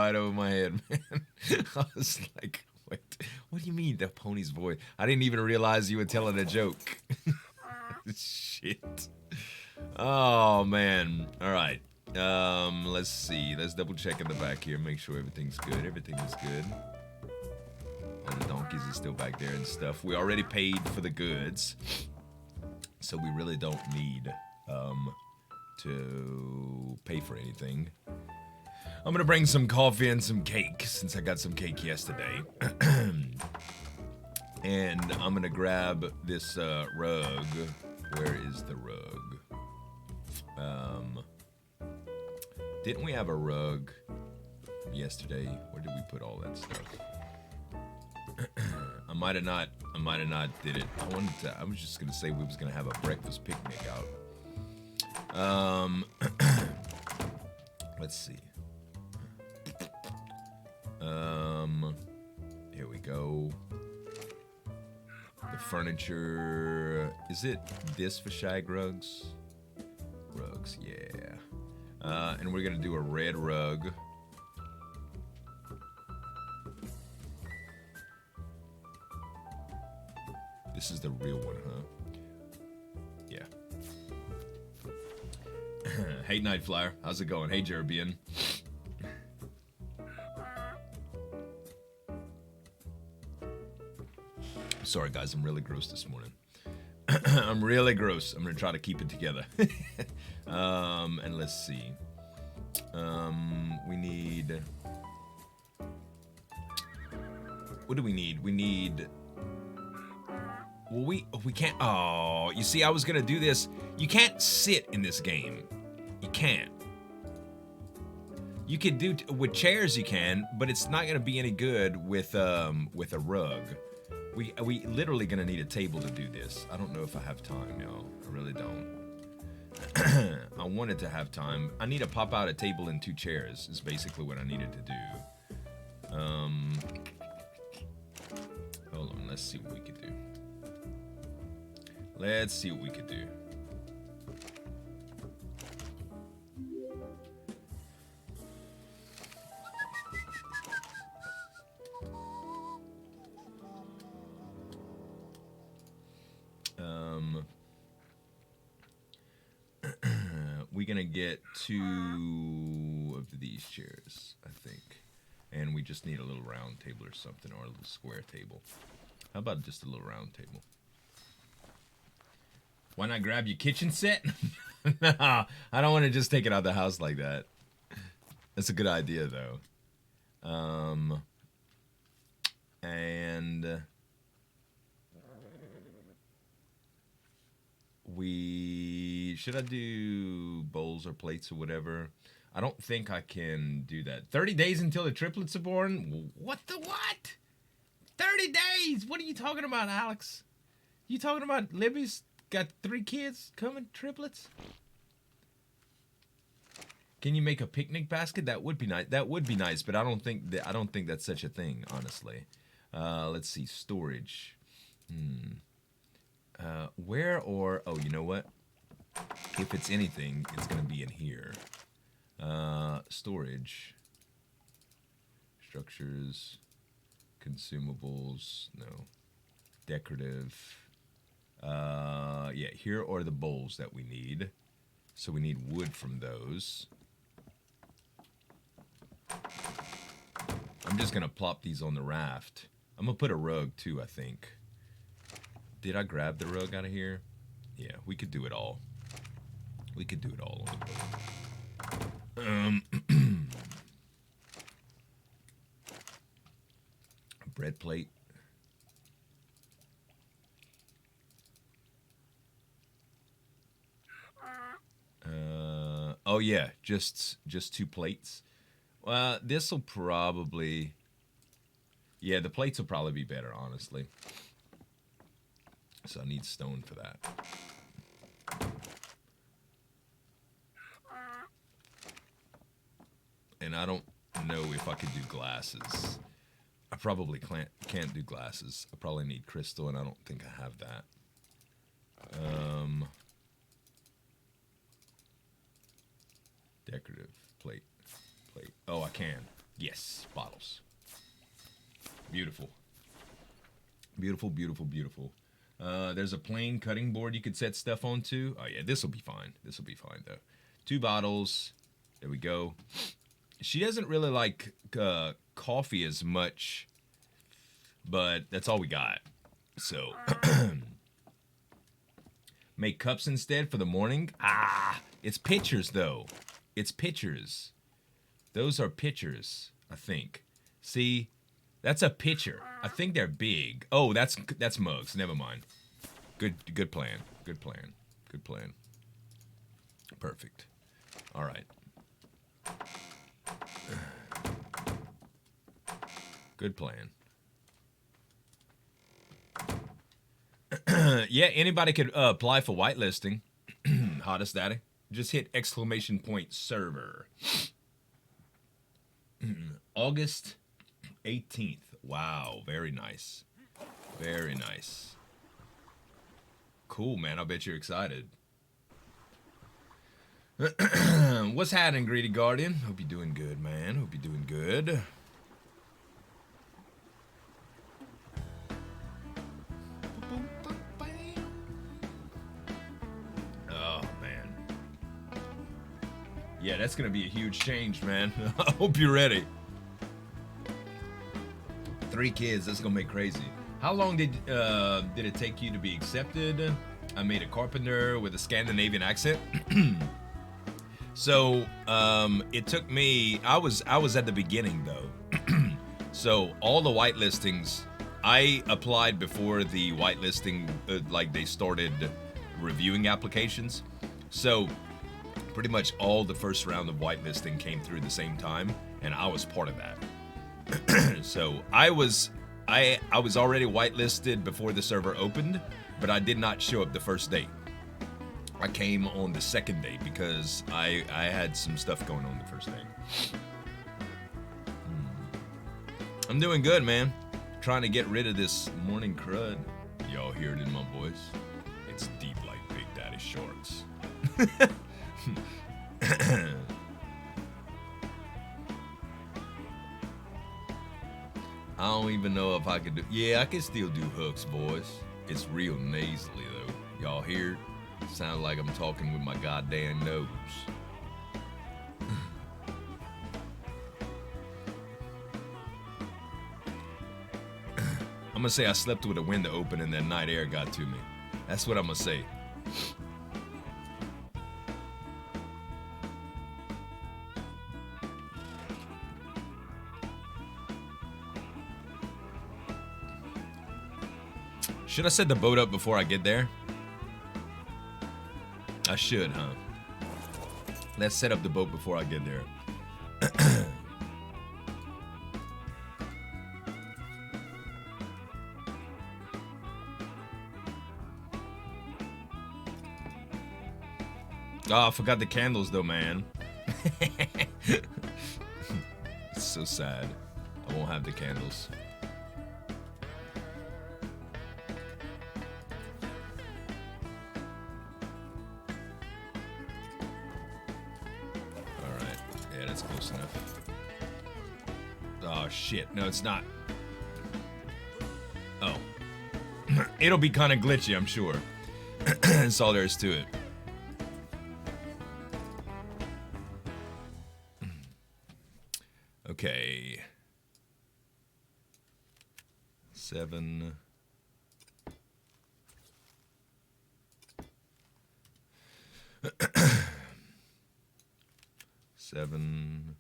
right over my head, man. I was like, wait, what do you mean the pony's voice? I didn't even realize you were telling a joke. Shit. Oh man. All right. Let's see. Let's double check in the back here. Make sure everything's good. Everything is good. All the donkeys are still back there and stuff. We already paid for the goods, so we really don't need to pay for anything. I'm gonna bring some coffee and some cake since I got some cake yesterday. And I'm gonna grab this rug. Where is the rug? Didn't we have a rug yesterday? Where did we put all that stuff? I might have not did it. I was just gonna say we was gonna have a breakfast picnic out. Let's see. Here we go. The furniture. Is it this for shag rugs? Rugs, yeah. And we're gonna do a red rug. This is the real one, huh? Yeah. Hey, Nightflyer. How's it going? Hey, Jerbian. Sorry, guys. I'm really gross this morning. I'm really gross. I'm going to try to keep it together. And let's see. We need... What do we need? We need... Well, we can't... Oh, you see, I was going to do this. You can't sit in this game. You can't. You can do... With chairs, you can, but it's not going to be any good with a rug. We literally going to need a table to do this. I don't know if I have time, y'all. I really don't. I wanted to have time. I need to pop out a table and 2 chairs is basically what I needed to do. Hold on, let's see what we could do. Let's see what we could do. We're gonna get 2 of these chairs, I think. And we just need a little round table or something, or a little square table. How about just a little round table? Why not grab your kitchen set? Nah, I don't want to just take it out of the house like that. That's a good idea, though. And should I do bowls or plates or whatever? I don't think I can do that. 30 days until the triplets are born? What the what? 30 days? What are you talking about, Alex? You talking about Libby's got 3 kids coming, triplets? Can you make a picnic basket? That would be nice. That would be nice, but I don't think that's such a thing, honestly. Let's see, storage. Where or oh, you know what? If it's anything, it's gonna be in here. Storage. Structures. Consumables. No. Decorative. Yeah, here are the bowls that we need. So we need wood from those. I'm just gonna plop these on the raft. I'm gonna put a rug too, I think. Did I grab the rug out of here? Yeah, we could do it all. We could do it all on the boat. A bread plate. Oh yeah, just 2 plates. Well, this will probably... Yeah, the plates will probably be better, honestly. So I need stone for that. And I don't know if I could do glasses. I probably can't do glasses. I probably need crystal, and I don't think I have that. Decorative plate. Oh, I can. Yes, bottles. Beautiful. Beautiful, beautiful, beautiful. There's a plain cutting board you could set stuff onto. Oh, yeah, this will be fine. This will be fine, though. 2 bottles. There we go. She doesn't really like coffee as much, but that's all we got. So, make cups instead for the morning. Ah, it's pitchers, though. It's pitchers. Those are pitchers, I think. See, that's a pitcher. I think they're big. Oh, that's mugs. Never mind. Good plan. Good plan. Good plan. Perfect. All right. Good plan. Yeah, anybody could apply for whitelisting. Hottest daddy. Just hit ! server. August 18th. Wow, very nice. Very nice. Cool, man. I bet you're excited. What's happening, Greedy Guardian? Hope you're doing good, man. Hope you're doing good. Oh, man. Yeah, that's going to be a huge change, man. I hope you're ready. 3 kids, that's going to make crazy. How long did it take you to be accepted? I made a carpenter with a Scandinavian accent. So, it took me, I was at the beginning though. So all the whitelistings, I applied before the whitelisting, like they started reviewing applications. So pretty much all the first round of whitelisting came through the same time, and I was part of that. So I was already whitelisted before the server opened, but I did not show up the first day. I came on the second day because I had some stuff going on the first day. I'm doing good, man. Trying to get rid of this morning crud. Y'all hear it in my voice? It's deep like Big Daddy shorts. I don't even know if I could do... Yeah, I can still do Huck's voice. It's real nasally, though. Y'all hear it? Sounds like I'm talking with my goddamn nose. I'm gonna say I slept with a window open and that night air got to me. That's what I'm gonna say. Should I set the boat up before I get there? I should, huh? Let's set up the boat before I get there. Oh, I forgot the candles though, man. It's so sad. I won't have the candles. Alright. Yeah, that's close enough. Oh, shit. No, it's not. Oh. It'll be kind of glitchy, I'm sure. That's all there is to it. Okay. 7. Seven.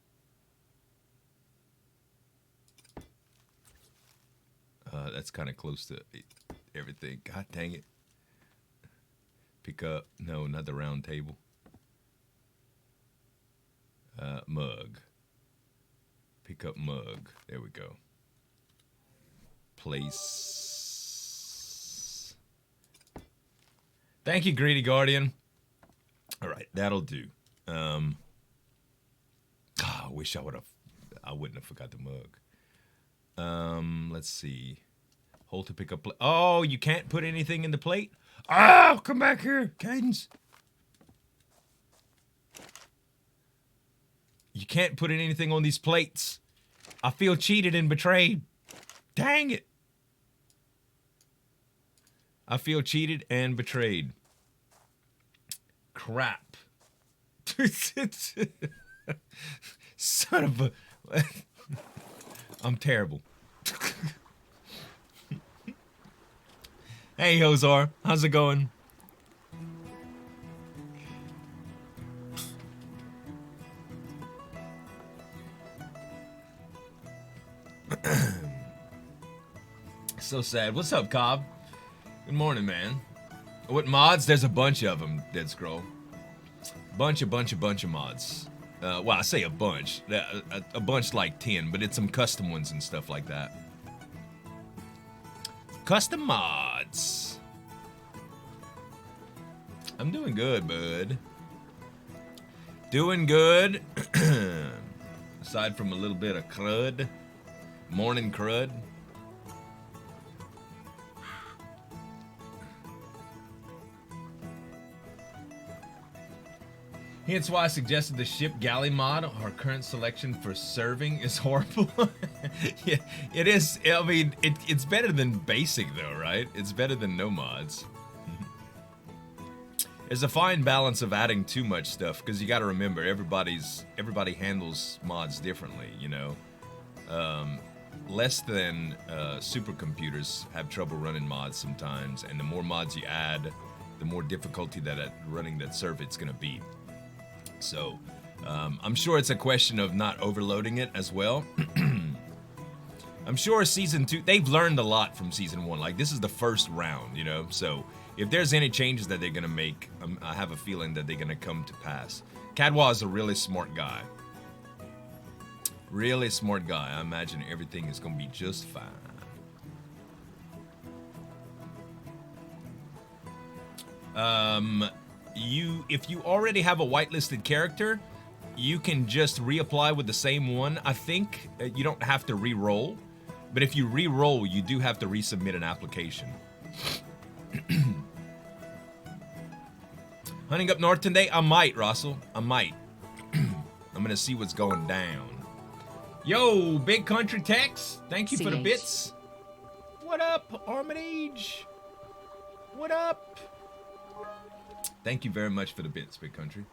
That's kind of close to everything. God dang it. Pick up. No, not the round table. Mug. Pick up mug. There we go. Place. Thank you, Greedy Guardian. All right, that'll do. I wish I wouldn't have forgot the mug. Let's see. Hold to pick up plate. Oh, you can't put anything in the plate? Oh, come back here, Cadence. You can't put anything on these plates. I feel cheated and betrayed. Dang it. I feel cheated and betrayed. Crap. Son of a... I'm terrible. Hey, Hozar. How's it going? So sad. What's up, Cobb? Good morning, man. What mods? There's a bunch of them, Dead Scroll. Bunch of mods. Well, I say a bunch. A bunch like 10, but it's some custom ones and stuff like that. Custom mods. I'm doing good, bud. Doing good. Aside from a little bit of crud. Morning crud. Hence why I suggested the ship galley mod. Our current selection for serving is horrible. Yeah, it is. I mean, it's better than basic though, right? It's better than no mods. There's a fine balance of adding too much stuff because you got to remember everybody handles mods differently. You know, less than supercomputers have trouble running mods sometimes, and the more mods you add, the more difficulty that at running that server it's gonna be. So, I'm sure it's a question of not overloading it as well. I'm sure season 2, they've learned a lot from season 1. Like, this is the first round, you know? So, if there's any changes that they're gonna make, I have a feeling that they're gonna come to pass. Cadwa is a really smart guy. Really smart guy. I imagine everything is gonna be just fine. If you already have a whitelisted character, you can just reapply with the same one. I think you don't have to re-roll, but if you re-roll, you do have to resubmit an application. Hunting up north today? I might, Russell. I might. I'm gonna see what's going down. Yo, Big Country Tex, thank you for the bits. What up, Armitage? What up? Thank you very much for the bits, Big Country.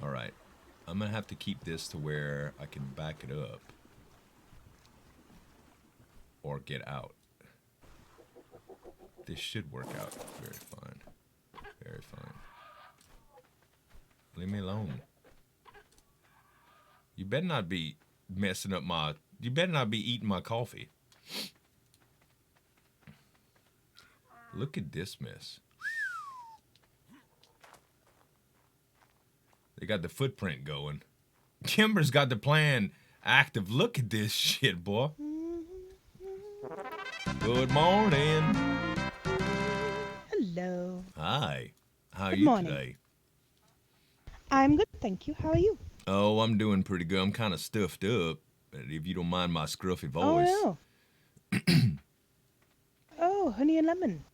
All right, I'm gonna have to keep this to where I can back it up or get out. This should work out very fine. Very fine. Leave me alone. You better not be messing up my... You better not be eating my coffee. Look at this mess. They got the footprint going. Kimber's got the plan active. Look at this shit, boy. Good morning. Hello. Hi. How are you today? I'm good, thank you. How are you? Oh, I'm doing pretty good. I'm kind of stuffed up, if you don't mind my scruffy voice. Oh, no. Oh, honey and lemon.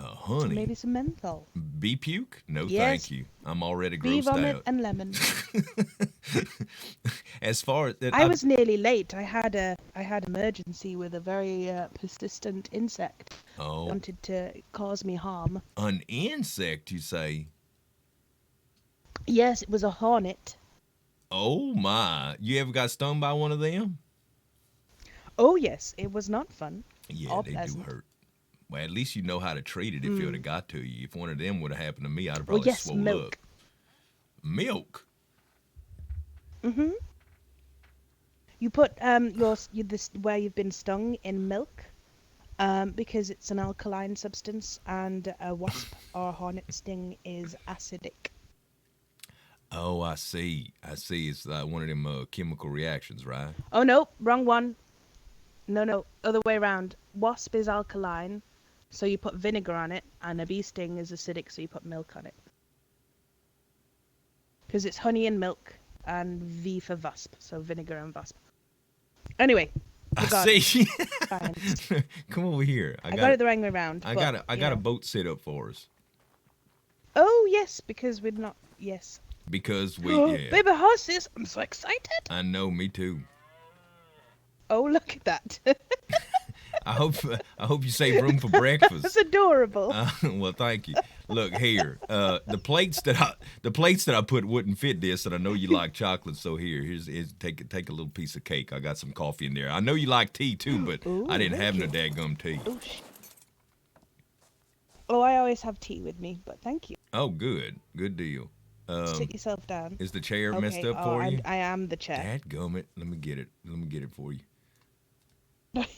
Honey. Maybe some menthol. Bee puke? No, yes. thank you. I'm already Bee grossed vomit out. and lemon. As far as that, I was nearly late. I had emergency with a very persistent insect. Oh. Wanted to cause me harm. An insect, you say? Yes, it was a hornet. Oh my! You ever got stung by one of them? Oh yes, it was not fun. Yeah, they do hurt. Well, at least you know how to treat it if it would have got to you. If one of them would have happened to me, I'd have probably swole milk. up. Milk? Mm-hmm. You put this where you've been stung in milk, because it's an alkaline substance, and a wasp or a hornet sting is acidic. Oh, I see. I see. It's like one of them chemical reactions, right? Oh no, wrong one. No, other way around. Wasp is alkaline, so you put vinegar on it, and a bee sting is acidic, so you put milk on it. Because it's honey and milk, and V for wasp, so vinegar and wasp. Anyway, I see. Science. Come over here. I got it the wrong way around. I got a boat set up for us. Oh yes, because we're not. Yes. Because we, yeah. Baby horses! I'm so excited. I know, me too. Oh, look at that. I hope you save room for breakfast. That's adorable. Well, thank you. Look here, the plates that I put wouldn't fit this, and I know you like chocolate, so here's take a little piece of cake. I got some coffee in there. I know you like tea too, but Ooh, I didn't have no thank you. daggum tea. Oh, I always have tea with me, but thank you. Oh, good deal. Sit yourself down. Is the chair messed Okay, up for you? I am the chair. Dadgummit, let me get it for you.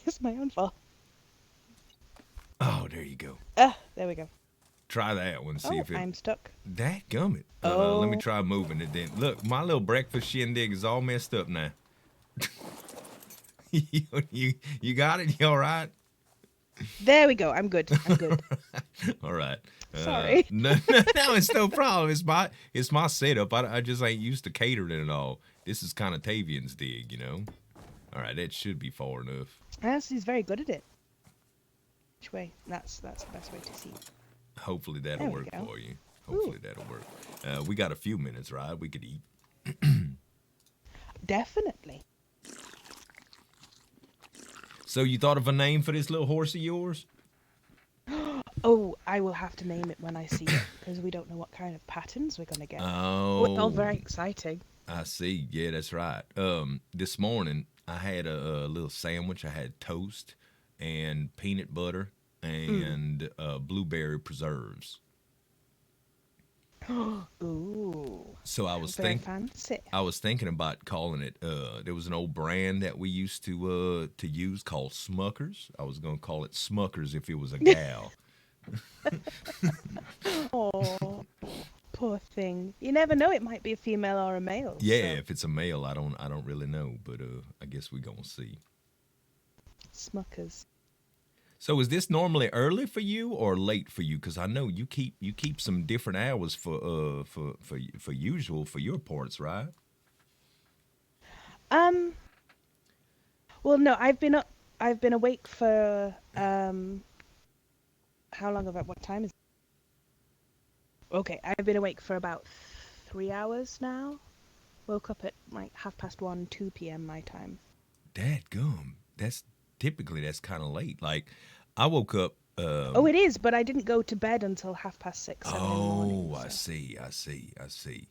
It's my own fault. Oh, there you go. There we go. Try that one. See if it. I'm stuck. Dadgummit. Let me try moving it then. Look, my little breakfast shindig is all messed up now. you got it? You all right? There we go. I'm good. All right. Sorry. No, it's no problem. It's my setup. I just ain't used to catering and all. This is kind of Tavian's dig, you know. All right, that should be far enough. Yes, he's very good at it. Which way? That's the best way to see. Hopefully that'll work for you. Hopefully that'll work. We got a few minutes, right? We could eat. Definitely. So you thought of a name for this little horse of yours? Oh, I will have to name it when I see it because we don't know what kind of patterns we're gonna get. Oh, it's all very exciting. I see. Yeah, that's right. This morning I had a little sandwich. I had toast and peanut butter and blueberry preserves. Ooh. So I was fancy. I was thinking about calling it. There was an old brand that we used to use called Smuckers. I was gonna call it Smuckers if it was a gal. Oh, poor thing. You never know; it might be a female or a male. Yeah, so. if it's a male, I don't really know, but I guess we're gonna see. Smuckers. So is this normally early for you or late for you? Because I know you keep some different hours for usual for your parts, right? Well, no, I've been awake for how long what time is it? Okay, I've been awake for about 3 hours now. Woke up at like 1:30, 2 p.m. my time. Dadgum. That's kind of late. Like, I woke up. Oh, it is, but I didn't go to bed until 6:30, 7 in the morning. Oh, so. I see.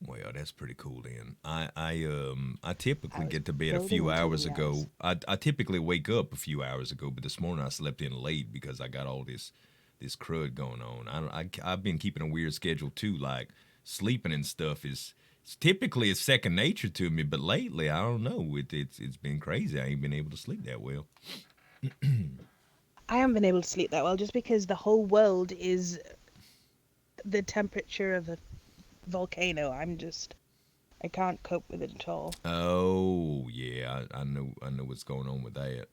Well, that's pretty cool then. I typically get to bed a few hours ago. I typically wake up a few hours ago, but this morning I slept in late because I got all this crud going on. I've been keeping a weird schedule too. Like sleeping and stuff is typically it's second nature to me, but lately I don't know. It's been crazy. I ain't been able to sleep that well. I haven't been able to sleep that well just because the whole world is the temperature of a volcano. I can't cope with it at all. Oh yeah, I know what's going on with that.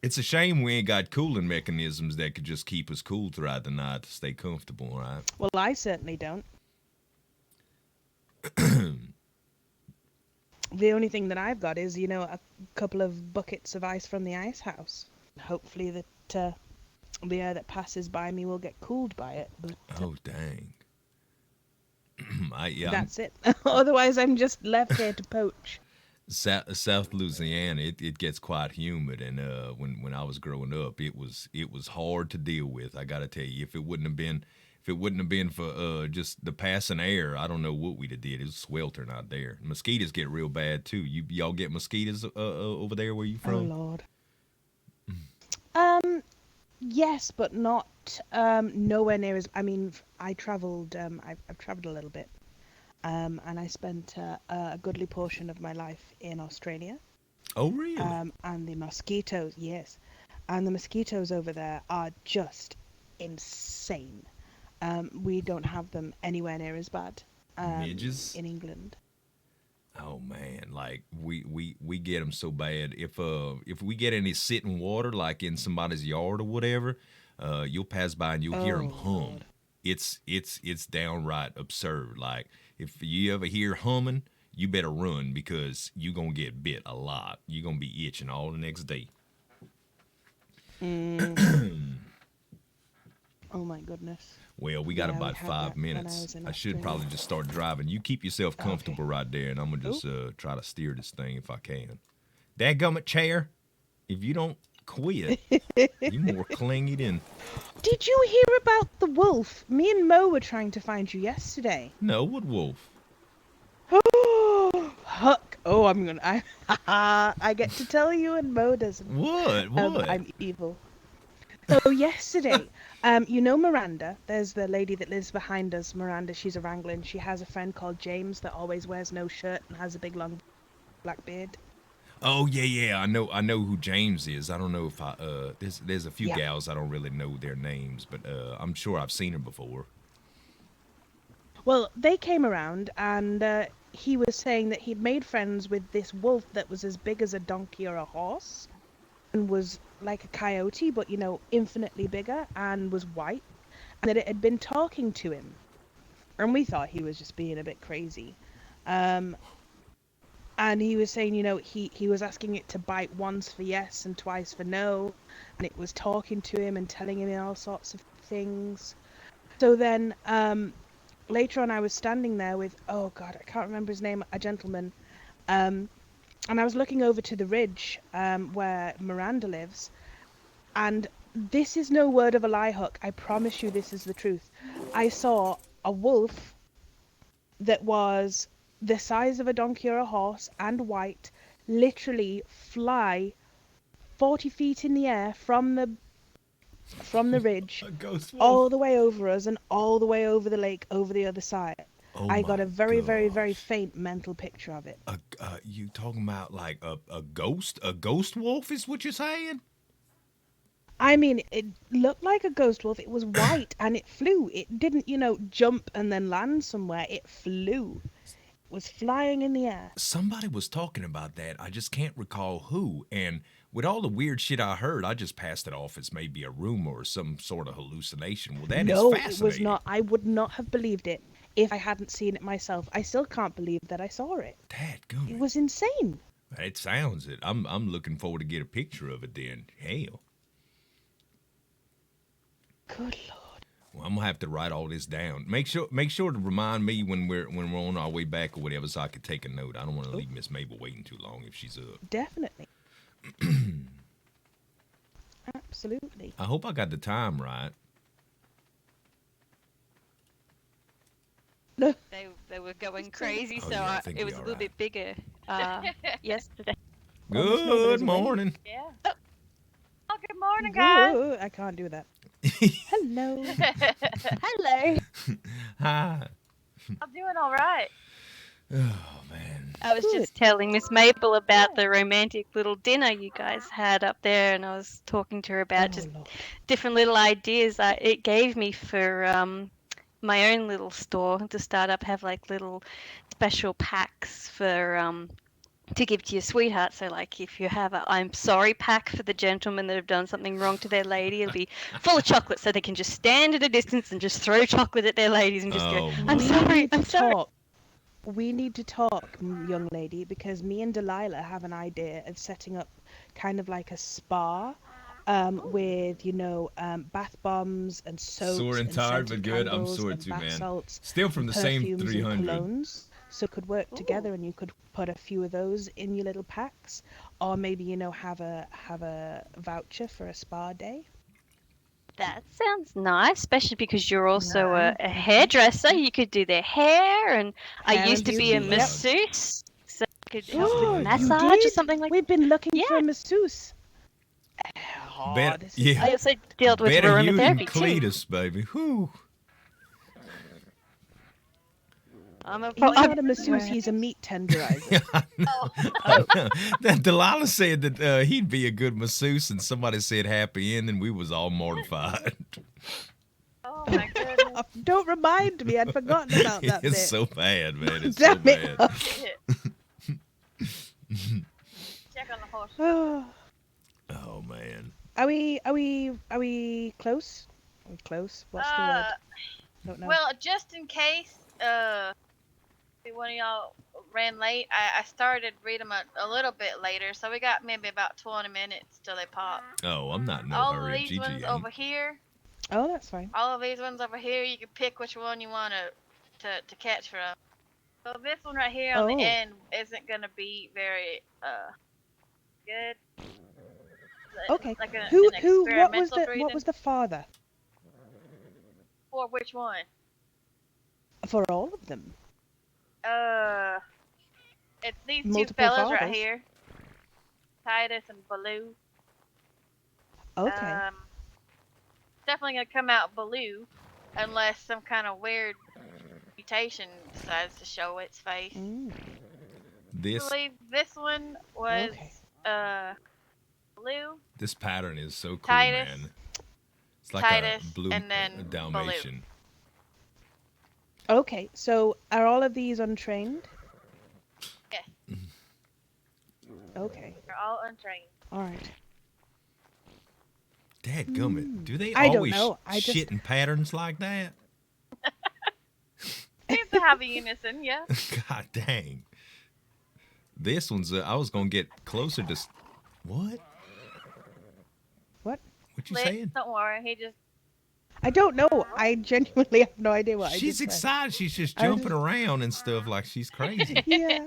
It's a shame we ain't got cooling mechanisms that could just keep us cool throughout the night to stay comfortable, right? Well, I certainly don't. The only thing that I've got is, a couple of buckets of ice from the ice house. Hopefully that the air that passes by me will get cooled by it. But, oh, dang. That's it. Otherwise, I'm just left here to poach. South Louisiana, it gets quite humid, and when I was growing up, it was hard to deal with. I gotta tell you, if it wouldn't have been for just the passing air, I don't know what we'd have did. It was sweltering out there. Mosquitoes get real bad too. Y'all get mosquitoes over there where you from? Oh Lord. Yes, but not nowhere near as. I mean, I travelled. I've travelled a little bit, and I spent a goodly portion of my life in Australia. Oh, really? And the mosquitoes, yes, and the mosquitoes over there are just insane. We don't have them anywhere near as bad. Midges? In England. Oh man, like we get them so bad. If we get any sitting water, like in somebody's yard or whatever, you'll pass by and you'll hear them hum. Lord. It's downright absurd. Like if you ever hear humming, you better run because you gonna get bit a lot. You gonna be itching all the next day. Oh my goodness. Well, we got Yeah, we about had 5 that when I minutes. was in I should Australia. probably just start driving. You keep yourself comfortable Okay. right there, and I'm gonna just try to steer this thing if I can. Dadgummit chair, if you don't quit, you more clingy than Did you hear about the wolf? Me and Mo were trying to find you yesterday. no wood wolf. Oh, Huck. Oh, I get to tell you and Mo doesn't. What? What? I'm evil. So yesterday, you know Miranda? There's the lady that lives behind us. Miranda, she's a wrangler, and she has a friend called James that always wears no shirt and has a big long black beard. Oh yeah. I know who James is. I don't know if I there's a few Yeah. gals I don't really know their names, but I'm sure I've seen her before. Well, they came around, and he was saying that he'd made friends with this wolf that was as big as a donkey or a horse, and was like a coyote, but infinitely bigger, and was white, and that it had been talking to him. And we thought he was just being a bit crazy. Um, and he was saying, he was asking it to bite once for yes and twice for no, and it was talking to him and telling him all sorts of things. So then later on, I was standing there with, oh God, I can't remember his name, a gentleman, and I was looking over to the ridge where Miranda lives, and this is no word of a lie, Huck. I promise you this is the truth. I saw a wolf that was the size of a donkey or a horse and white literally fly 40 feet in the air from the ridge A ghost wolf. all the way over us and all the way over the lake over the other side. Oh I got my a very, very, very gosh. faint mental picture of it. You talking about like a ghost? A ghost wolf is what you're saying? I mean, it looked like a ghost wolf. It was white and it flew. It didn't, jump and then land somewhere. It flew. It was flying in the air. Somebody was talking about that. I just can't recall who. And with all the weird shit I heard, I just passed it off as maybe a rumor or some sort of hallucination. Well, that is No, fascinating. it was not. I would not have believed it if I hadn't seen it myself. I still can't believe that I saw it. Dadgummit. It was insane. It sounds it. I'm looking forward to get a picture of it then. Hell. Good Lord. Well, I'm gonna have to write all this down. Make sure to remind me when we're on our way back or whatever, so I could take a note. I don't want to leave Miss Mabel waiting too long if she's up. Definitely. Absolutely. I hope I got the time right. They were going crazy, Oh, so yeah, I think it we was a are little right. bit bigger yesterday. Almost maybe Good there's a wind. morning. Yeah. Oh, good morning, guys. Good. I can't do that. Hello. Hello. Hi. I'm doing all right. Oh man. I was Good. just telling Miss Mabel about the romantic little dinner you guys had up there, and I was talking to her about just Lord. different little ideas it gave me for my own little store to start up, have like little special packs for to give to your sweetheart. So like if you have a I'm sorry pack for the gentlemen that have done something wrong to their lady, it'll be full of chocolate so they can just stand at a distance and just throw chocolate at their ladies and just go, Oh I'm my. sorry, I'm to sorry. talk. We need to talk, young lady, because me and Delilah have an idea of setting up kind of like a spa with, bath bombs and soaps Sore and and tired, scented but good. I'm candles sore and too, bath man. salts Still from and the same perfumes and 300. colognes. So could work together, and you could put a few of those in your little packs, or maybe have a voucher for a spa day. That sounds nice, especially because you're also a hairdresser. You could do their hair, and I Hair used and to be a beauty, yep. masseuse, so I could help Oh, with you massage or did? something like We've been looking Yeah. for a masseuse. Oh, Bet- this is yeah. I also dealt with Better you than aromatherapy too. Cletus, baby. Whew. I'm a He's not a masseuse, he's a meat tenderizer. I know. That Delilah said that he'd be a good masseuse, and somebody said happy ending. We was all mortified. Oh my goodness. Don't remind me, I'd forgotten about that It's bit. so bad, man. It's so Damn it. bad. Check on the horse. Oh. Oh man. Are we close? Are we close? What's the word? Don't know. Well, just in case one of y'all ran late, I started reading them a little bit later, so we got maybe about 20 minutes till they pop. Oh, I'm not in no All hurry. of these Gigi ones ain't. over here Oh, that's fine. All of these ones over here, you can pick which one you want to catch from. So this one right here on the Oh. end isn't gonna be very good. Okay. Like an What experimental was breeding. the father For which one? for all of them? It's these Multiple two fellas right fathers. here, Titus and Baloo. Okay. Definitely gonna come out Baloo, unless some kind of weird mutation decides to show its face. Mm. I believe this one was Okay. Baloo, This pattern is so cool, Titus, man. It's like Titus, a blue and then Dalmatian. Okay. So are all of these untrained? Yes. Okay. They're all untrained. All right. Dadgummit. Do they I don't always know. shit in patterns like that? Seems to have a unison, yeah. God dang. This one's, I was going to get closer to... What? What? What you Liz, saying? don't worry, he just... I don't know. I genuinely have no idea what I She's just said. excited. She's just I was jumping around and stuff like she's crazy. Yeah.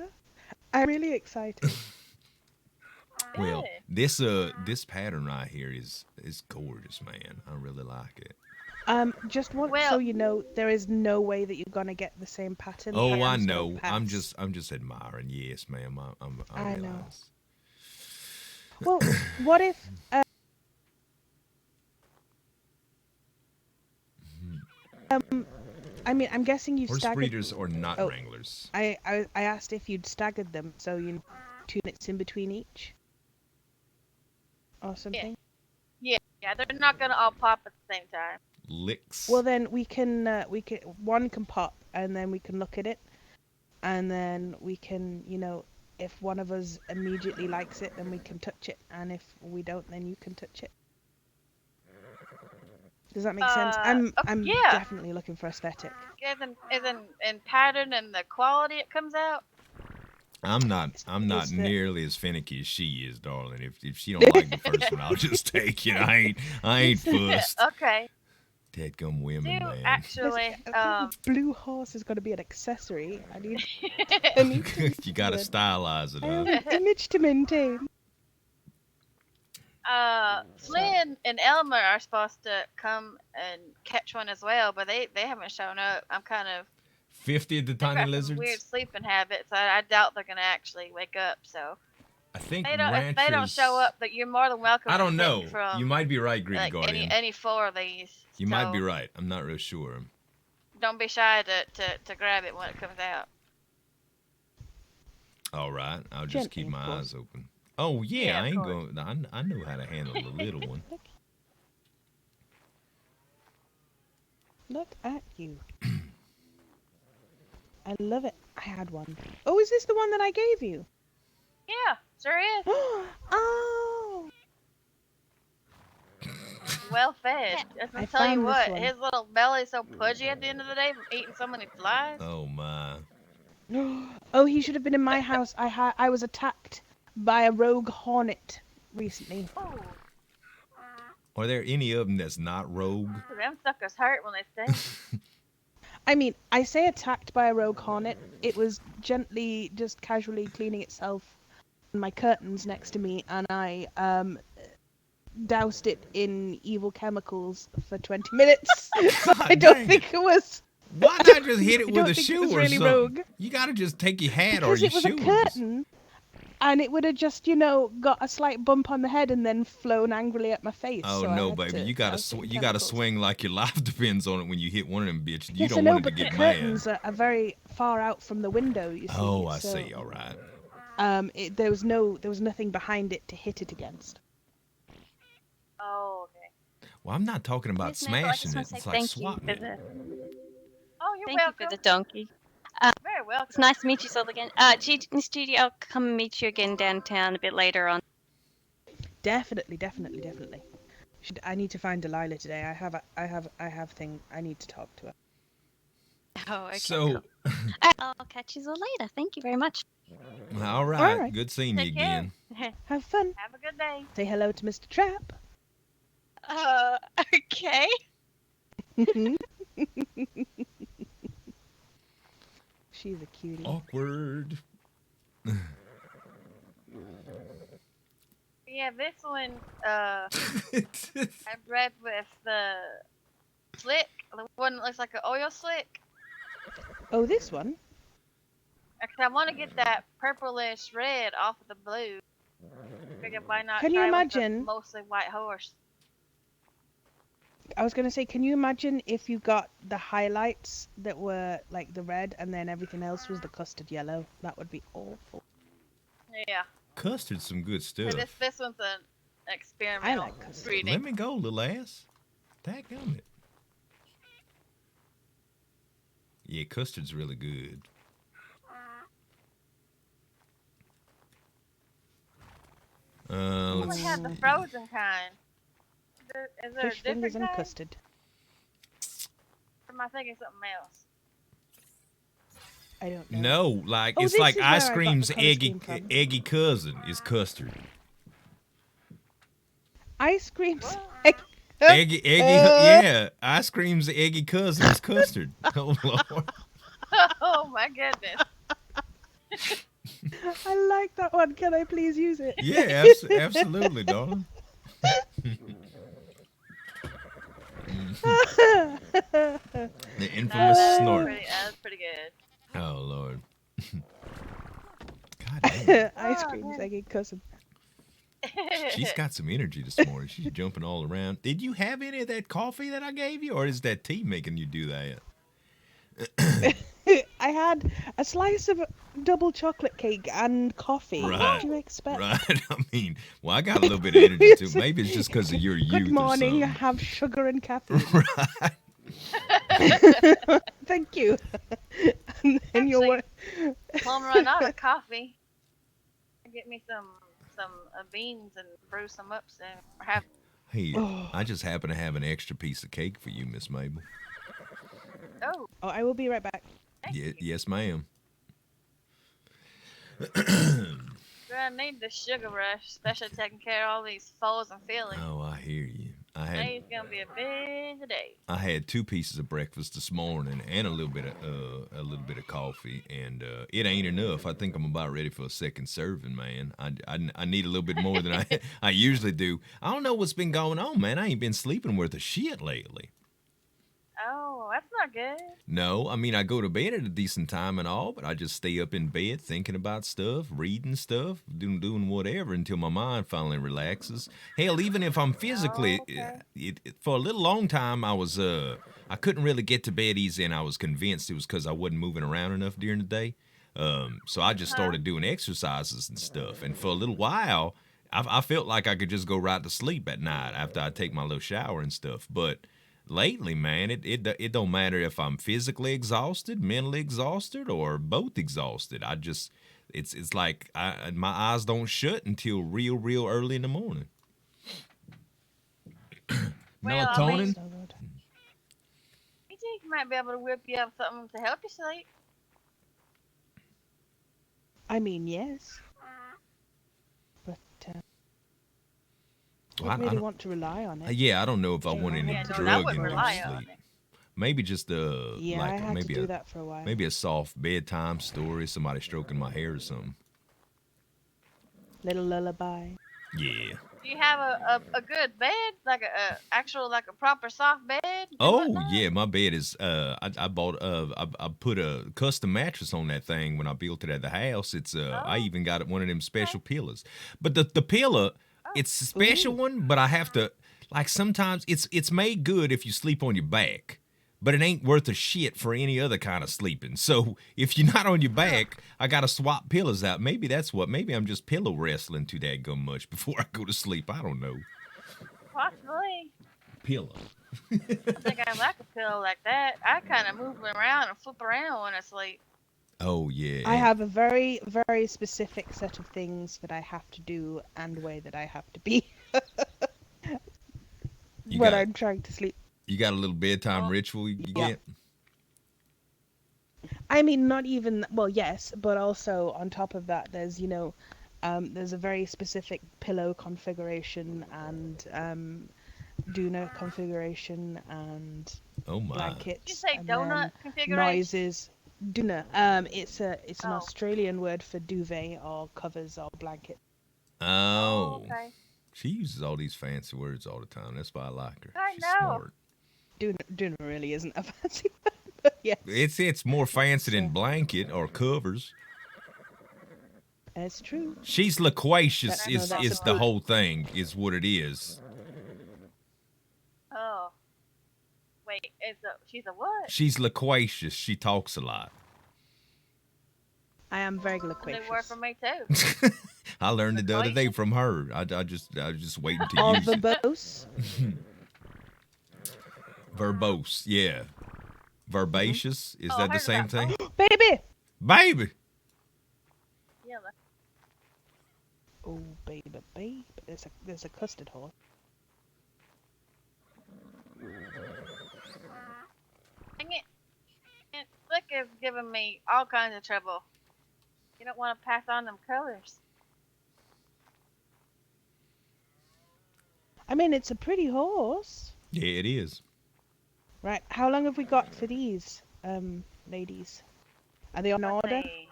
I'm really excited. Well, Good. this pattern right here is gorgeous, man. I really like it. Just want Well- so you know, there is no way that you're gonna get the same pattern. Oh, I Patterns know. don't I'm pass. just admiring. Yes, ma'am. I I know. realize. Well, what if? I mean, I'm guessing you've Horse staggered. breeders or not Oh. wranglers. I asked if you'd staggered them, so you 2 minutes in between each, or something. Yeah, they're not gonna all pop at the same time. Licks. Well, then we can one can pop, and then we can look at it, and then we can, you know, if one of us immediately likes it, then we can touch it, and if we don't, then you can touch it. Does that make sense? I'm yeah. definitely looking for aesthetic. Isn't in pattern and the quality it comes out. I'm not Is the- nearly as finicky as she is, darling. If she don't like the first one, I'll just take it. I ain't fussed. Okay. Deadgum women, Do man. actually, Blue horse is going to be an accessory. I need to You gotta stylize it I have up. an image to maintain. Flynn and Elmer are supposed to come and catch one as well, but they haven't shown up. I'm kind of 50 of the they've tiny got some lizards. weird sleeping habits. I doubt they're gonna actually wake up. So I think if they don't show up, that you're more than welcome. I to don't pick know. From, You might be right, Green like, Guardian. any 4 of these. You might be So right. I'm not real sure. Don't be shy to grab it when it comes out. All right, I'll just Gently, keep of my course. eyes open. Oh yeah, Yeah, I of ain't course. going. I know how to handle the little one. Look at you. I love it. I had one. Oh, is this the one that I gave you? Yeah, sure is. Oh. Well fed. Just I to tell you found this what, one. his little belly's so pudgy at the end of the day from eating so many flies. Oh my. Oh, he should have been in my house. I was attacked by a rogue hornet recently. Ooh, Are there any of them that's not rogue? them suckers hurt when they sting. I mean, I say attacked by a rogue hornet. It was gently, just casually cleaning itself on my curtains next to me, and I doused it in evil chemicals for 20 minutes. So I don't dang think it was Why not just hit it I with don't a think it shoe was or really something? rogue. You gotta just take your hat or because your it was shoe. a curtain, and it would have just, you know, got a slight bump on the head and then flown angrily at my face. Oh so I no, had baby! to You gotta douse it in you gotta chemicals. swing like your life depends on it when you hit one of them bitches. You Yes, I don't know, want it to but the get mad. curtains are very far out from the window. You see. Oh, I so, see. All right. There was nothing behind it to hit it against. Oh, okay. Well, I'm not talking about Miss Nicole, I just smashing wanna it. say It's like thank you swatting for it. the Oh, you're thank you welcome. for the donkey. Very welcome. It's nice to meet you all again. Miss Judy, I'll come and meet you again downtown a bit later on. Definitely. I need to find Delilah today. I have thing. I need to talk to her. Oh, okay. So, cool. I'll catch you all later. Thank you very much. all right. right. Good seeing you Take care. again. Have fun. Have a good day. Say hello to Mr. Trap. Okay. She's a cutie. Awkward. Yeah, this one, I bred with the slick, the one that looks like an oil slick. Oh, this one? Because I want to get that purplish red off of the blue. Figured why not Can you try with imagine? the mostly white horse? I was gonna say, can you imagine if you got the highlights that were like the red, and then everything else was the custard yellow? That would be awful. Yeah. Custard's some good So stuff. this one's an I experimental like custard. breeding. Let me go, little ass. Dadgummit. Yeah, custard's really good. I Let's would have the see. frozen kind. Is there Fish a fingers different and kind? custard. Or am I thinking something else? I don't know. No, like Oh, it's this like is where I ice got cream's the colour eggy scheme from. eggy cousin is custard. Ice creams. What? Eggy, yeah. Ice cream's eggy cousin is custard. Oh Lord. Oh my goodness. I like that one. Can I please use it? Yeah, absolutely, darling. The infamous snort. That's pretty good. Oh Lord. God damn. Ice Oh, cream's man. eggy cousin. She's got some energy this morning. She's jumping all around. Did you have any of that coffee that I gave you, or is that tea making you do that? I had a slice of double chocolate cake and coffee. What Right. do you expect? Right. I mean, well, I got a little bit of energy too. Maybe it's just because of your youth. Good morning. Or Have sugar and caffeine. something. Right. Thank you. And then you're Well, I'm running out of coffee. Get me some beans and brew some up soon. Or have Hey, Oh. I just happen to have an extra piece of cake for you, Miss Mabel. oh, Oh, I will be right back. thank you. Yes, ma'am. I need the sugar rush, especially taking care of all these foals and feelings. Oh, I hear you. Today's gonna be a busy day. I had 2 pieces of breakfast this morning and a little bit of coffee, and it ain't enough. I think I'm about ready for a second serving, man. I need a little bit more than I usually do. I don't know what's been going on, man. I ain't been sleeping worth a shit lately. Oh, that's not good. No, I mean I go to bed at a decent time and all, but I just stay up in bed thinking about stuff, reading stuff, doing whatever until my mind finally relaxes. Hell, even if I'm physically, for a little long time I was I couldn't really get to bed easy, and I was convinced it was because I wasn't moving around enough during the day. So I just started doing exercises and stuff, and for a little while I felt like I could just go right to sleep at night after I take my little shower and stuff, but. Lately, man, it don't matter if I'm physically exhausted, mentally exhausted, or both exhausted. I just it's like my eyes don't shut until real early in the morning. Well, I Melatonin. mean- So good. You think you might be able to whip you up something to help you sleep? I mean, yes. But Well, I I really don't- want to rely on it. yeah, I don't know if I Yeah, want any yeah, no, I drug wouldn't rely induced on sleep. it. Maybe just Yeah, like I had maybe to do a that for a while. maybe a soft bedtime story, somebody stroking my hair or something. Little lullaby. Yeah. Do you have a good bed, like a actual like a proper soft bed? and Oh whatnot? yeah, my bed is. I bought. I put a custom mattress on that thing when I built it at the house. It's. I even got one of them special pillows. But the pillow, it's a special one. But I have to like sometimes it's made good if you sleep on your back. But it ain't worth a shit for any other kind of sleeping. So if you're not on your back, I gotta swap pillows out. Maybe that's what. Maybe I'm just pillow wrestling too dadgum much before I go to sleep. I don't know. Possibly. Pillow. I think I like a pillow like that. I kind of move around and flip around when I sleep. Oh yeah. I have a very, very specific set of things that I have to do and way that I have to be You when got- I'm trying to sleep. You got a little bedtime Oh. ritual you Yeah. get? I mean, not even, well, yes, but also on top of that, there's, there's a very specific pillow configuration and doona configuration and Oh my. blankets. Did you say and donut then configuration? noises. Duna. It's an Oh. Australian word for duvet or covers or blanket. Oh. Okay. She uses all these fancy words all the time. That's why I like her. I She's know. smart. Duna really isn't a fancy word, but yes. It's more fancy than So- blanket or covers. It's true. She's loquacious That- no, is that's the good. whole thing, is what it is. Oh. Wait, she's a what? She's loquacious. She talks a lot. I am very New loquacious. word for me too. I learned it the other day Loquacious? from her. I was just waiting to Or use it. verbose. Verbose, yeah. Verbaceous, is Oh, that the heard same that. thing? Baby! Baby! Yeah. Oh, baby. There's a custard horse. Dang it. Slick is giving me all kinds of trouble. You don't want to pass on them colors. I mean, it's a pretty horse. Yeah, it is. Right, how long have we got for these, ladies? Are they on Let's order? see.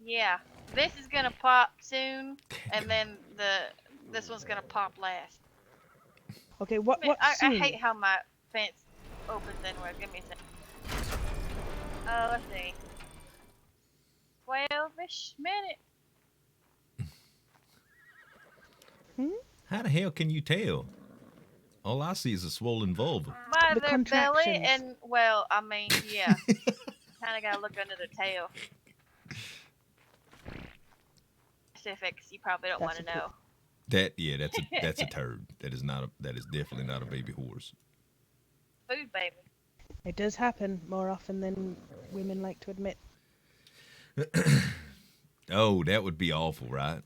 Yeah, this is gonna pop soon, and then this one's gonna pop last. Okay, what I soon? hate how my fence opens inward. Give me a second. Let's see. 12-ish minutes. How the hell can you tell? All I see is a swollen vulva. By The their belly contractions. and, well, I mean, yeah. Kind of gotta look under the tail. Specifics you probably don't want That's to a know. That's a turd. That is definitely not a baby horse. Food baby. It does happen more often than women like to admit. Oh, that would be awful, right?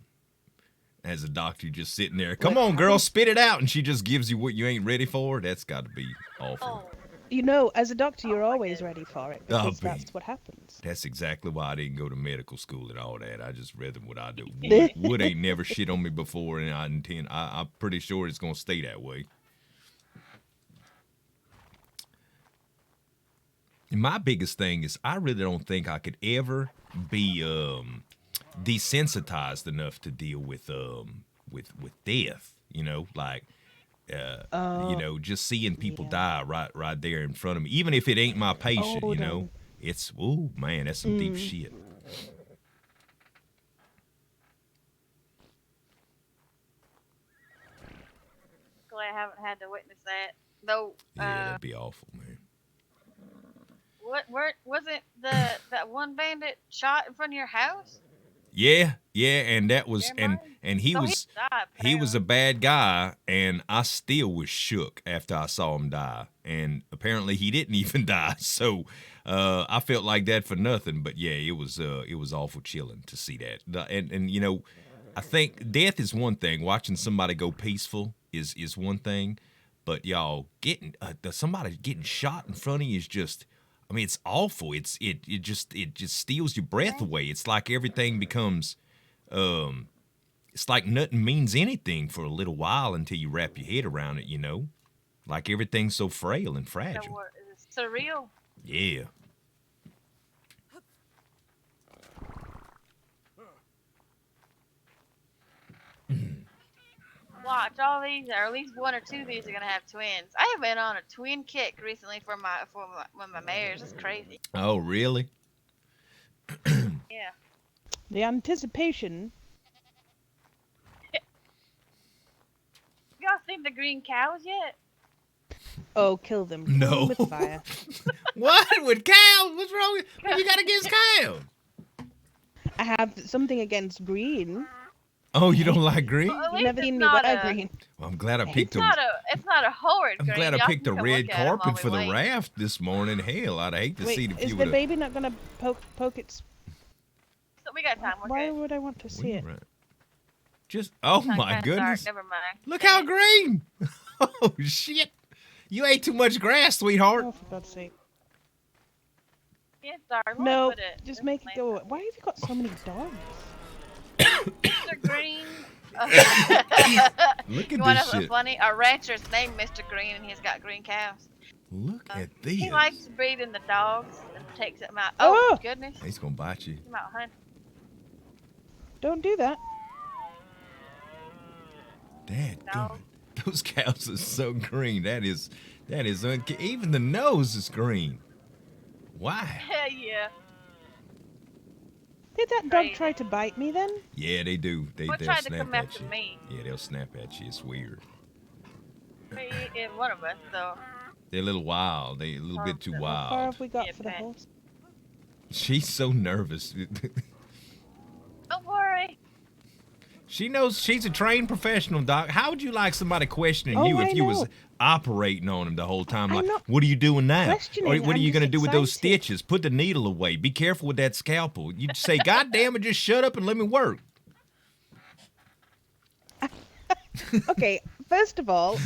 As a doctor, you're just sitting there. Come on, girl, spit it out, and she just gives you what you ain't ready for. That's got to be awful. Oh, You know, as a doctor, you're Oh my always goodness. ready for it Oh, because babe. that's what happens. That's exactly why I didn't go to medical school and all that. I just read what I do. Yeah. Wood ain't never shit on me before, and I'm pretty sure it's gonna stay that way. And my biggest thing is I really don't think I could ever be desensitized enough to deal with death. You know, like you know, just seeing people die right there in front of me, even if it ain't my patient. Oh, You know, no. it's man, that's some deep shit. glad I haven't had to witness that. Though, Yeah, that'd be awful, man. where wasn't that one bandit shot in front of your house? Yeah, and that was Never and he So was died, he was a apparently. bad guy, and I still was shook after I saw him die. And apparently he didn't even die, so I felt like that for nothing. But yeah, it was awful chilling to see that. And you know, I think death is one thing. Watching somebody go peaceful is one thing, but y'all getting somebody getting shot in front of you is just. I mean, it's awful. It just steals your breath away. It's like everything becomes, it's like nothing means anything for a little while until you wrap your head around it. You know, like everything's so frail and So fragile. what, is it surreal? Yeah. Watch all these, or at least one or two of these are gonna have twins. I have been on a twin kick recently for one of my mares. It's crazy. Oh, really? Yeah. The anticipation. Y'all seen the green cows yet? Oh, kill them. No. Kill them with fire. What with cows? What's wrong with what you got against cows? I have something against green. Oh, you don't like green? Well, at You've least never it's seen me not wear a- green. Well, I'm glad I It's picked It's not a horrid I'm green. glad I Y'all picked a can come red look at 'em while carpet we for the wait. raft this morning. Hell, I'd hate to see Wait, if is you the would baby not gonna poke its? So we got time. We're Why good. would I want to see it? Just oh Sun my kinda goodness! Dark. Never mind. Look how green! Oh shit! You ate too much grass, sweetheart. Oh, for God's sake! Yeah, it's dark. We'll No, put it- just this make it lamp go. up. Why have you got so many dogs? These are green. Look You at want this to shit. funny? Our rancher's named Mr. Green, and he's got green cows. Look at this. He likes breeding the dogs and takes them out. Oh! Oh goodness! He's gonna bite you. Him out hunting. Don't do that. Dad, No. those cows are so green. That is even the nose is green. Why? Yeah. Did that dog try to bite me then? Yeah, they do. They'll tried to snap come at after you. me. Yeah, they'll snap at you. It's weird. One of us, though. They're a little wild. They're a little bit too How far wild. have we got Yeah, for the Pat. horse? She's so nervous. Don't worry. She knows she's a trained professional, Doc. How would you like somebody questioning Oh, you if I you was know. operating on him the whole time? I'm Like, not what are you doing now? Or questioning, what are I'm you just gonna do with those excited. stitches? Put the needle away. Be careful with that scalpel. You'd say, God damn it, just shut up and let me work. Okay, first of all,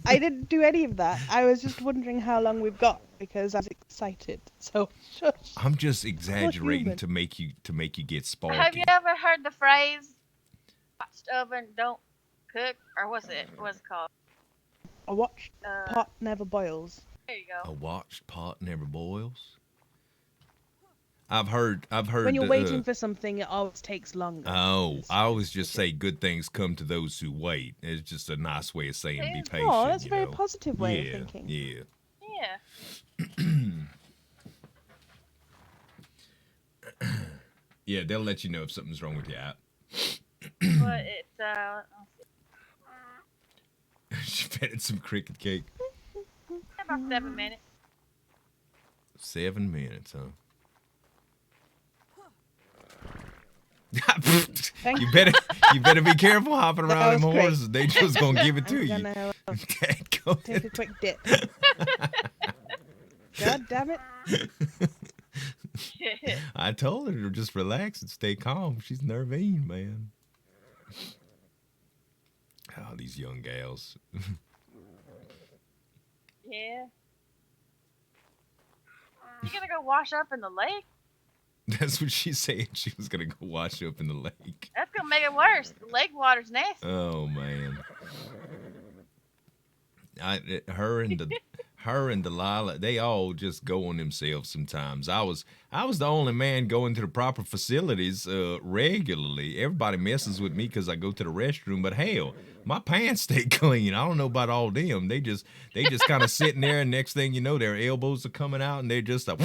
I didn't do any of that. I was just wondering how long we've got because I was excited. So shush. I'm just exaggerating human. to make you get sparky. Have you ever heard the phrase "watched oven don't cook"? Or what's it called? A watched Uh, pot never boils. There you A go. watched pot never boils. I've heard. When you're waiting for something, it always takes longer. Oh, I always just say good things come to those who wait. It's just a nice way of saying be Oh, patient. Oh, that's a you very know? positive way Yeah, of thinking. yeah. Yeah. Yeah, they'll let you know if something's wrong with your app. But it's She petted some cricket cake. about 7 minutes. 7 minutes, huh? Thank you better be careful hopping That around them was great. horses. They just gonna give it to I'm you. gonna Dadgummit. take a quick dip. God damn it. I told her to just relax and stay calm. She's nervine, man. Oh, these young gals. Yeah. You gonna go wash up in the lake? That's what she said. She was gonna go wash up in the lake. That's gonna make it worse. The lake water's nasty. Oh man. Her and Delilah, they all just go on themselves sometimes. I was the only man going to the proper facilities regularly. Everybody messes with me because I go to the restroom, but hell, my pants stay clean. I don't know about all them. They just kind of sitting there, and next thing you know, their elbows are coming out, and they're just like.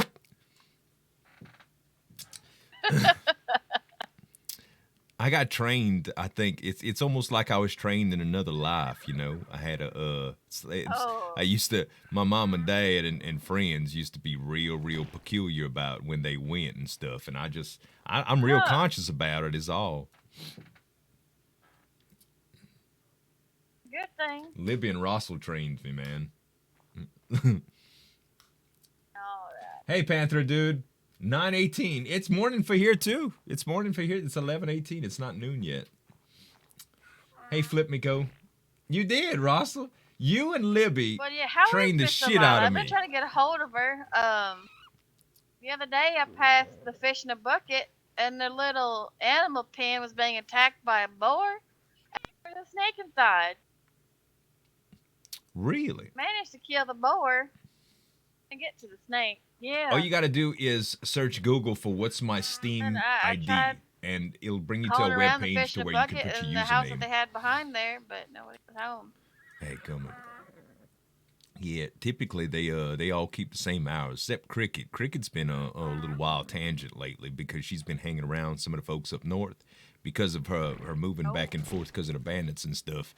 I got trained. I think it's almost like I was trained in another life. You know, I had I used to. My mom and dad and friends used to be real peculiar about when they went and stuff, and I'm real conscious about it. Is all. Good thing. Libby and Russell trained me, man. All right. Hey, Panther dude. 9:18. It's morning for here too. It's morning for here. It's 11:18. It's not noon yet. Hey, Flip Miko. You did, Russell. You and Libby But yeah, how trained the is this shit out of I've me. been trying to get a hold of her. The other day I passed the fish in a bucket, and the little animal pen was being attacked by a boar. And there's a snake inside. Really? Managed to kill the boar and get to the snake. Yeah. All you got to do is search Google for what's my Steam And I ID, tried and it'll bring you to calling a around web the page fish to in a where you can bucket put in your the house that username. they had behind there, but nobody was home. Hey, come on. Yeah, typically they all keep the same hours, except Cricket. Cricket's been a little wild tangent lately because she's been hanging around some of the folks up north because of her moving back and forth because of the bandits and stuff.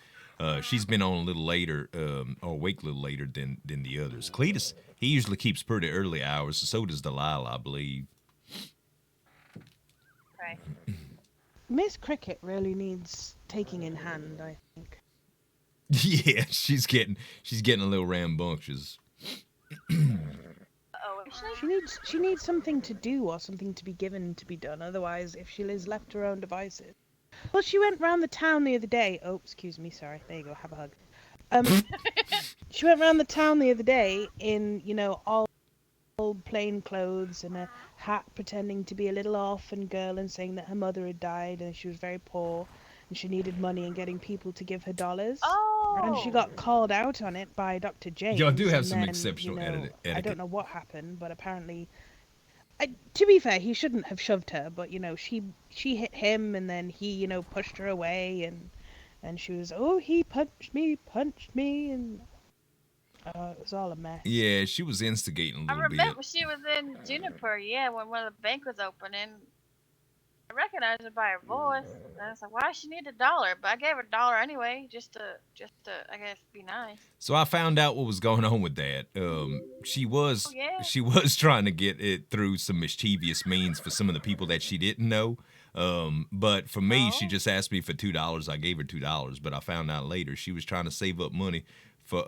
She's been on a little later, or awake a little later than the others. Cletus, he usually keeps pretty early hours, so does Delilah, I believe. Right. Miss Cricket really needs taking in hand, I think. Yeah, she's getting a little rambunctious. Oh, She needs something to do or something to be given to be done. Otherwise, if she is left to her own devices. Well, she went round the town the other day. Oh, excuse me, sorry. There you go. Have a hug. She went round the town the other day in, all plain clothes and a hat, pretending to be a little orphan girl and saying that her mother had died and she was very poor. and she needed money and getting people to give her dollars. Oh. And she got called out on it by Dr. James. Y'all do have and some then, exceptional I etiquette. don't know what happened, but apparently, to be fair, he shouldn't have shoved her. But she hit him, and then he pushed her away, and she was, oh, he punched me, and it was all a mess. Yeah, she was instigating a I little bit. remember she was in Juniper, when one of the bank was opening. I recognized her by her voice. And I was like, why does she need $1? But I gave her $1 anyway, just to, I guess, be nice. So I found out what was going on with that. She was trying to get it through some mischievous means for some of the people that she didn't know. But for me, she just asked me for $2. I gave her $2, but I found out later she was trying to save up money for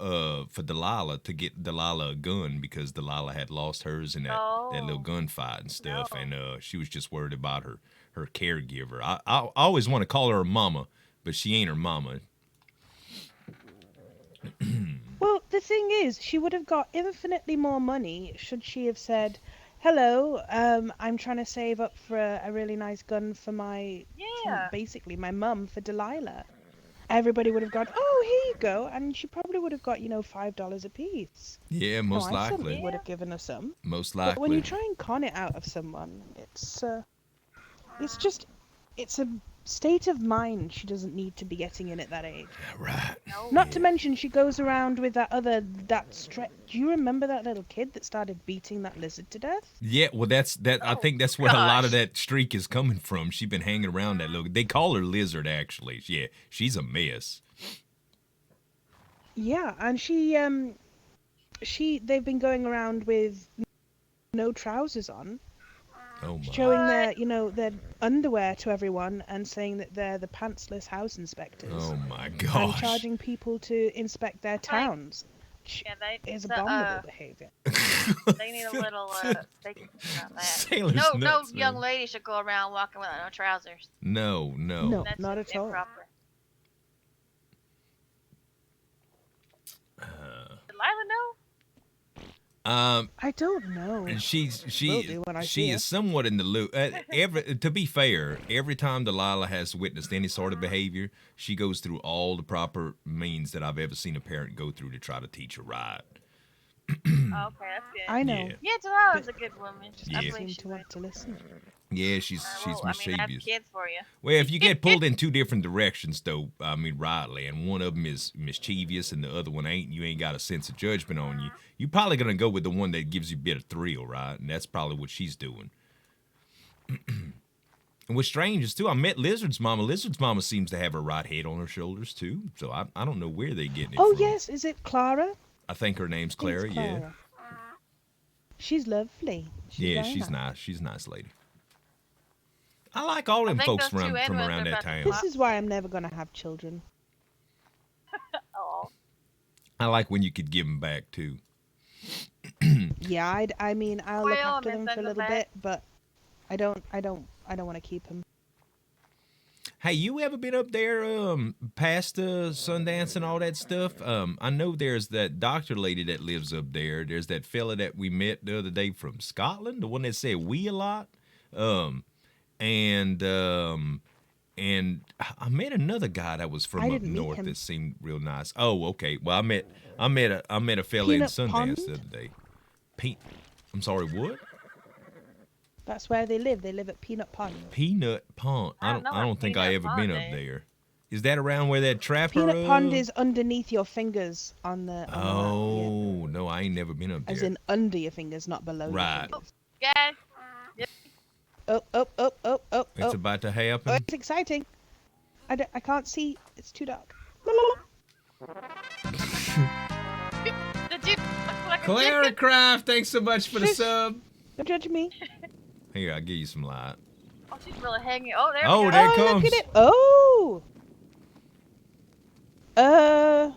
Delilah, to get Delilah a gun, because Delilah had lost hers in that little gunfight and stuff, and she was just worried about her caregiver. I always want to call her mama, but she ain't her mama. Well, the thing is, she would have got infinitely more money should she have said, hello, I'm trying to save up for a really nice gun for basically my mum, for Delilah. Everybody would have gone, oh, here you go, and she probably would have got, $5 a piece. Yeah, most I likely. certainly would have given her some. Most likely. But when you try and con it out of someone, it's a state of mind she doesn't need to be getting in at that age. Right. Not to mention she goes around with do you remember that little kid that started beating that lizard to death? Yeah, well, I think that's where a lot of that streak is coming from. She's been hanging around that little. They call her Lizard, actually. Yeah, she's a mess. Yeah, and they've been going around with no trousers on. Oh my. Showing their underwear to everyone and saying that they're the pantsless house inspectors. Oh my And gosh. charging people to inspect their towns. Yeah, Is abominable behavior. They need a little thinking about that. Sailor's No nuts, young man. lady should go around walking without no trousers. No. No, That's not just at all. improper. Delilah know? I don't know. She Will do when I see her. is somewhat in the loop. To be fair, every time Delilah has witnessed any sort of behavior, she goes through all the proper means that I've ever seen a parent go through to try to teach her right. Oh, okay, that's good. I know. Yeah. Delilah's a good woman. Yeah. I Seem believe to she's want to listen. Yeah, she's I mean, I have mischievous. kids for you. Well, if you get pulled in two different directions, though, I mean, rightly, and one of them is mischievous and the other one ain't, you ain't got a sense of judgment on you, you're probably going to go with the one that gives you a bit of thrill, right? And that's probably what she's doing. And what's strange is, too, I met Lizard's mama. Lizard's mama seems to have her right head on her shoulders, too. So I don't know where they're getting it from. Oh, yes. Is it Clara? I think her name's Clara, It's yeah. Clara. She's lovely. Yeah, very she's nice. She's a nice lady. I like all them think folks those two from Edwards around are that about to town. This is why I'm never going to have children. Oh. I like when you could give them back, too. Yeah, I mean, I'll look Well, after and them then for a send them little back. bit, but I don't want to keep them. Hey, you ever been up there past Sundance and all that stuff? I know there's that doctor lady that lives up there. There's that fella that we met the other day from Scotland, the one that said we a lot. And I met another guy that was from I up didn't meet north him. that seemed real nice. Oh, okay. Well, I met a fella in Peanut Sundance Pond? the other day. I'm sorry, what? That's where they live. They live at Peanut Pond. Peanut Pond. I don't know I don't what think I Peanut ever been Pond up is. there. Is that around where that trapper? Peanut Pond is underneath your fingers on the. On Oh no, I ain't never been up the map, yeah. there. As in under your fingers, not below Right. your fingers. Guys, Oh. It's about to Oh, happen. it's exciting. I can't see. It's too dark. did you look like a Clara chicken? Craft, thanks so much for the Shush. sub. Don't judge me. Here, I'll give you some light. Oh, she's really hanging. Oh, there Oh, we go. there it Oh, comes. look at it. Oh.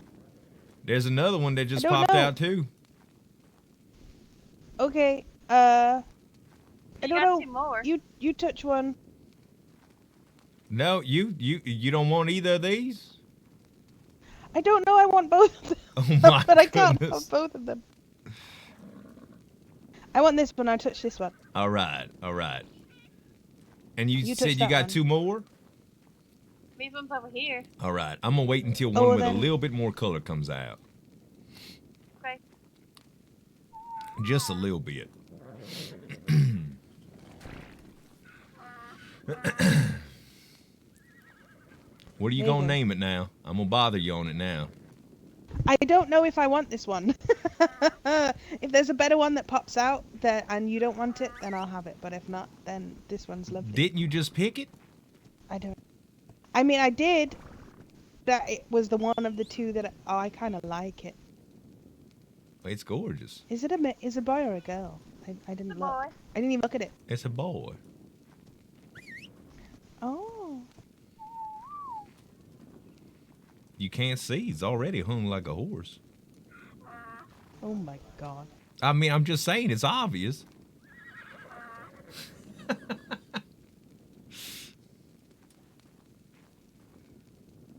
There's another one that just don't popped know. out too. Okay. I You don't got know. two more. You touch one. No, you don't want either of these? I don't know. I want both of them, Oh my but I can't goodness. have both of them. I want this one. I touch this one. All right. And you You said touch you that got one. two more? These ones over here. All right, I'm gonna wait until one Oh, with a then- little bit more color comes out. Okay. Just a little bit. What are you There you gonna go. name it now? I'm gonna bother you on it now. I don't know if I want this one. If there's a better one that pops out and you don't want it, then I'll have it. But if not, then this one's lovely. Didn't you just pick it? I don't. I mean, I did. That it was the one of the two that I kind of like it. It's gorgeous. Is it a boy or a girl? I didn't Good look. boy. I didn't even look at it. It's a boy. Oh. You can't see. He's already hung like a horse. Oh my God. I mean, I'm just saying, it's obvious.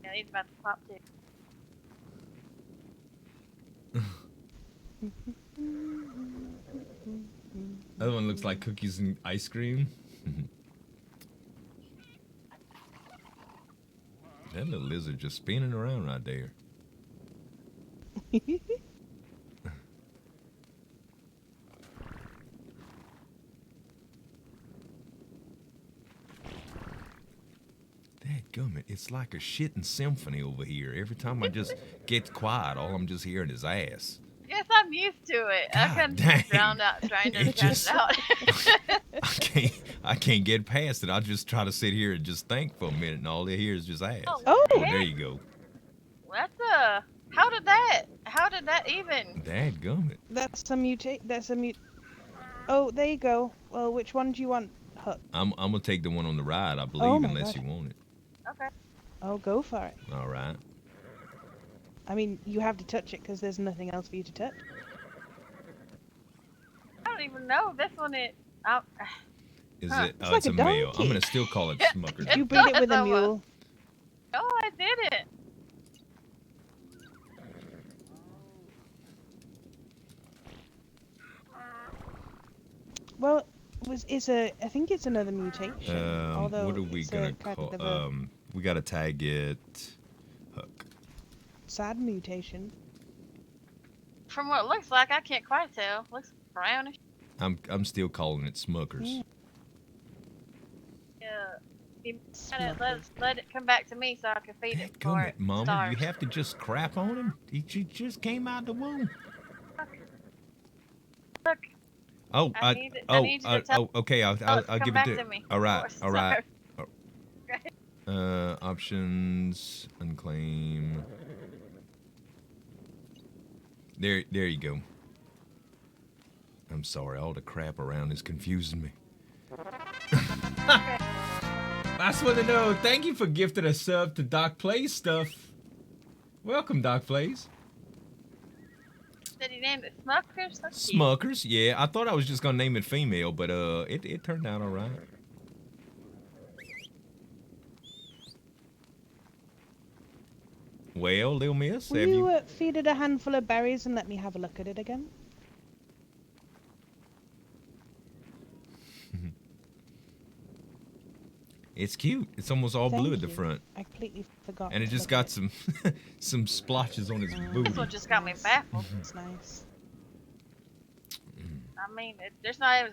Yeah, he's about to pop too. Other one looks like cookies and ice cream. That little lizard just spinning around right there. Dadgummit, it's like a shitting symphony over here. Every time I just get quiet, all I'm just hearing is ass. Yes, I'm used to it. I God couldn't dang. drown out trying to It drown just- it out. I can't get past it. I just try to sit here and just think for a minute, and all I hear is just ass. Oh, Oh. Oh, there you go. That's a. How did that even? Dadgummit. That's a mutate. That's a mute. Oh, there you go. Well, which one do you want, Huck? I'm gonna take the one on the right, I believe, Oh my unless God. you want it. Okay. Oh, go for it. All right. I mean, you have to touch it because there's nothing else for you to touch. I don't even know. This one is. Is Huh. it? It's Oh, like it's a a male. I'm donkey. gonna still call it Smuckers. You It breed it with does a almost. mule. Oh, I did it. Well, I think it's another mutation. Although What are we it's gonna a kind call? of a We gotta tag it. Huck. sad mutation. From what it looks like, I can't quite tell. Looks brownish. I'm still calling it Smuckers. Yeah. Yeah. You let it come back to me so I can feed it before Dadgummit, it Mama, starves. you have to just crap on him. He just came out the womb. Look, Oh, I need you to tell- okay. I'll come give it back to. to me All right, before all it right. starves. Options, unclaim. There you go. I'm sorry, all the crap around is confusing me. I just want to know, thank you for gifting a sub to Doc Plays Stuff. Welcome, Doc Plays. Did he name it Smuckers? That's cute. Smuckers, yeah. I thought I was just gonna name it female, but it turned out all right. Well, little miss, Will have you you? feed it a handful of berries and let me have a look at it again? It's cute. It's almost all blue Thank at the you. front, I completely forgot. and it to just look got at some some splotches on its booty. This one just got me baffled. It's nice. I mean, there's not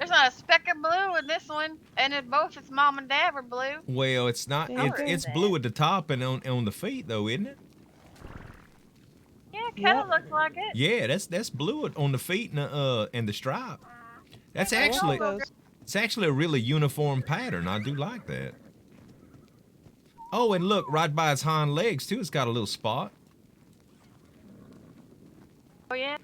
a speck of blue in this one, and both its mom and dad were blue. Well, it's not. Yeah, It's blue at the top and on the feet though, isn't it? Yeah, it kind Yep. of looks like it. Yeah, that's blue on the feet and the stripe. That's Yeah, actually Those. it's actually a really uniform pattern. I do like that. Oh, and look, right by its hind legs too, it's got a little spot. Oh yeah.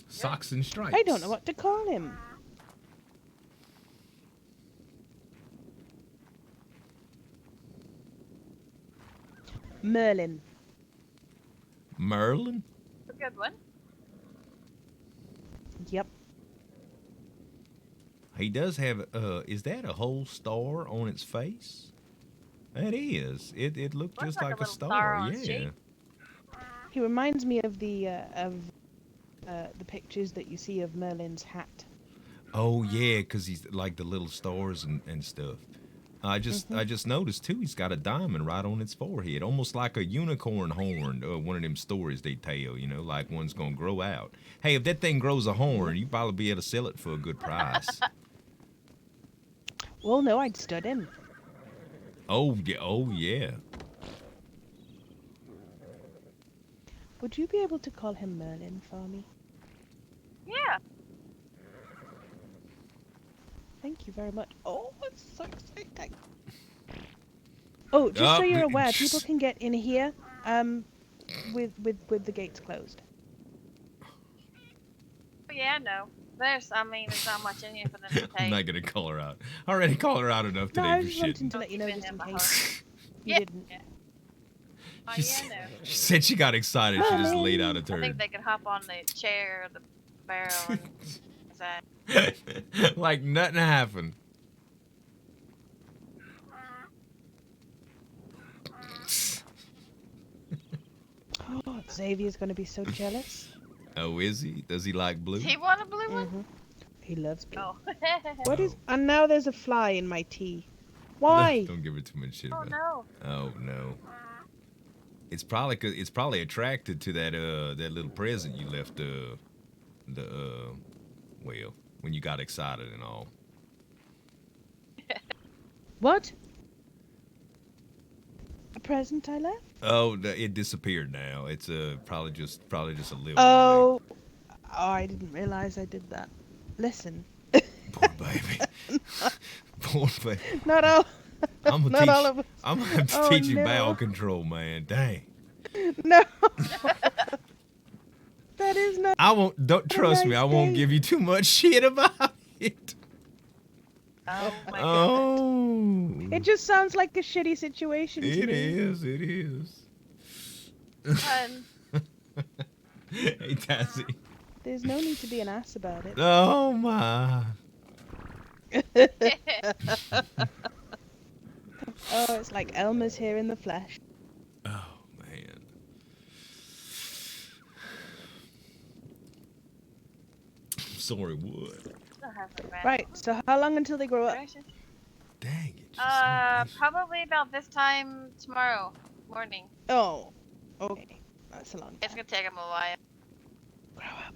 Socks and stripes. I don't know what to call him. Merlin. Merlin. A good one. Yep. He does have. Is that a whole star on its face? That is. It looked Looks just like like a a little star star. on its Yeah. cheek. He reminds me of the pictures that you see of Merlin's hat. Oh yeah, cause he's like the little stars and stuff. I just noticed too. He's got a diamond right on its forehead, almost like a unicorn horn. One of them stories they tell, you know, like one's gonna grow out. Hey, if that thing grows a horn, you probably be able to sell it for a good price. Well, no, I'd stud him. Oh yeah, oh yeah. Would you be able to call him Merlin for me? Yeah. Thank you very much. Oh, it's so exciting. Oh, just so you're aware, people can get in here with the gates closed. Yeah, I know. There's not much in here for them to take. I'm not gonna call her out. I already called her out enough No, today I for was just wanting shitting. to let you know Keep it just in in my case you Yeah. didn't. Yeah. Oh, She, yeah, I know. she said she got excited. She just laid out a I think turd. they could hop on the chair or the barrel and that. Like nothing happened. Oh, Xavier's going to be so jealous. Oh, is he? Does he like blue? Do you want a blue one? Mm-hmm. He loves blue. Oh. What is? And now there's a fly in my tea. No, Why? don't give her too much shit Oh about it. no. Oh no. It's probably attracted to that that little present you left well, when you got excited and all. What? A present I left? Oh, it disappeared now. It's probably just a little. Oh, I didn't realize I did that. Listen. Poor baby. Poor baby. Not all. I'm gonna Not teach. all of us. I'm gonna have to Oh, teach you no. bowel control, man. Dang. No. That is not. I won't. Don't trust me. I won't nice give you too much shit about it. Oh my goodness. Oh. It just sounds like a shitty situation to It me. is. It is. Fun. Hey, Tassie. There's no need to be an ass about it. Oh my. Oh, it's like Elmer's here in the flesh. Oh man. Sorry, what? Don't have so bad. Right, so how long until they grow up? Gracious. Dang it. you're so nice. Probably about this time tomorrow morning. Oh, okay. That's a long It's time. gonna take them a while. Grow up.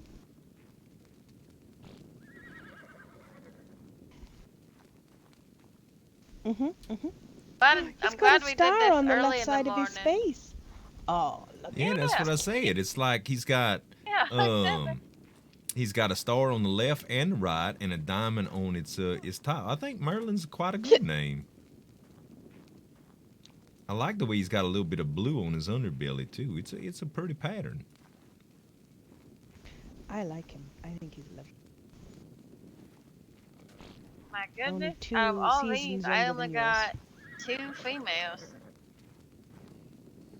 But He's I'm got glad a we did star this on the early left in the side of his morning. face. Oh, look. Yeah, that's what I said. It's like he's got Yeah. he's got a star on the left and the right and a diamond on its top. I think Merlin's quite a good name. I like the way he's got a little bit of blue on his underbelly too. It's a pretty pattern. I like him. I think he's lovely. My Only goodness. 2 Out of all seasons these, younger I than only yours. got 2 females.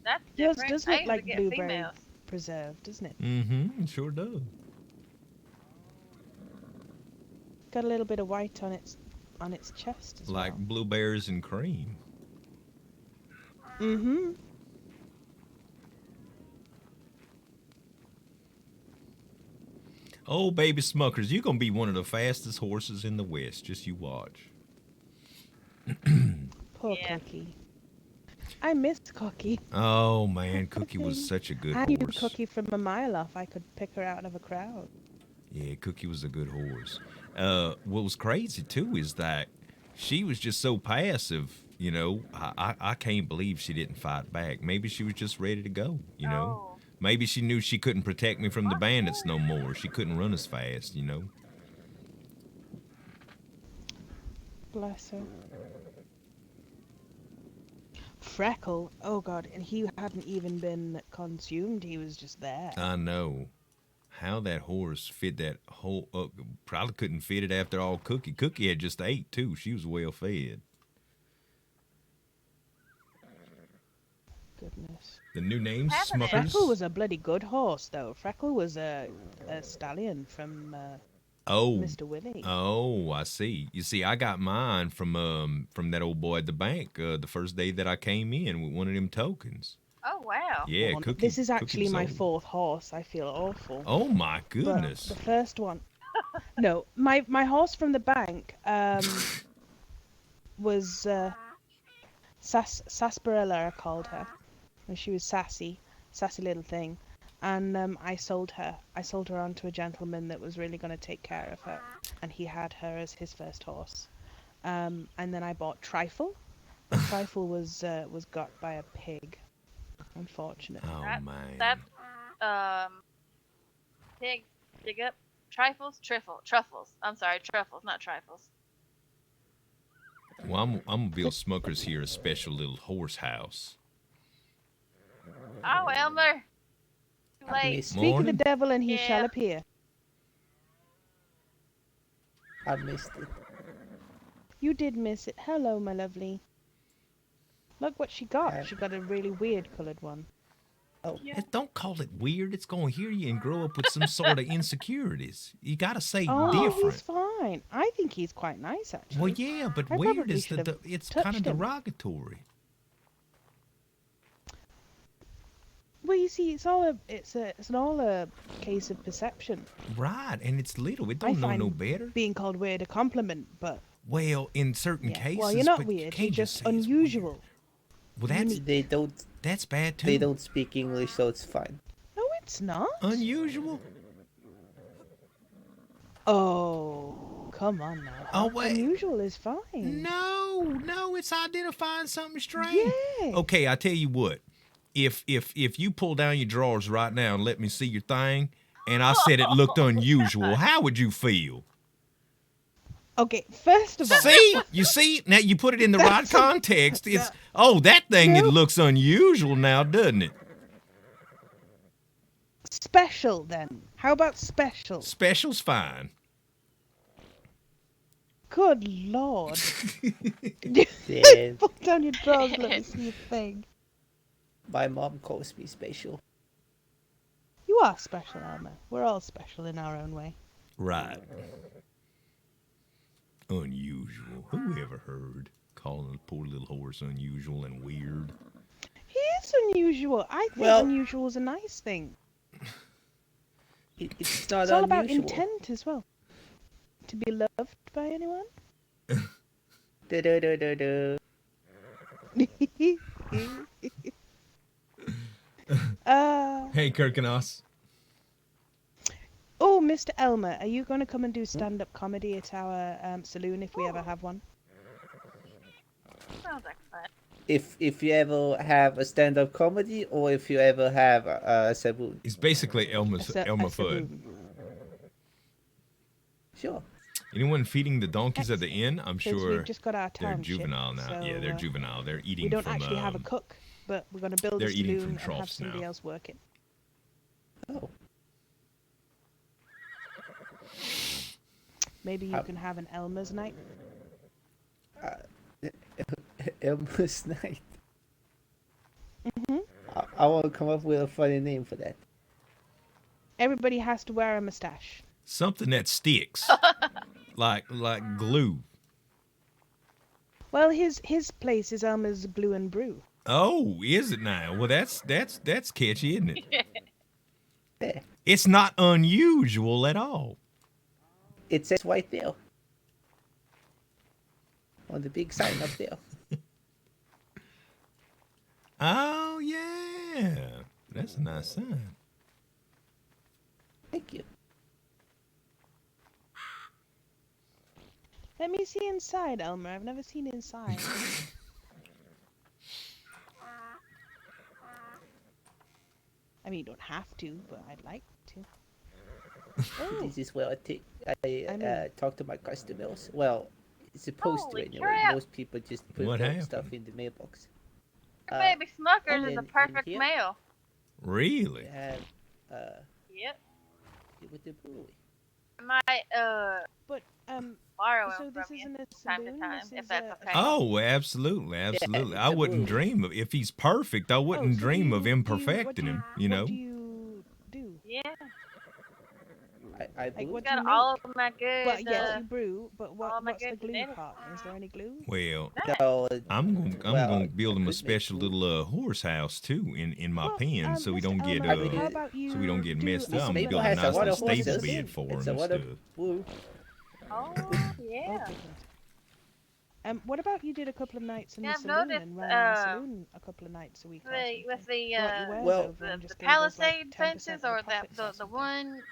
That's Yours different. does I look usually like get blueberry females. preserve, doesn't it? Mm-hmm. It sure does. Got a little bit of white on its chest as Like well. blueberries and cream. Mm-hmm. Oh, baby Smuckers, you're gonna be one of the fastest horses in the West. Just you watch. Poor Yeah. Cookie. I missed Cookie. Oh man, Cookie was such a good I knew horse. Cookie from a mile off. I could pick her out of a crowd. Yeah, Cookie was a good horse. What was crazy too is that she was just so passive. You know, I can't believe she didn't fight back. Maybe she was just ready to go. You know, Oh. maybe she knew she couldn't protect me from the bandits no more. She couldn't run as fast. You know. Bless her. Freckle. Oh god, and he hadn't even been consumed. He was just there. I know. How that horse fit that whole probably couldn't fit it after all Cookie. Cookie had just ate too. She was well fed. Goodness. The new name, Happening. Smuckers. Freckle was a bloody good horse, though. Freckle was a stallion from Oh, Mr. Willie. oh, I see. You see, I got mine from that old boy at the bank the first day that I came in with one of them tokens. Oh wow. Yeah, Oh, Cookie. this is Cookie actually was my old. 4th horse. I feel awful. Oh my But goodness. the first one. No, my horse from the bank was Sarsaparilla, I called her. And she was sassy little thing. And I sold her. I sold her on to a gentleman that was really going to take care of her. And he had her as his first horse. And then I bought Trifle. And Trifle was got by a pig, unfortunately. Oh, man. That's dig up truffles. I'm sorry, truffles, not trifles. Well, I'm gonna build Smokers here a special little horse house. Oh, Elmer. Too I late. missed Speak of the Morning. devil and he Yeah. shall appear. I missed it. You did miss it. Hello, my lovely. Look what she got. Yeah. She got a really weird coloured one. Yeah. Don't call it weird. It's gonna hear you and grow up with some sort of insecurities. You gotta say Oh, different. he's fine. I think he's quite nice, actually. Well, yeah, but I weird probably is should have it's kind of touched him. derogatory. Well, you see, it's all it's all a case of perception. Right, and it's little. It I don't know find no better. being called weird a compliment, but Well, in certain yeah. cases. Well, you're not but you weird. can't You're just just say it's unusual. weird. Well, that's They bad too. don't speak English, so it's fine. No, it's not. Unusual. Oh, come on now. Oh, wait. Unusual is fine. No, it's identifying something strange. Yeah. Okay, I tell you what. If you pull down your drawers right now and let me see your thing, and I said it looked unusual, how would you feel? Okay, first of all, You see? Now you put it in the right context. It's that thing it Nope. looks unusual now, doesn't it? special then. How about special? Special's fine. Good lord. Then Pull down your drawers, let me see your thing. my mom calls me special. You are special, Elmer. We're all special in our own way. Right. Unusual. Who ever heard calling a poor little horse unusual and weird? He is unusual. I think Well- unusual is a nice thing. It's not It's all about unusual. intent as well. To be loved by anyone? Da-da-da-da-da. Hey, Kirkenos. Oh, Mr. Elmer, are you going to come and do stand-up comedy at our saloon if we ever have one? Sounds like fun. If you ever have a stand-up comedy, or if you ever have a saloon, He's basically Elmer A Fudd. saloon. sure. Anyone feeding the donkeys at the inn? I'm 'Cause sure we've just got our they're township, juvenile now. so, Yeah, they're juvenile. They're eating We don't from, actually have a cook, but we're going to build a they're eating saloon from and have troughs somebody now. else work it. Oh, Maybe you can have an Elmer's night. Elmer's night. hmm I want to come up with a funny name for that. Everybody has to wear a mustache. Something that sticks, like glue. Well, his place is Elmer's Glue and Brew. Oh, is it now? Well, that's catchy, isn't it? There. It's not unusual at all. It says right there. On the big sign up there. Oh yeah, that's a nice sign. Thank you. Let me see inside, Elmer. I've never seen inside. I mean, you don't have to, but I'd like to. Oh, This is where I mean- talk to my customers. Well, it's supposed Holy to anyway. crap. Most people just put What their happened? stuff in the mailbox. Your baby Smuckers is a in perfect here? meal. Really? They have Yep. with the brewery. I might but borrow so them this from you isn't a time to saloon. time, This if is that's a- okay. Oh, absolutely. it's I a wouldn't brewery. dream of if he's perfect. I wouldn't so dream of do him what perfecting him. You know. What do you do? Yeah. I Like, brew. what do you Got make? all of my good. Well, yes, you brew, but all what, my what's the good glue genetics. part? Is there any glue? Well, No, I'm well, gonna build him I a could make special glue. little horse house too in my Well, pen, so we Mr. don't get Elmer, I mean, how about you so we don't get do messed a up. Miss I'm couple gonna of Maple build a has a nights nice lot little of in the stable horses. bed saloon? for It's him a and lot of stuff. glue. Oh Oh, yeah. goodness. What about you did a couple of nights in Yeah, the I've saloon noticed and ran our saloon a couple of nights a week or something? with the Brought your wares Well, over and the just gave us like palisade 10% fences of or the profits or the something. one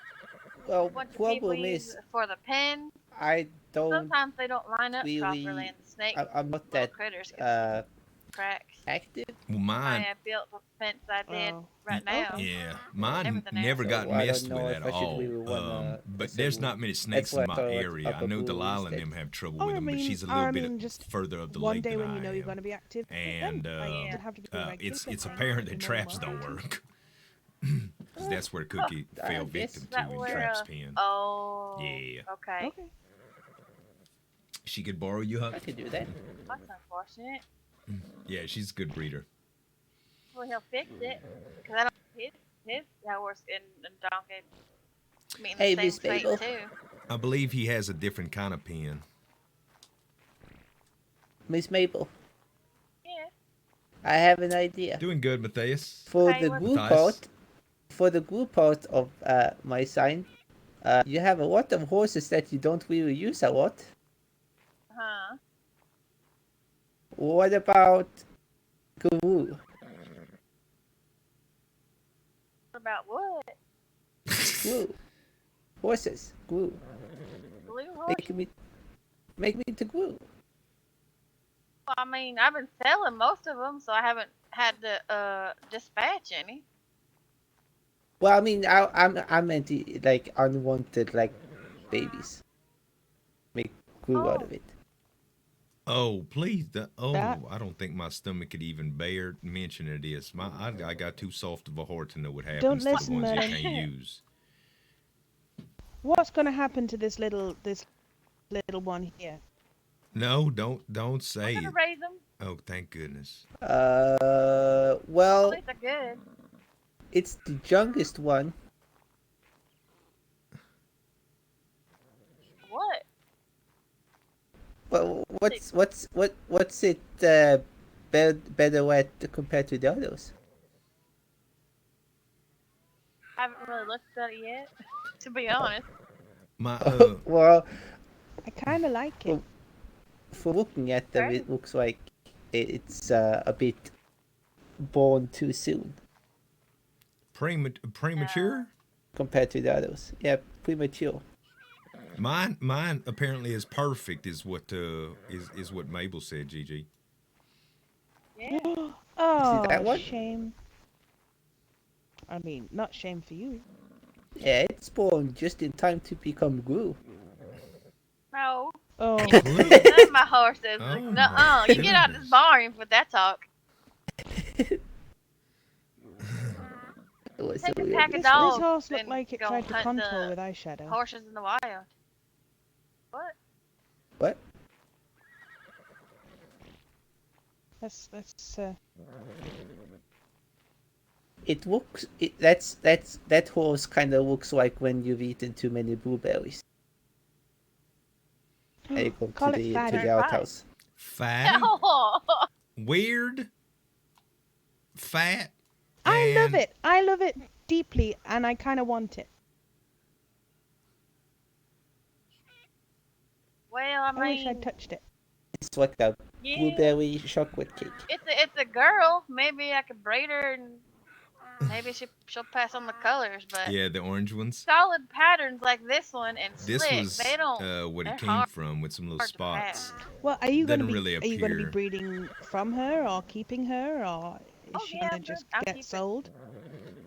Well, bunch of people problem use is for the pen. I don't Sometimes they don't line up properly, really. and the snake I'm not little that critters get cracks. active, Well, I mine, built the fence I did Oh, right now. okay. yeah, mine Everything never else. got so I don't messed know with if at I should all. really wanna. But there's not many snakes why in I my thought area. I know Alcapoo Delilah and instead. them have trouble Oh, with I them, but mean, she's a little bit just further up the one lake day than when you I know you're am. going to be active, And then Yeah. doesn't have to be regular. it's but apparent that you're more traps than don't welcome to. work. 'Cause that's where Cookie fell guess victim Is that to in where? Trap's pen. Oh. Yeah. Okay. Okay. She could borrow you, Huck? I could do that. That's unfortunate. Yeah, she's a good breeder. Well, he'll fix it because I don't. His horse and donkey mean Hey, the Miss same fate Mabel. too. I believe he has a different kind of pen. Miss Maple, Yeah. I have an idea. Doing good, Matthias. For Okay, the what- glue Matthias? part, of my sign, you have a lot of horses that you don't really use a lot. Huh. What about glue? What about what? Glue. Horses. Glue. Blue horse? Make me into glue. Well, I mean, I've been selling most of them, so I haven't had to dispatch any. Well, I mean, I meant like unwanted like babies. Make glue out of it. Oh, please. That- I don't think my stomach could even bear mentioning this. I got too soft of a heart to know what happens Don't to the listen, ones you Merlin. can't use. What's going to happen to this little one here? No, don't say I'm it. gonna raise them. Oh, thank goodness. At Well, least they're good. it's the youngest one. What? Well, what's it better at compared to the others? I haven't really looked at it yet, to be honest. My Well, I kind of like it. Well, for looking at them, Right. it looks like it's a bit born too soon premature? compared to the others. Yeah, premature. Mine apparently is perfect. Is what Mabel said. Gigi. Yeah. Oh, that one? shame. I mean, not shame for you. Yeah, it's born just in time to become glue. No. Oh, None of my horses. Oh, Nuh-uh. my You get out of this goodness. barn with that talk. It was Take a a weird- pack of this dogs horse looked and like it go tried to hunt contour the with eyeshadow. horses in the wild. What? What? That's It looks. That horse kind of looks like when you've eaten too many blueberries. And you go Call to it the fatty. outhouse. Fatty, Oh, weird, fat. I love and- it. I love it deeply, and I kind of want it. well, I I wish mean, I'd touched it. It's like a yeah, blueberry chocolate cake. it's a girl. Maybe I could breed her, and maybe she'll pass on the colors. But Yeah, the orange ones. solid patterns like this one and This slick, was they don't. what it they're came hard- from with some little hard to pass. spots. Well, are you going to Doesn't be? really Are you going to be appear. breeding from her, or keeping her, or is Oh, she yeah, going to just I'll get keep it. sold?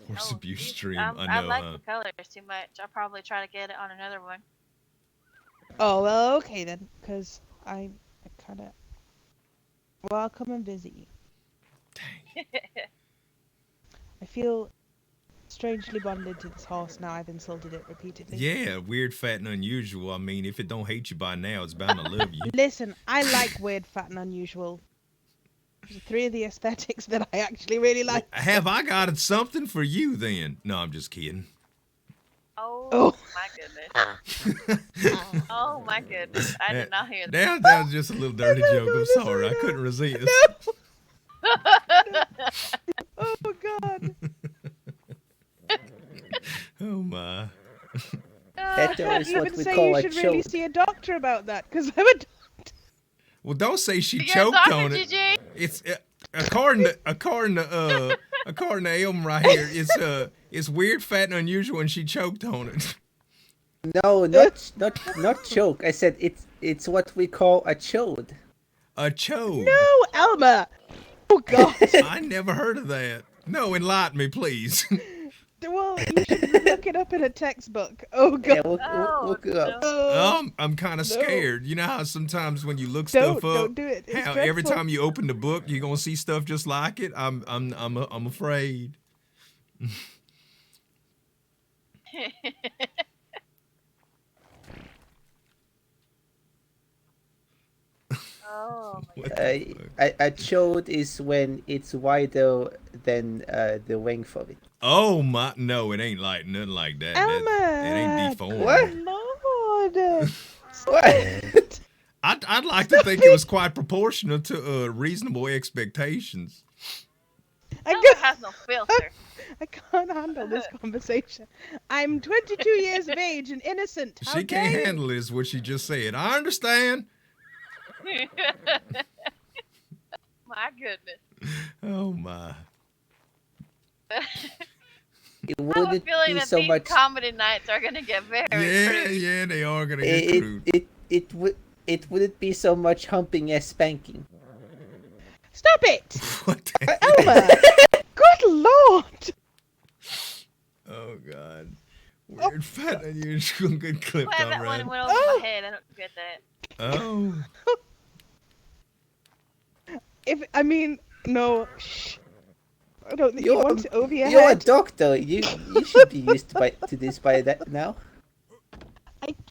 Horse Oh, abuse geez, stream. I I know, like huh? the colors too much. I'll probably try to get it on another one. Oh well, okay then, because I kind of. Well, I'll come and visit you. Dang. I feel strangely bonded to this horse now. I've insulted it repeatedly. Yeah, weird, fat, and unusual. I mean, if it don't hate you by now, it's bound to love you. Listen, I like weird, fat, and unusual. Those are three of the aesthetics that I actually really like. Have I got something for you then? No, I'm just kidding. Oh my goodness. Oh my goodness. I did not hear that. That was just a little dirty joke. I'm sorry. I couldn't resist. Oh God. Oh my. That is You what even we say call you a should really chode. see a doctor about that, because I'm a Well, don't say she You got choked Dr. on it. GG? It's according to Elm right here. It's weird, fat, and unusual, and she choked on it. No, not choke. I said it's what we call a chode. A chode. No, Elmer. Oh God. I never heard of that. No, enlighten me, please. Well, you should look it up in a textbook. Oh God. Yeah, we'll look it up. I'm kind of No. scared. You know how sometimes when you look stuff up, Don't do it. It's how every dreadful. time you open the book, you're gonna see stuff just like it. I'm afraid. Oh my What god. the fuck? A chode is when it's wider than the length of it. Oh my! No, it ain't like nothing like that. It ain't Elmer. deformed. What? Lord. What? I'd like to think it was quite proportional to reasonable expectations. Elmer I has no filter. can't handle this conversation. I'm 22 years of age and innocent. How She dare can't you? handle this. What she just said. I understand. My goodness. Oh my! It I have a wouldn't feeling be that so these much. comedy nights are gonna get very crude. Yeah, they are gonna get crude. It wouldn't be so much humping as spanking. Stop it, What the Elmer. Good Lord. Oh god. Weird, fat, unusual, good clip, Well, that one comrade. went over Oh. my head. I don't get that. Oh. No. Shh. I don't think you You're, want it over your you're a head. doctor. You should be used to this by that now.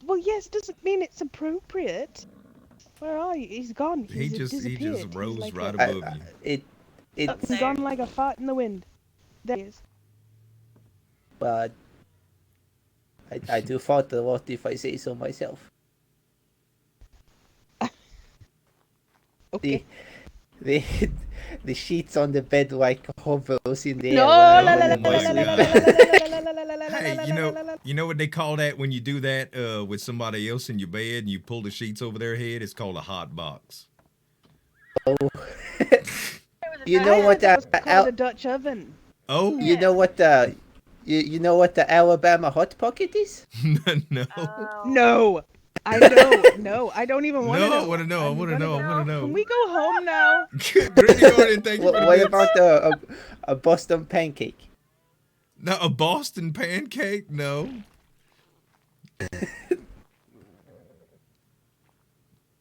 Well, yes, doesn't mean it's appropriate. Where are you? He's gone. He just disappeared. He's rose like right a- above you. It's He's gone like a fart in the wind. There he is. but I do fart a lot if I say so myself. Okay. The the sheets on the bed like hovers in the air. No, when la I- la la Oh my la la la God. la la la la la la Hey, la you la know, la la. you know what they call that when you do that with somebody else in your bed and you pull the sheets over their head? It's called a hot box. It was a You nice- know what? It was called a Dutch oven. Oh, You know what the you know what the Alabama hot pocket is? no. Oh. No, I know. No, I don't even want to No, I know. wanna know, I I'm wanna gonna know, I go- wanna know. Can we go home now? Granny Gordon, thank you for the What bits. about a Boston pancake? No, a Boston pancake? No.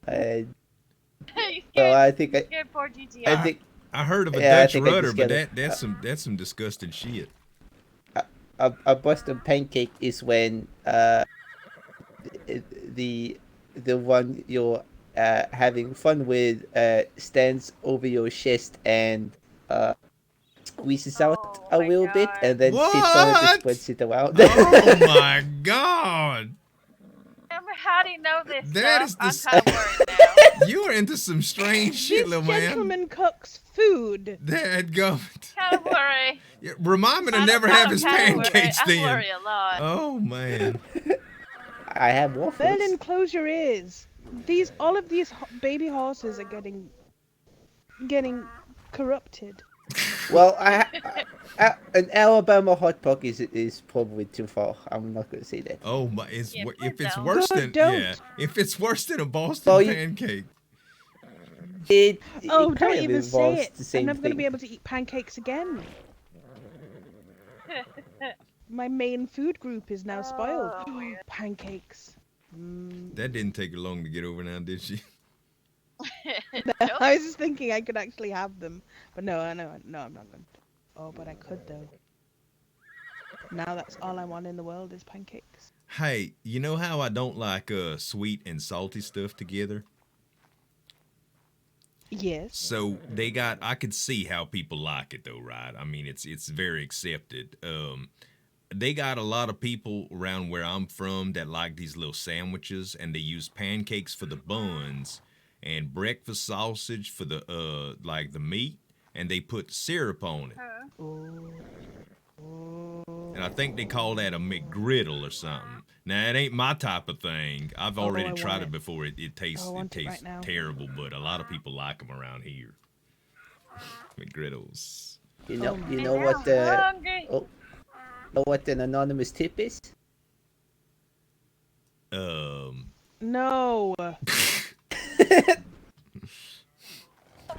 Uh, You well, scared, I think scared poor GG. I think I heard of a Yeah, I Dutch think I rudder, just but get it. that's some disgusting shit. a Boston pancake is when the one you're having fun with stands over your chest and squeezes out Oh a my little bit God. and then sits on it What? and spreads it around. Oh my god! Amber, how do you know this That stuff? is I'm the kind of worried now. You are into some strange shit, This little man. gentleman cooks food. Dad go. Kind of worry. Yeah, remind me to I'm never kind have of his worried. pancakes I then. worry a lot. Oh man. I have waffles. Berlin, close your ears. All of these baby horses are getting corrupted. Well, an Alabama hot pocket is probably too far. I'm not gonna say that. Oh my! It's, Yeah, if it's don't. worse Good, than don't. yeah, if it's worse than a Boston Well, you- pancake. It Oh, kind don't of even say involves it. the same I'm never going to thing. be able to eat pancakes again. My main food group is now spoiled. Oh, weird. Pancakes. Mm. That didn't take you long to get over now, did she? Nope. I was just thinking I could actually have them, but no, I'm not going to. Oh, but I could though. Now that's all I want in the world is pancakes. Hey, you know how I don't like sweet and salty stuff together? Yes. So I could see how people like it though, right? I mean, it's very accepted. they got a lot of people around where I'm from that like these little sandwiches, and they use pancakes for the buns and breakfast sausage for the like the meat, and they put syrup on it. And I think they call that a McGriddle or something. Now it ain't my type of thing. I've already tried it before. It tastes terrible, but a lot of people like them around here. McGriddles. You know I'm what hungry. know what an anonymous tip is? No.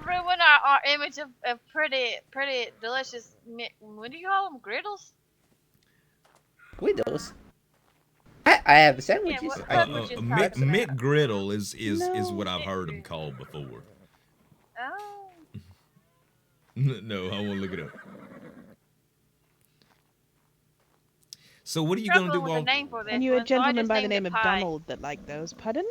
Ruin our image of pretty delicious. What do you call them? Griddles? Widows. I have sandwiches. what I- sandwiches? McGriddle is No. what I've heard them called before. Oh. No, I won't look it up. So what are you gonna do Struggling with while? a name for this And you a one, so I gentleman just by the named name it of Pie. Donald that like those. Pardon?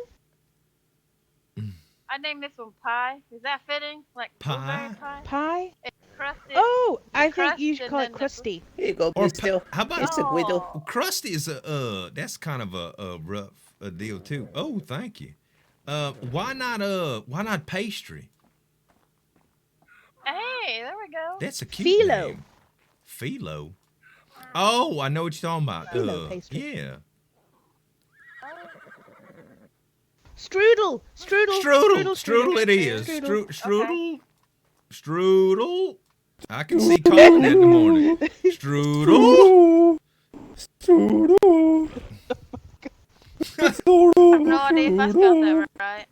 I named this one Pie. Is that fitting? Like Pie? blueberry pie? Pie? It's crusted. Oh, I think crust you should and call then it the- crusty. Here you go, Or Miss Still. how about It's a widow. Oh. Krusty is that's kind of a rough deal too. Oh, thank you. Why not pastry? Hey, there we go. That's a cute Philo. name. Philo. Oh, I know what you're talking about. Philo pastry. Yeah. Strudel. Strudel it is. Strudel. Strudel. I can see Colin in the morning. Strudel. I have no idea if I spelled that right.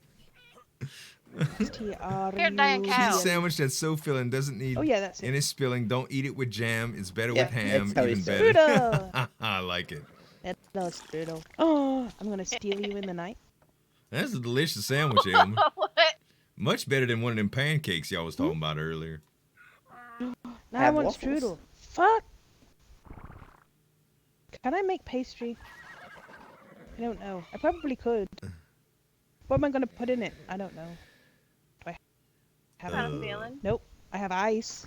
Here, Dan Cheese Cow. sandwich that's so filling doesn't need Oh yeah, that's it. any spilling. Don't eat it with jam. It's better Yeah, with ham. that's how Even he said better. Strudel. I like it. Hello, Strudel. Oh, I'm gonna steal you in the night. That's a delicious sandwich, Elmer. What? Much better than one of them pancakes y'all was talking about earlier. Now I Have want waffles. strudel. Fuck. Can I make pastry? I don't know. I probably could. What am I gonna put in it? I don't know. Do I have Kind of feeling. Nope. I have ice.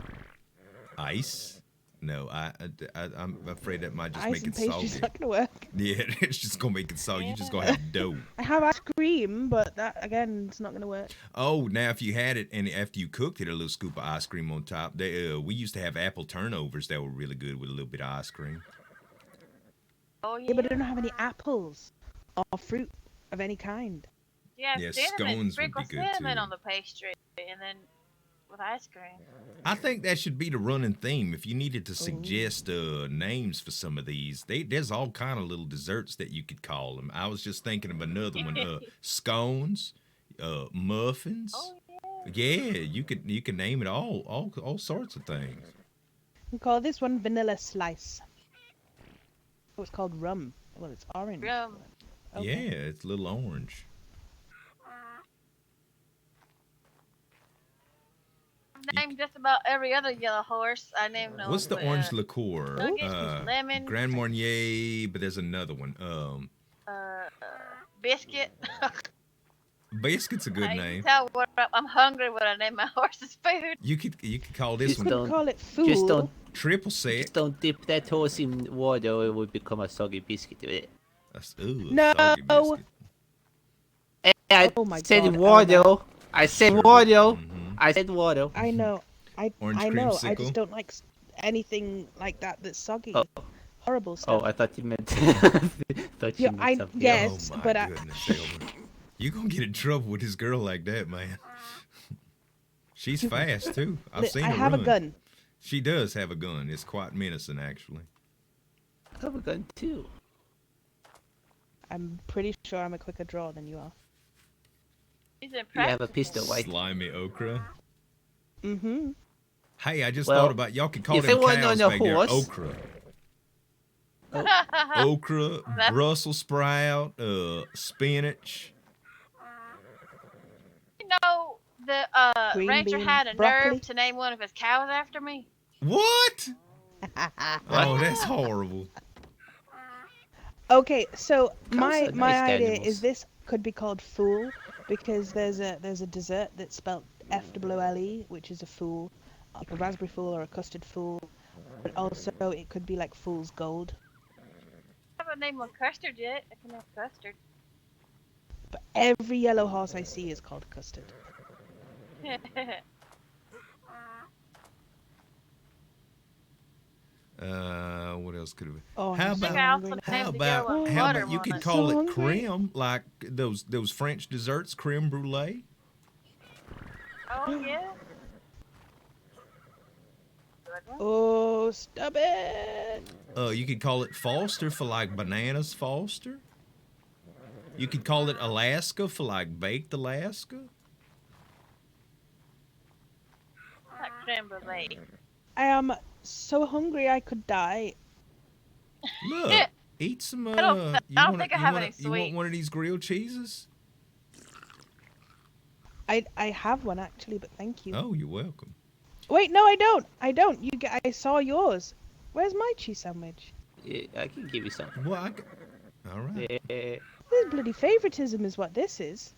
Ice? No, I'm afraid that might just Ice make and it pastry's soggy. not gonna work. Yeah, it's just gonna make it soggy. You're just gonna have dough. I have ice cream, but that again, it's not gonna work. Oh, now if you had it and after you cooked it, a little scoop of ice cream on top. We used to have apple turnovers that were really good with a little bit of ice cream. Oh yeah. Yeah, but I don't have any apples or fruit of any kind. Yeah, Yeah, cinnamon. scones would Sprinkle be good, cinnamon too. on the pastry, and then with ice cream. I think that should be the running theme. If you needed to suggest names for some of these, there's all kind of little desserts that you could call them. I was just thinking of another one: scones, muffins. Oh Mm-hmm. Yeah, you could name it all sorts of things. We call this one vanilla slice. Oh, it's called rum. Well, it's orange. Rum. Okay. Yeah, it's a little orange. I've named just about every other yellow horse. I named them. What's the orange liqueur? Nuggets, lemon. Grand Marnier, but there's another one. Biscuit. Biscuit's a good I name. can tell I'm hungry when I name my horse's food. You could call this Just one don't- Call it food. Just don't, triple sec. just don't dip that horse in water, or it will become a soggy biscuit with it. No. soggy biscuit. Hey, I Oh my said God, water. I said water. Mhm. I said water. I know. Orange I know. I creamsicle? just don't like anything like that that's soggy. Oh. Horrible Oh, stuff. I thought you meant. thought you Yeah, meant I- something yeah. else. Yes, oh my but I- goodness, Elmer. You gonna get in trouble with this girl like that, man. She's fast too. I've seen I her have run. a gun. She does have a gun. It's quite menacing, actually. I have a gun too. I'm pretty sure I'm a quicker draw than you are. He's You have a impressive. pistol, right? Slimy okra. Mm-hmm. Hey, I just Well, thought about y'all could call if them it wasn't cows on a back there horse- okra. Okra, Brussels sprout, spinach. You know, the Green rancher bean, had a broccoli. nerve to name one of his cows after me. What? Oh, that's horrible. Okay, so Cows my are my nice idea animals. is this could be called fool because there's a dessert that's spelled FWLE, which is a fool, like a raspberry fool or a custard fool. But also it could be like fool's gold. haven't named one Custard yet. I can name Custard. But every yellow horse I see is called Custard. What else could it be? Oh, How I'm so about- hungry now. How named the about yellow how butter about you one. could I'm call so it hungry. creme, like those French desserts, creme brulee. Oh yeah. Good one. Oh, stop it! You could call it Foster for like bananas Foster. You could call it Alaska for like baked Alaska. Like creme brulee. I am so hungry I could die. Look, eat some. I don't think I have any You want one of sweets. these grilled cheeses? I have one actually, but thank you. Oh, you're welcome. Wait, no, I don't. I don't. I saw yours. Where's my cheese sandwich? Yeah, I can give you some. Well, all right. Yeah. This bloody favoritism is what this is.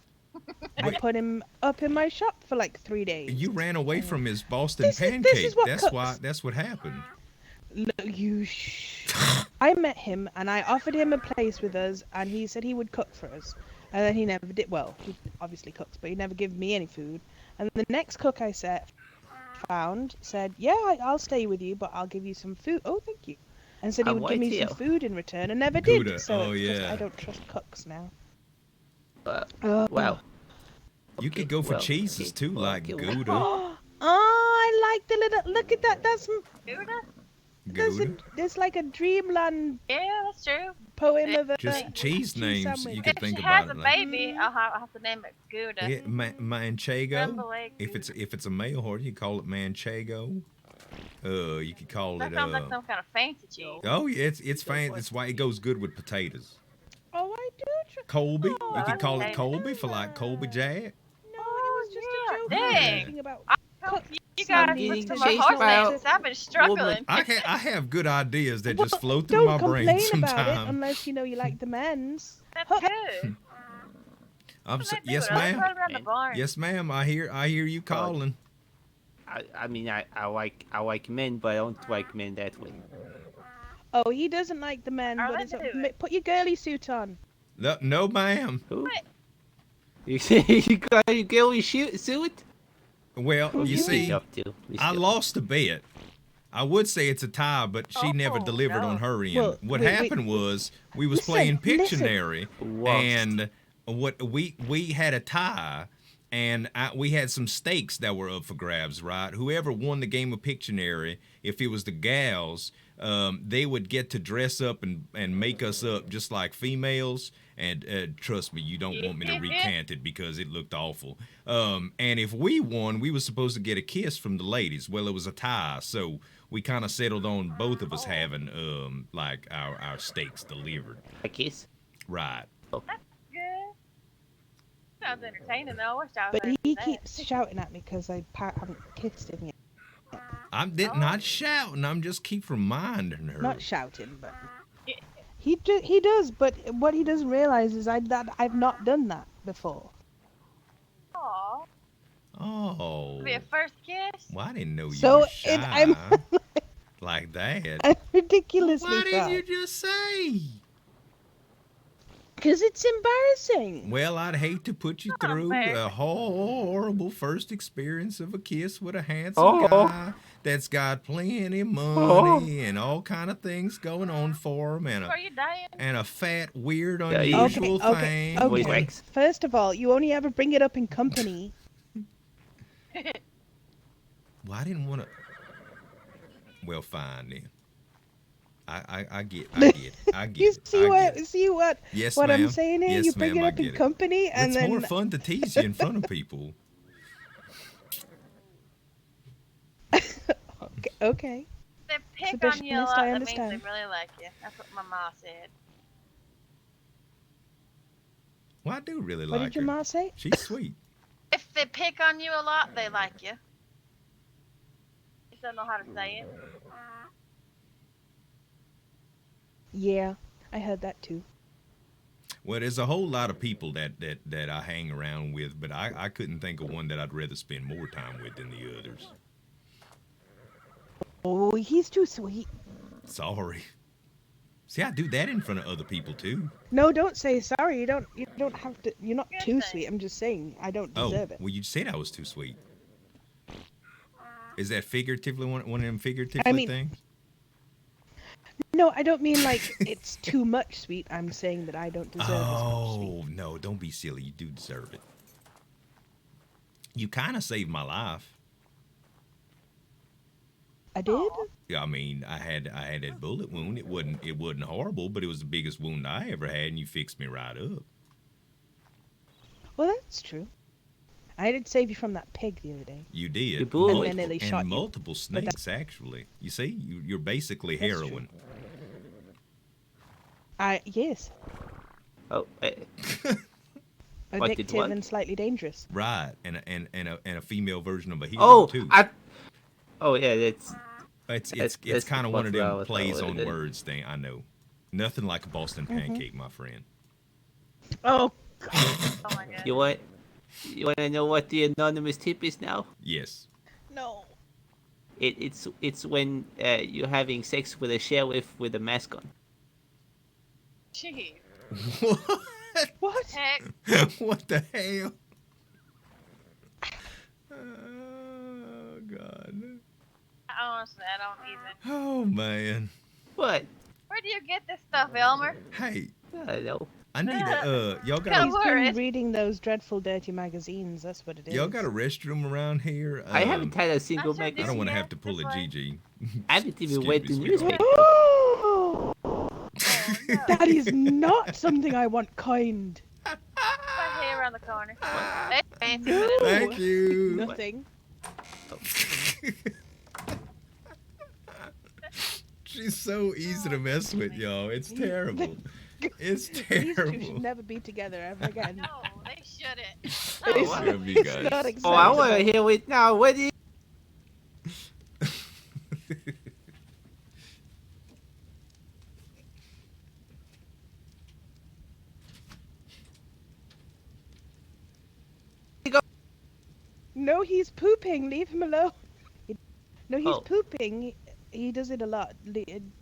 I Wait. put him up in my shop for like 3 days. You ran away from his Boston This is pancake. what That's cooks. why. That's what happened. Look, you I met him and I offered him a place with us and he said he would cook for us. And then he never did. Well, he obviously cooks, but he never gave me any food. And the next cook I found said, yeah, I'll stay with you, but I'll give you some food. Oh, thank you. And said he A would give me white some tail. food in return and never Gouda. did. So Oh, it's just, yeah. I don't trust cooks now. Wow. Oh. You could go for cheeses too, like Gouda. Oh, I like the little. Look at that. That's Gouda? Gouda. there's like a dreamland Yeah, that's true. poem of a Just cheese names sandwich. you could If think she about has it. a Like, baby, I'll have to name it Gouda. yeah, manchego. Creme If it's a male horse, you call it manchego. You could call That it. sounds like some kind of fancy cheese. Oh yeah, it's fancy. That's why it goes good with potatoes. Oh, I do. Colby, you I could call it like Colby for like Colby Jack. No, it was just a joke. yeah, I was dang. thinking about Hope you Some guys getting listen to my chased horse by names. I've been struggling. I have good ideas that just Well, flow through my don't brain complain about it sometimes. unless you know you like the men's. That's Huh. good. Yes, I'll ma'am. throw it around the barn. Yes, ma'am. I hear you calling. I mean, I like men, but I don't like men that way. Oh, he doesn't like the men. Are But they it's doing? put your girly suit on. No, ma'am. Who? What? You say you got your girly suit? Well, you see, Up to. I lost a bet. I would say it's a tie, but she never Oh, delivered no. on her end. Well, What wait, happened was we was Listen, playing listen. Pictionary, Lost. and what we had a tie, and we had some stakes that were up for grabs. Right, whoever won the game of Pictionary, if it was the gals, they would get to dress up and make us up just like females. And trust me, you don't want me to recant it because it looked awful. And if we won, we were supposed to get a kiss from the ladies. Well, it was a tie, so we kind of settled on both of us having like our steaks delivered. A kiss? Right. Good. Sounds entertaining though. I wish I was But there he for that. keeps shouting at me because I haven't kissed him yet. I'm not shouting. I'm just keep reminding her. Not shouting, but he does. But what he doesn't realize is that I've not done that before. Aw, Oh. it'll be a first kiss. Well, I didn't know you So were shy I'm like that. I'm ridiculously Why didn't shy. you just say? Because it's embarrassing. Well, I'd hate to put you through man. a horrible first experience of a kiss with a handsome Oh. guy that's got plenty of money and all kind of things going on for him, Are you dying? and a fat, weird, Yeah, yeah. unusual thing. Voice Okay. wax. First of all, you only ever bring it up in company. Well, I didn't want to. Well, fine then. I get. You see I what? get it. See what? Yes, what ma'am. I'm saying here? Yes, You bring ma'am, it I up in get it. company, and It's then more fun to tease you in front of people. okay. They pick on you a Exhibitionist, lot. I That means they understand. really like you. That's what my mom said. Well, I do really What like did your her. ma say? She's sweet. If they pick on you a lot, they like you. Just don't know how to say it. Yeah, I heard that too. Well, there's a whole lot of people that I hang around with, but I couldn't think of one that I'd rather spend more time with than the others. Oh, he's too sweet. Sorry. See, I do that in front of other people too. No, don't say sorry. You don't have to. You're not Good too thing. sweet. I'm just saying I don't Oh, deserve it. well, you said I was too sweet. Is that figuratively one of them figuratively I mean- things? No, I don't mean like it's too much sweet. I'm saying that I don't deserve as much sweet. Oh, no, don't be silly. You do deserve it. You kind of saved my life. I did. Yeah, I mean, I had that bullet wound. It wasn't horrible, but it was the biggest wound I ever had, and you fixed me right up. Well, that's true. I did save you from that pig the other day. You did. You bullet. And then nearly shot you. multiple snakes, actually. You see, you're basically That's heroin. Yes, Oh, What did addictive what? and slightly dangerous. Right, and a female version of a hero oh, too. Oh yeah, that's It's kind of one of what's wrong them with plays that on word. words thing. I know. Nothing like a Boston pancake, my friend. Oh, Oh my god. You want to know what the anonymous tip is now? Yes. no. It's when you're having sex with a sheriff with a mask on. Jeez. What? Heck. What the hell? Oh God. Honestly, I don't even. Oh man. What? Where do you get this stuff, Elmer? Hey, I don't know. I need a y'all Come got He's on. been Worries. reading those dreadful, dirty magazines. That's what it is. y'all got a restroom around here? I haven't had a single I sure I magazine. don't want to Yeah, have to pull a this way. GG. I haven't even Excuse read me, the sweetheart. newspaper. Oh, Oh, that is not something I want kind. right here around the corner. That's fancy. No. but it's- Thank you. Nothing. She's so easy to mess with, y'all. It's terrible. It's These two terrible. should never be together ever again. No, they shouldn't. It's, I love you it's guys. not Oh, I want to acceptable. hear it now. What is? No, he's pooping. Leave him alone. No, he's Oh. pooping. He does it a lot.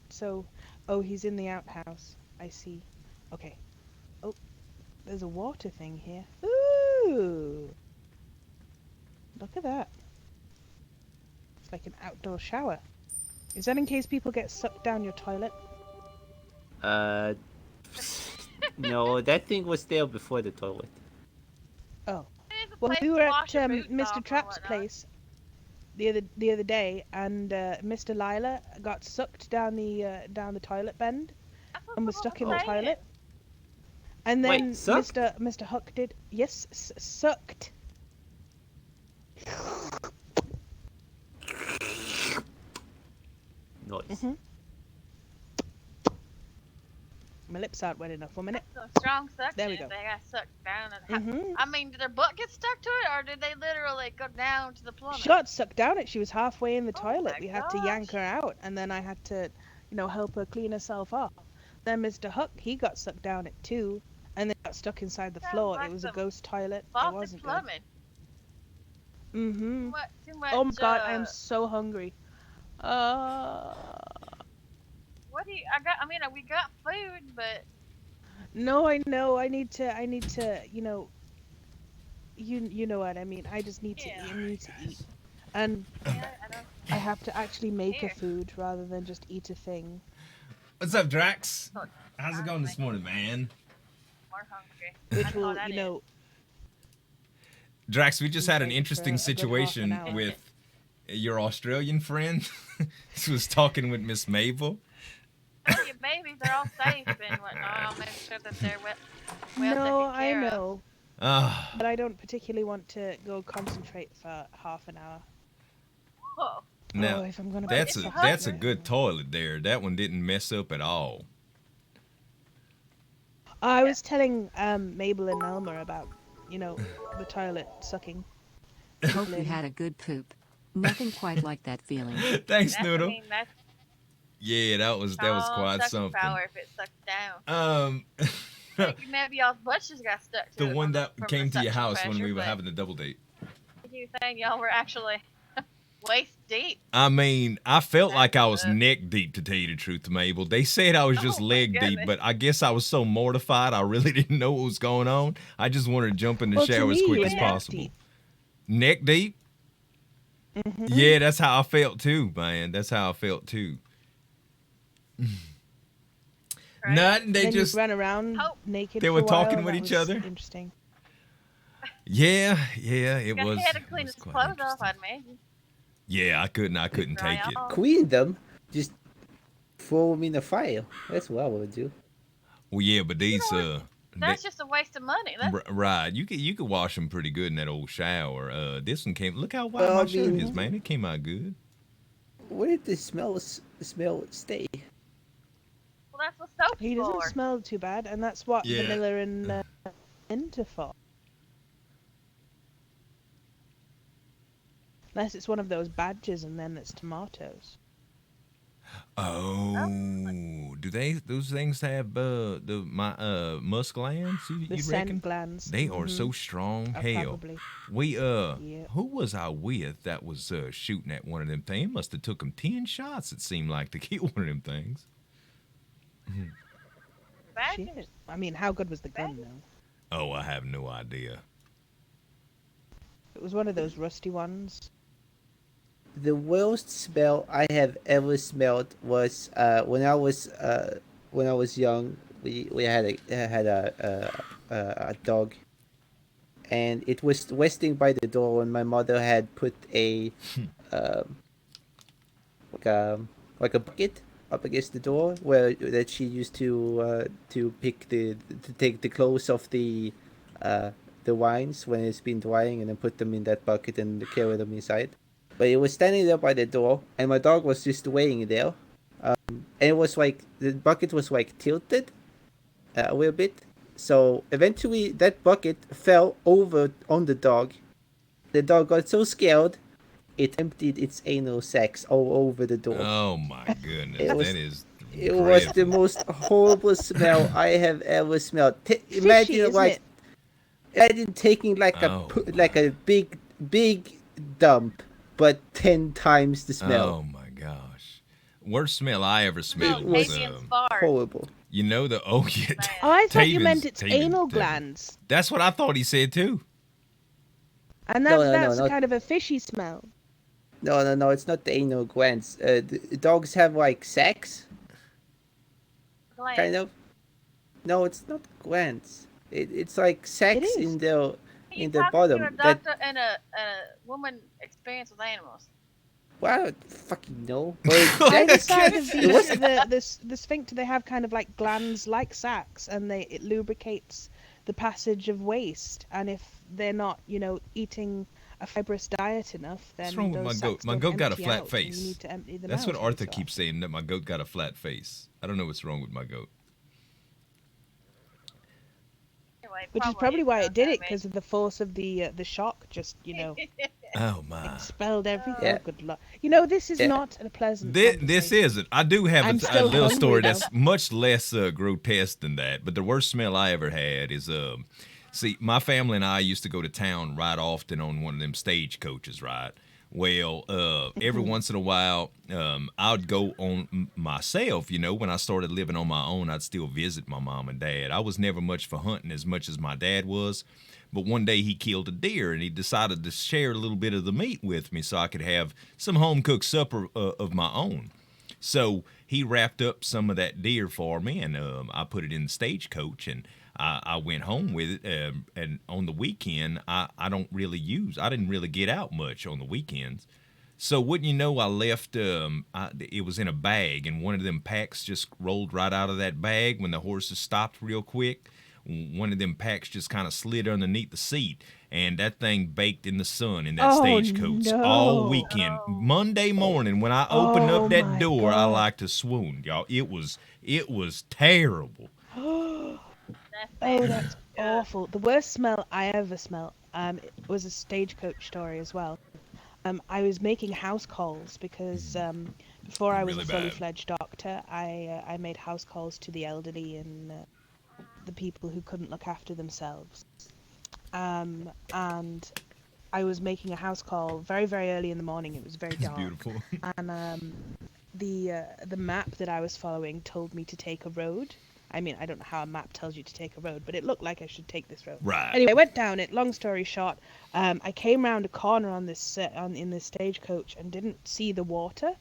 So, oh, he's in the outhouse. I see. Okay. Oh, there's a water thing here. Ooh. Look at that. It's like an outdoor shower. Is that in case people get sucked down your toilet? No, that thing was there before the toilet. Oh. There's a Well, place we to were wash at your boots off Mr. or Trapp's whatnot. place the other day, and Mr. Lila got sucked down the toilet bend That's what and was someone stuck in the saying. toilet. And Wait, then sucked? Mr. Huck did sucked. Noise. Mhm. My lips aren't wet enough. 1 minute. Some strong suction. There we if go. They got sucked down. And Mhm. I mean, did their butt get stuck to it, or did they literally go down to the plumbing? She got sucked down it. She was halfway in the Oh toilet. my We had to yank gosh. her out, and then I had to, help her clean herself off. Then Mr. Huck, he got sucked down it too, and then got stuck inside the Sounds floor. like It was a some ghost toilet. It Faulty wasn't good. plumbing. Mhm. Too much. Oh my god, I am so hungry. What do you? We got food, but No, I know. I need to, you know what I mean. I just need to Yeah. eat. I need to eat. And yeah, I don't. I have to actually make a Here. food rather than just eat a thing. What's up, Drax? Look, How's it going this morning, man? More hungry. Which That's all will, that is. Drax, we just had an Wait for interesting a good half an situation hour. with your Australian friend. He was talking with Miss Mabel. Oh, your babies are all safe and whatnot. I'll make sure that they're well No, taken I care of. know, Ah, but I don't particularly want to go concentrate for half an hour. Oh, now If I'm gonna that's put a it that's a right good now. toilet there. That one didn't mess up at all. I was telling Mabel and Elmer about, the toilet sucking. Hope you had a good poop. Nothing quite like that feeling. Thanks, that's, Noodle. that's Yeah, that was quite sucking something. power if it sucks down. Maybe y'all's butts just got stuck to The it one that from came the to your suction house when pressure, we were but having the double date. You saying y'all were actually waist deep. I mean, I felt like I was That's, neck deep, to tell you the truth, Mabel. They said I was just Oh my leg deep, goodness. but I guess I was so mortified I really didn't know what was going on. I just wanted to jump in the Well, to shower as me, quick you were as neck possible. deep. Neck deep? Mhm. Yeah, that's how I felt too, man. That's how I felt too. Right? Nothing. They Then just you ran around Hope. naked They for were a while. talking with That each was other? Interesting. yeah. It He was. had to It clean was his quite clothes off, interesting. I'd imagine. Yeah, I couldn't Dry take it. off. Clean them, just throw them in the fire. That's what I would do. Well, yeah, but these That's just a waste of money. That's right. You could wash them pretty good in that old shower. This one came. Look how white Well, my I shirt mean- is, man. It came out good. Where did the smell stay? well, that's what soap's He doesn't for. smell too bad, and that's what Yeah. vanilla and mint are for. Unless it's one of those badges, and then it's tomatoes. Oh, do those things have musk glands? The You scent reckon? glands. They are Mhm. so strong. Oh, Hell, probably. we Yeah. who was I with that was shooting at one of them things? Must have took him 10 shots. It seemed like to kill one of them things. Badgers. Shit. I mean, how good was the gun, though? Oh, I have no idea. It was one of those rusty ones. The worst smell I have ever smelled was when I was young. We had a dog, and it was resting by the door when my mother had put a like a bucket up against the door where that she used to take the clothes off the wines when it's been drying and then put them in that bucket and carry them inside. But it was standing there by the door, and my dog was just laying there. And it was like the bucket was like tilted a little bit. So eventually, that bucket fell over on the dog. The dog got so scared, it emptied its anal sacs all over the door. Oh my goodness, It was- that is. It was the dreadful. most horrible smell I have ever smelled. Fishy, Imagine isn't like it? imagine taking like Oh, like a big dump, but 10 times the smell. Oh my gosh, worst smell I ever smelled No, was Tavian's fart. Horrible. you know the Oh, I thought you meant its anal glands. That's what I thought he said too. And No, that's no. kind of a fishy smell. No, it's not the anal glands. The dogs have like sacs, Glands. kind of. No, it's not glands. It's like sacs is. in the You in the talking bottom. to a That doctor and a woman experience with animals. well, I don't fucking know. But Either that's, side of it was the sphincter, they have kind of like glands like sacs, and it lubricates the passage of waste. And if they're not, eating a fibrous diet enough, then What's wrong with those my goat? sacs My don't goat got a empty flat out, face. and you need to empty them That's out what every Arthur so keeps saying, that my goat got a flat face. I don't know what's wrong with my goat. Anyway, Which is probably why it did it, I because of the force of the shock. Just Oh my. expelled everything. Yeah. Oh, good luck. This is Yeah. not a pleasant. This conversation. isn't. I do have I'm a still little hungry story now. that's much less grotesque than that. But the worst smell I ever had is see, my family and I used to go to town right often on one of them stagecoaches, right? Well, every once in a while, I'd go on myself. When I started living on my own, I'd still visit my mom and dad. I was never much for hunting as much as my dad was. But one day he killed a deer, and he decided to share a little bit of the meat with me so I could have some home-cooked supper of my own. So he wrapped up some of that deer for me, and I put it in the stagecoach, and I went home with it. And on the weekend, I didn't really get out much on the weekends. So wouldn't you know, I left, it was in a bag, and one of them packs just rolled right out of that bag when the horses stopped real quick. One of them packs just kind of slid underneath the seat, and that thing baked in the sun in that Oh, stagecoach no. all weekend. Monday morning, when I opened Oh, up that my door, I God. like to swoon, y'all. It was terrible. Oh, that's awful. The worst smell I ever smelled it was a stagecoach story as well. I was making house calls because before I was Really a fully bad. fledged doctor, I made house calls to the elderly and the people who couldn't look after themselves. And I was making a house call very, very early in the morning. It was very It's dark. beautiful. And the map that I was following told me to take a road. I mean, I don't know how a map tells you to take a road, but it looked like I should take this road. Right. Anyway, I went down it. Long story short, I came round a corner on this in this stagecoach and didn't see the water,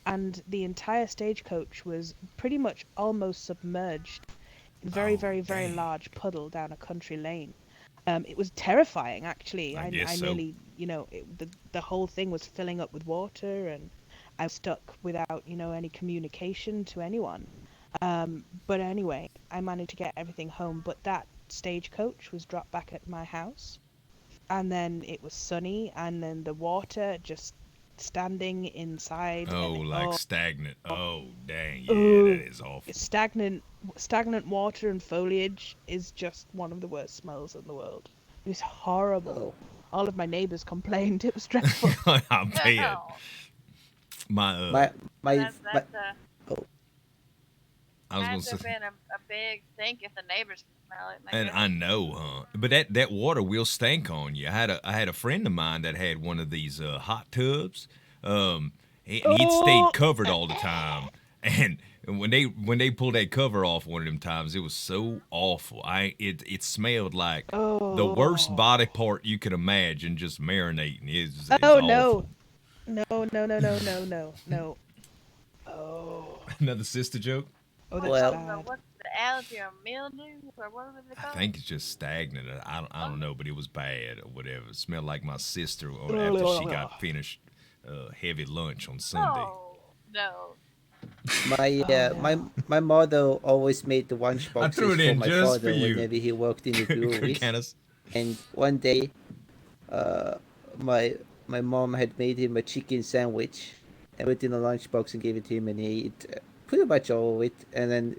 and the entire stagecoach was pretty much almost submerged in very, very, very dang. large puddle down a country lane. It was terrifying, actually. I I guess so. nearly, the whole thing was filling up with water, and I was stuck without, any communication to anyone. But anyway, I managed to get everything home. But that stagecoach was dropped back at my house, and then it was sunny, and then the water just standing inside. Oh, and like stagnant. Oh, dang. Yeah, Oh, that is awful. stagnant water and foliage is just one of the worst smells in the world. It was horrible. Oh. All of my neighbors complained. It was dreadful. I bet. No. My That's I was had gonna to have say, been a big stink if the neighbors could smell it. and I know, huh? But that water will stink on you. I had a friend of mine that had one of these hot tubs. And he'd stayed covered all the time. And when they pulled that cover off one of them times, it was so awful. It smelled like the worst body part you could imagine, just marinating. It's No. awful. No. Oh. Another sister joke. Oh, that's Well- bad. What's the allergy or mildew or what was it I called? think it's just stagnant. I don't know, but it was bad or whatever. It smelled like my sister after she got finished heavy lunch on Sunday. No. My mother always made the I lunchboxes threw it for in my just father for you. whenever he worked in the breweries. Canis. And one day, my mom had made him a chicken sandwich and put it in a lunchbox and gave it to him, and he ate pretty much all of it, and then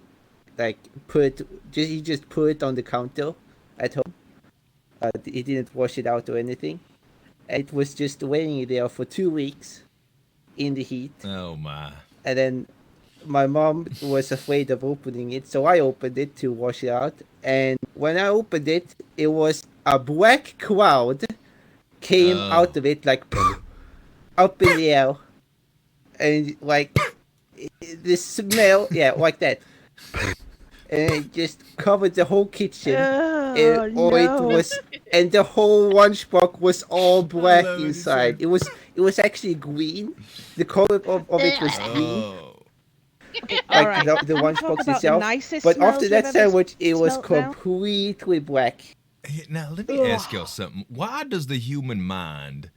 he just put it on the counter at home. He didn't wash it out or anything. It was just waiting there for 2 weeks in the heat, Oh my. and then my mom was afraid of opening it, so I opened it to wash it out. And when I opened it, it was a black cloud came out of it, like up in the air, and like the smell, yeah, like that, and it just covered the whole kitchen. It was, and the whole lunchbox was all black love it, inside. It was actually green. The color of it was green. Oh. Like Alright, the talk lunchbox about the itself, nicest but smells after you've that ever sandwich, it was smelt now? completely black. Hey, now let me ask y'all something. Why does the human mind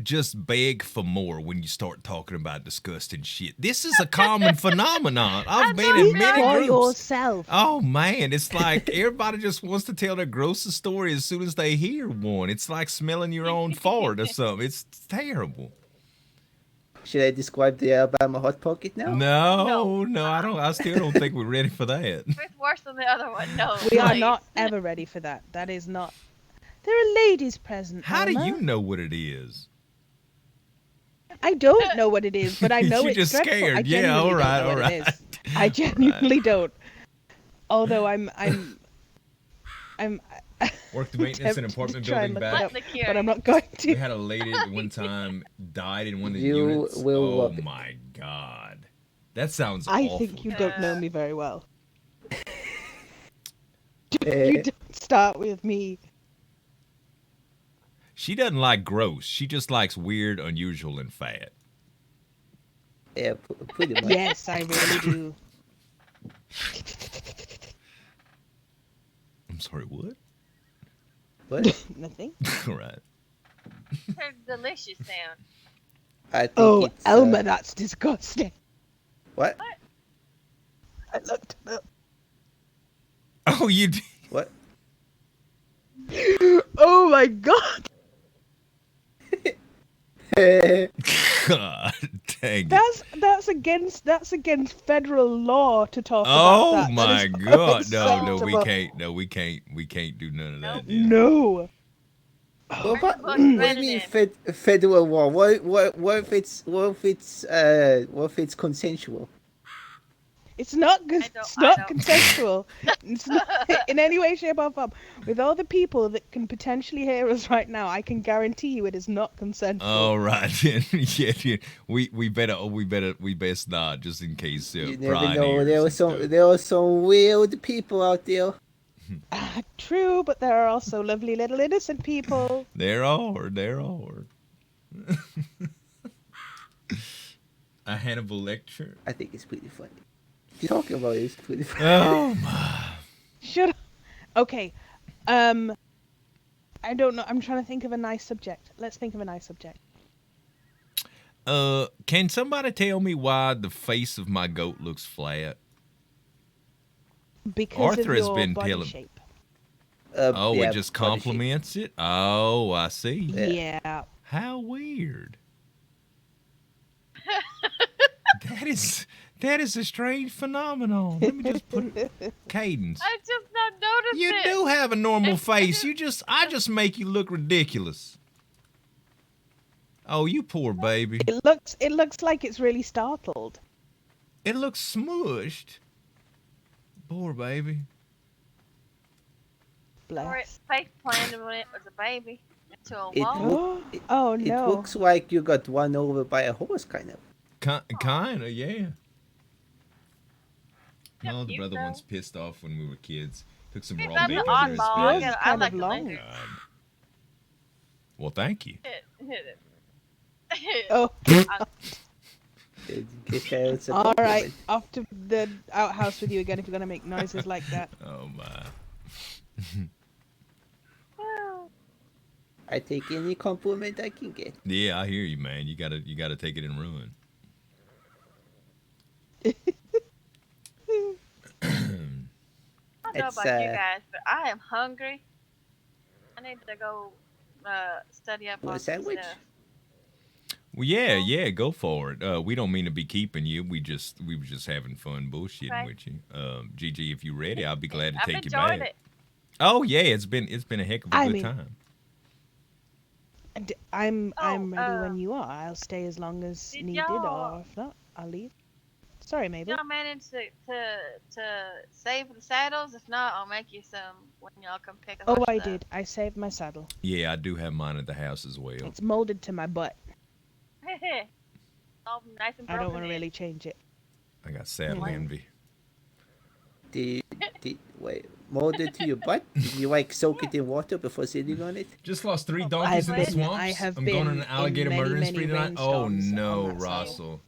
just beg for more when you start talking about disgusting shit? This is a common phenomenon. I've been in many For groups. yourself. Oh man, it's like everybody just wants to tell their grossest story as soon as they hear one. It's like smelling your own fart or something. It's terrible. Should I describe the Alabama Hot Pocket now? No, I don't. I still don't think we're ready for that. If it's worse than the other one, no. We are please. not ever ready for that. That is not. There are ladies present. How do Alma. you know what it is? I don't know what it is, but I know You're it's just dreadful. scared. I Yeah, genuinely all right, don't know all what right. it is. I genuinely don't. Although I'm Work the maintenance and tempted to apartment try and building look it back. up, Let the but I'm not going We to. had a lady that one time died in one of the You units. will Oh love it. my god, that sounds I awful. think you don't know me very well. Eh, You don't start with me. She doesn't like gross. She just likes weird, unusual, and fat. yeah, pretty much. Yes, I really do. I'm sorry, what? What? Nothing. All right. Her delicious sound. I think Oh, it's, Elma, that's disgusting. What? I looked it up. Oh, you did. What? Oh my god. God dang it. That's against federal law to talk about Oh that. That my is god. No, we unacceptable. can't. No, we can't do none of that. dude. No. What about, What what do you read it mean in? federal law? What if it's consensual? It's not I don't. consensual. It's not in any way, shape, or form. With all the people that can potentially hear us right now, I can guarantee you it is not consensual. All right, then. Yeah. We best not, just in case. You never Brian know. hears and stuff. There are some weird people out there. True, but there are also lovely little innocent people. There are. A Hannibal lecture. I think it's pretty funny. Talking about it is pretty funny. Oh my. Should okay. I don't know. I'm trying to think of a nice subject. Let's think of a nice subject. Can somebody tell me why the face of my goat looks flat? Because Arthur of has your been body telling- shape. Oh, Yeah, it just body shape. compliments it? Oh, I see. Yeah. How weird. That is a strange phenomenon. Let me just put Cadence. I just not noticed You it. do have a normal face. I just make you look ridiculous. Oh, you poor baby. It looks like it's really startled. It looks smushed. Poor baby. Or its Bless. face planted when it was a baby into a It wall. look- Oh It no. looks like you got run over by a horse, kind of. Kinda, yeah. Yeah, Oh, the cute brother though. one's pissed off when we were kids. Took some Hey, raw that's meat an over his oddball. Yours face. is I kind like of the long. lizard. God. Well, thank you. Oh. Give parents a All right. compliment. Off to the outhouse with you again if you're gonna make noises like that. Oh my. I take any compliment I can get. Yeah, I hear you, man. You gotta take it and run. I don't know It's, about you guys, but I am hungry. I need to go study up Want on a some sandwich? stuff. Well, yeah, go for it. We don't mean to be keeping you. We were just having fun bullshitting Okay. with you. Gigi, if you're ready, I'll be glad to I've take you enjoyed back. it. Oh yeah, it's been a heck of a I good mean- time. And I'm ready when um, you are. I'll stay as long as did needed, y'all- or if not, I'll leave. Sorry, Mabel. Y'all manage to save the saddles? If not, I'll make you some when y'all come pick up. Oh, our I stuff. did. I saved my saddle. Yeah, I do have mine at the house as well. It's molded to my butt. All nice and I don't want broken to in. really change it. I got saddle Mhm. envy. Wait, molded to your butt? Did you like soak it in water before sitting on it? Just lost 3 I've donkeys in the been- swamps. I have I'm going on been an alligator in murdering many, spree many tonight. Oh rainstorms no, on that side. Russell.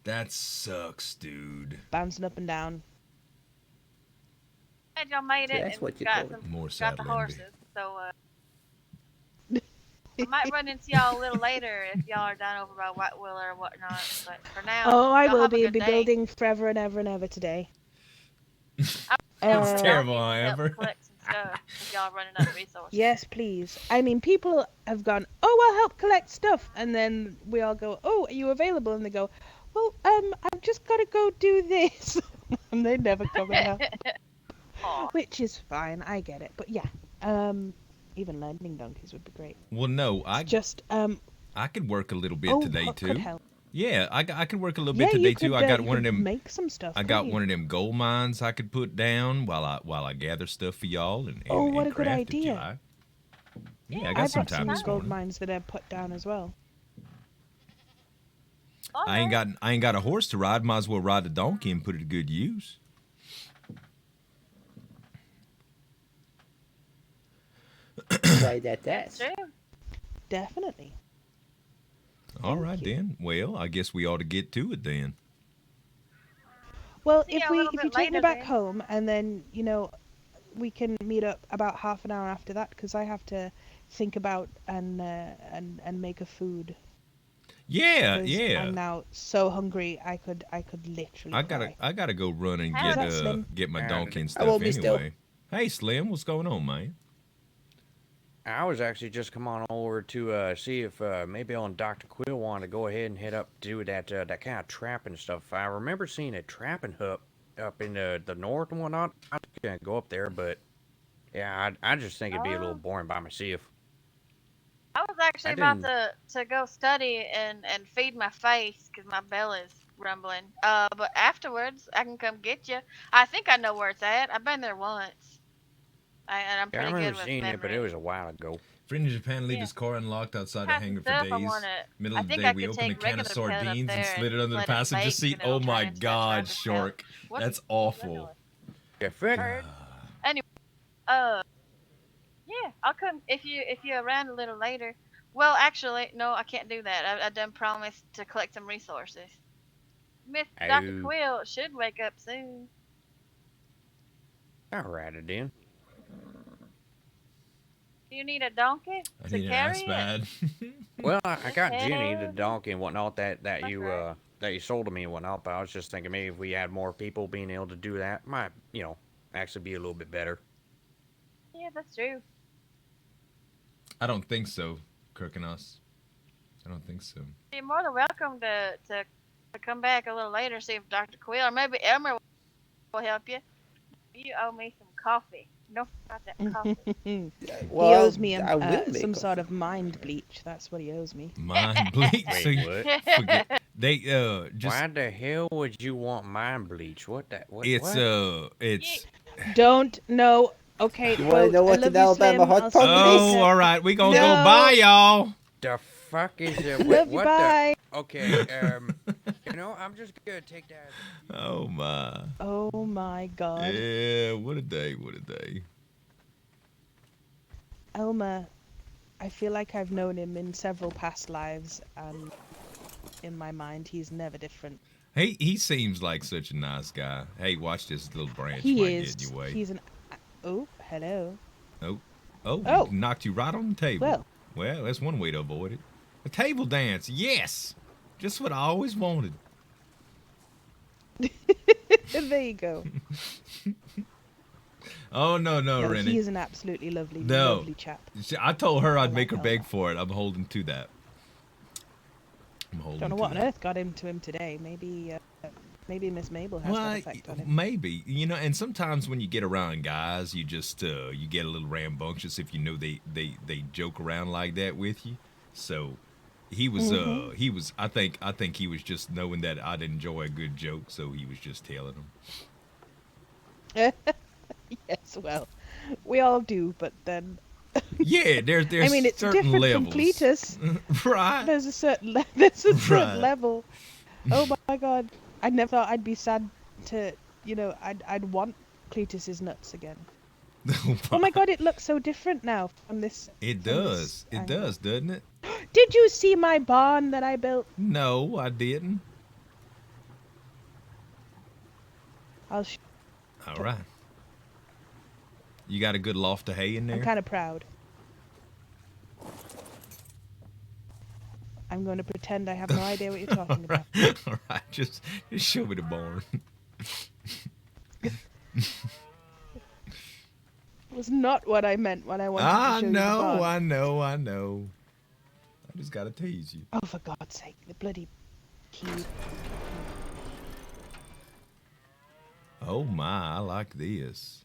That sucks, dude. Bouncing up and down. Glad y'all made So it that's and what you got call it. some More got the saddle envy. horses. So I might run into y'all a little later if y'all are down over by White Weller or whatnot. But for now, Oh, I y'all will have a be good day. building forever and ever and ever today. It's Y'all terrible, need huh, help Amber? collect some stuff if y'all running out of resources. Yes, please. I mean, people have gone, oh, I'll help collect stuff. And then we all go, oh, are you available? And they go, well, I've just got to go do this. And they never come out. Aw. Which is fine. I get it. But yeah, even lending donkeys would be great. Well, no, I Just, could work a little bit oh, today Huck too. could help. Yeah, I could work a little Yeah, bit today you too. could, I got you one of could them. make some stuff. I got one of them gold mines I could put down while I gather stuff for y'all and Oh, and, what and a good craft idea. If you like. Yeah, I I got some got time some this gold morning. mines that I put down as well. Oh, I ain't no. got a horse to ride. Might as well ride the donkey and put it to good use. Try that That's ass. true. Definitely. All Thank right you. then. Well, I guess we ought to get to it then. Well, See if you a little you bit take me later back then. home and then we can meet up about half an hour after that because I have to think about and make a food. Yeah, 'Cause yeah. I'm now so hungry. I could literally. I gotta go run and How's get that, Slim? get my And donkey and I won't stuff be still. anyway. Hey Slim, what's going on, man? I was actually just come on over to see if maybe on Dr. Quill wanted to go ahead and head up to that that kind of trapping stuff. I remember seeing a trapping hut up in the north and whatnot. I was gonna go up there, but yeah, I just think it'd be a little Oh. boring by myself. I was actually I about didn't- to go study and feed my face because my belly's rumbling. But afterwards, I can come get you. I think I know where it's at. I've been there once. And I'm Yeah, I pretty remember good with seeing it, but it memory. was a while ago. Friend in Japan leave Yeah. his car unlocked outside the Past hangar for stuff, I days. wanna. Middle I of the think day, I we could open a take can of regular pet up sardines and there slid it under the let it passenger bake, seat. and it'll Oh my turn into a God, Travis Kelce. Shark. What's That's that awful. noise? Yeah, frick. Heard? Yeah, I'll come if you're around a little later. Well, actually, no, I can't do that. I done promised to collect some resources. Miss Dr. Oh. Quill should wake up soon. Alrighty then. Do you need a donkey I to need an carry ass it? bad. Well, I got Jenny, the Okay. donkey and whatnot that you right. that you sold to me and whatnot. But I was just thinking maybe if we had more people being able to do that, might actually be a little bit better. Yeah, that's true. I don't think so, Kirk and us. I don't think so. You're more than welcome to come back a little later and see if Dr. Quill or maybe Elmer will help you. You owe me some coffee. Don't forget that coffee. He Well, owes me I will make some coffee. sort of mind bleach. That's what he owes me. Mind bleach. Wait, So what? forget they just Why the hell would you want mind bleach? What that? What? it's what? it's Don't know. Okay, You wanna folks, know I what love an you, Alabama Slim. hot I'll see you pocket is? oh, later. all right. We gonna No. go bye, y'all. The fuck is it? Love you, What bye. the? Okay. I'm just gonna take that. Oh my. Oh my God. Yeah, what a day, what a day. Elmer, I feel like I've known him in several past lives, and in my mind, he's never different. He seems like such a nice guy. Hey, watch this little branch He might is. get in your way. He's an. Oh, hello. Oh, knocked you right on the table. Well. That's one way to avoid it. A table dance, yes. Just what I always wanted. There you go. Oh no, No, Rennie. he is an absolutely lovely, No. lovely chap. I told her I'd I make her like beg Elmer. for it. I'm holding to that. I'm holding Don't know to what on that. earth got him to him today. Maybe Miss Mabel has that effect on him. Maybe, and sometimes when you get around guys, you just you get a little rambunctious if you know they joke around like that with you. So he was I think he was just knowing that I'd enjoy a good joke, so he was just telling them. Yes, well, we all do, but then Yeah, there's I mean, it's certain different levels. from Cletus. Right. There's a certain Right. level. Oh my God, I never thought I'd be sad to, I'd want Cletus's nuts again. Oh my God, it looks so different now from this. It from does. this It angle. does, doesn't it? Did you see my barn that I built? No, I didn't. All right. You got a good loft of hay in there? I'm kind of proud. I'm going to pretend I have no idea what you're talking about. All right, just show me the barn. Was not what I meant when I wanted to show you the barn. I know. I just gotta tease you. Oh, for God's sake, the bloody key. Oh my, I like this.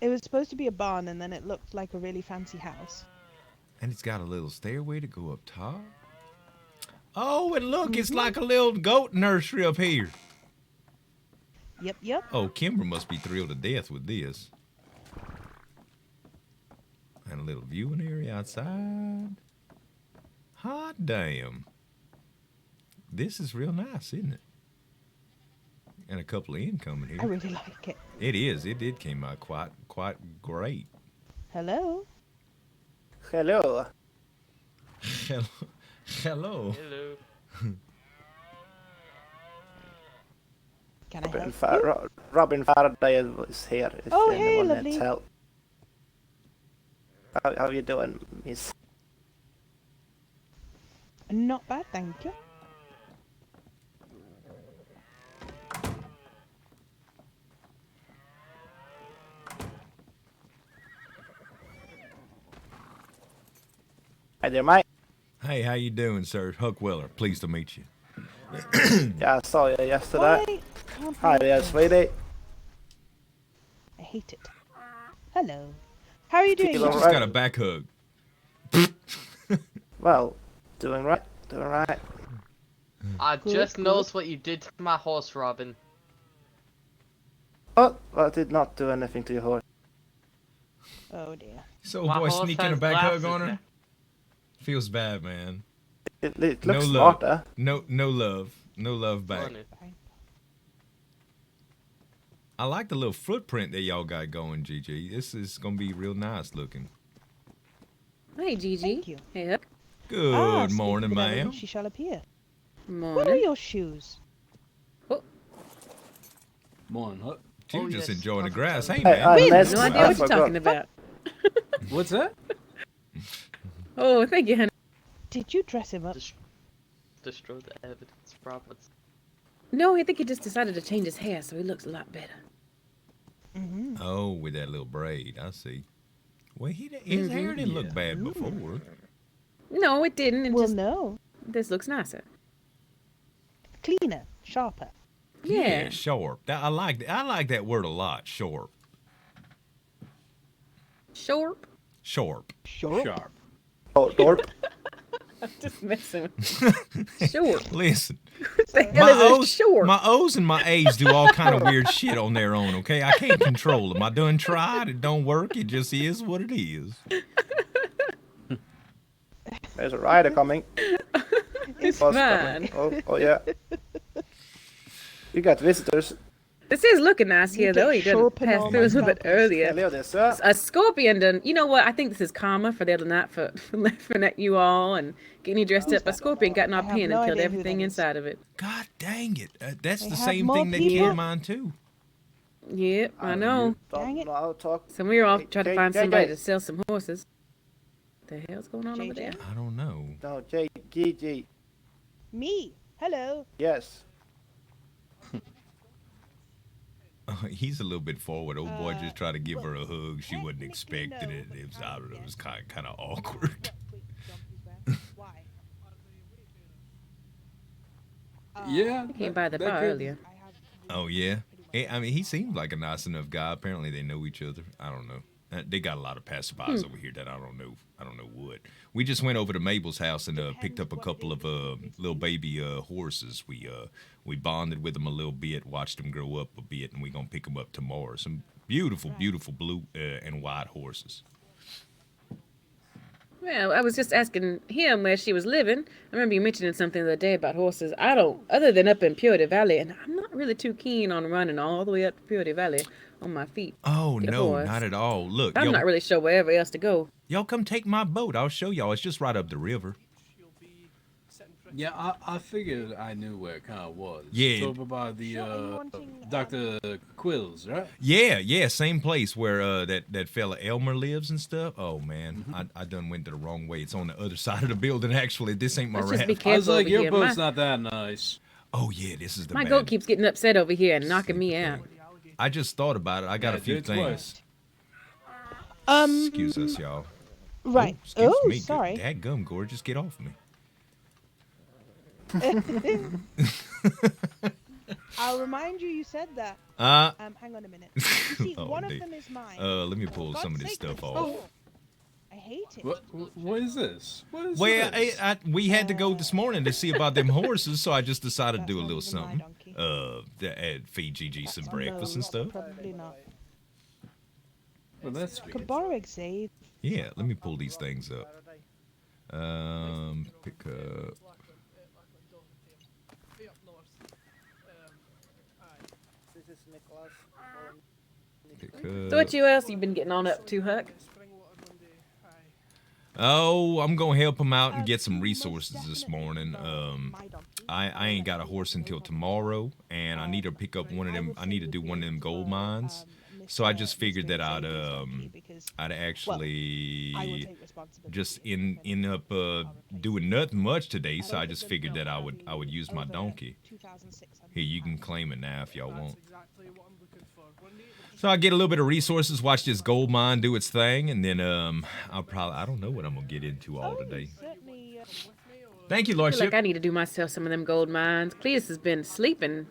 It was supposed to be a barn, and then it looked like a really fancy house. And it's got a little stairway to go up top. Oh, and look, it's like a little goat nursery up here. Yep. Oh, Kimber must be thrilled to death with this. And a little viewing area outside. Hot damn. This is real nice, isn't it? And a couple of incoming here. I really like it. It is. It did came out quite great. Hello? Hello. Hello. Can I help you? Robin Faraday is here. If Oh, hey, anyone lovely. needs help. How you doing, miss? Not bad, thank you. Hi there, mate. Hey, how you doing, sir? Huck Weller. Pleased to meet you. Yeah, I saw you yesterday. Why can't Hi I there, help? sweetie. I hate it. Hello. How are you doing? Feel Just alright? got a back hug. Well, doing right. I Good, just good. noticed what you did to my horse, Robin. Oh, I did not do anything to your horse. Oh dear. So My boy horse sneaking a has back hug glasses on her. now. Feels bad, man. It No looks love. smarter. No love back. Funny. I like the little footprint that y'all got going, GG. This is gonna be real nice looking. Hey, Gigi. Thank you. Hey, Huck. Good Speak morning, of the devil, ma'am. She shall appear. Morning. What are your shoes? Morning, Huck. She's Oh, just yes. enjoying the grass. Hey, Hey, man. We unless have no idea I what you're forgot. talking about. What's that? Oh, thank you, honey. Did you dress him up? Destroy the evidence, Roberts. No, I think he just decided to change his hair, so he looks a lot better. Mm-hmm. Oh, with that little braid. I see. Well, his hair didn't look bad before. No, it didn't. It Well, just no. this looks nicer. Cleaner, sharper. Yeah. Sharp. I like that word a lot. Sharp. Short. Sharp. Sharp. Oh, Dorp. I'm just messing with Short. Listen, What the hell is a short? my O's and my A's do all kind of weird shit on their own. Okay, I can't control them. I done tried. It don't work. It just is what it is. There's a rider coming. It's Bus fine. coming. Oh yeah. You got visitors. This is looking nice here, You though. get He didn't sharpen pass all through my us a bit purpose. earlier. Hello there, sir. A scorpion done. You know what? I think this is karma for the other night for laughing at you all and getting you dressed up. A scorpion got in our I have pen no and killed idea who everything that is. inside of it. God dang it! That's They the have same more thing that people? killed mine too. Yep, I know. Dang it. Don't know how to talk. So we were off trying to find Jay, somebody Jay. to sell some horses. What the hell's going on over JJ? there? I don't know. No, Gigi. Me. Hello. Yes. He's a little bit forward. Old boy just tried to give her a hug. She wasn't technically, expecting no, it. but It was, kind I of, don't know, it yes. was kind of awkward. Why? Yeah. I came by the that bar could- earlier. Oh yeah. I mean, he seems like a nice enough guy. Apparently, they know each other. I don't know. They got a lot of passerbys over here that I don't know. I don't know what. We just went over to Mabel's house and picked up a couple of little baby horses. We bonded with them a little bit, watched them grow up a bit, and we're gonna pick them up tomorrow. Some beautiful, beautiful blue and white horses. Well, I was just asking him where she was living. I remember you mentioning something the other day about horses. I don't, other than up in Purity Valley, and I'm not really too keen on running all the way up to Purity Valley on my feet. Oh Get a no, horse. not at all. Look, I'm not really sure wherever else to go. y'all come take my boat. I'll show y'all. It's just right up the river. Yeah, I figured I knew where it kind of was. Yeah. It's over by the So are you wanting, Dr. Quills, right? Yeah, same place where that fella Elmer lives and stuff. Oh man, I done went the wrong way. It's on the other side of the building. Actually, this ain't my Let's just be raft. I was careful like, over your here. boat's My, not that nice. Oh yeah, this is the my bad. goat keeps getting upset over here and knocking me out. I just thought about it. I got Yeah, a few do it things. twice. Excuse us, y'all. Right. Excuse Oh, me. sorry. Dadgum, gorgeous, get off me. I'll remind you said that. Hang on a minute. You see, Oh, one dear. of them is mine. Let me pull For some of God's this sake, stuff let's off. go. I hate it. What is this? What is Well, this? we had to go this morning to see about them horses, so I just decided to That's do a not little even my something. donkey. Feed Gigi some No, breakfast and stuff. Probably not. Well, that's weird. Could borrow Xavier. Yeah, let me pull these things up. Pick up. Pick up. So what you else you been getting on up to, Huck? Oh, I'm gonna help him out and get some resources this morning. My donkey. I ain't got a horse until tomorrow, and I need to pick up one of them. I need to do one of them gold mines. So I just figured that I'd actually just end up doing nothing much today. So I just figured that I would use my donkey. Here, you can claim it now if y'all want. So I get a little bit of resources, watch this gold mine do its thing, and then I don't know what I'm gonna get into all today. Thank you, I feel Lordship. like I need to do myself some of them gold mines. Cletus has been sleeping,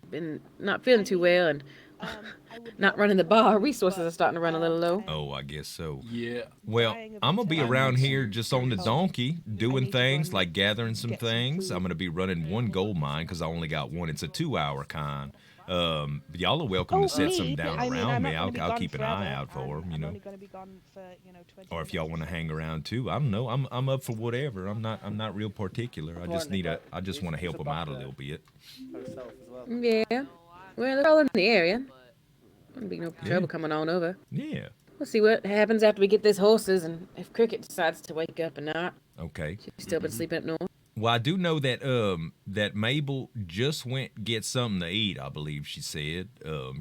been not feeling too well, and I would Not love running the to, bar. Resources but, are starting to run a little low. Oh, I guess so. Yeah. Well, dying of I'm gonna be intent around to here just on the help. donkey, I doing need to things run, like gathering some get some things. I'm food. gonna be running one gold mine because I only got one. It's a 2-hour con. Y'all are welcome Oh, to set some me? down I mean, around I'm me. not I'll gonna be gone keep an forever, eye out for them, you I'm know. only going to be gone for 20 Or if y'all want to minutes or hang so. around too, I don't know. I'm up for whatever. I'm not real particular. I just want to help them out a little bit. Herself as well. Yeah. Well, they're all in the area. Wouldn't be no trouble coming on over. Yeah. We'll see what happens after we get these horses and if Cricket decides to wake up or not. Okay. She's still been sleeping up north. Well, I do know that that Mabel just went get something to eat. I believe she said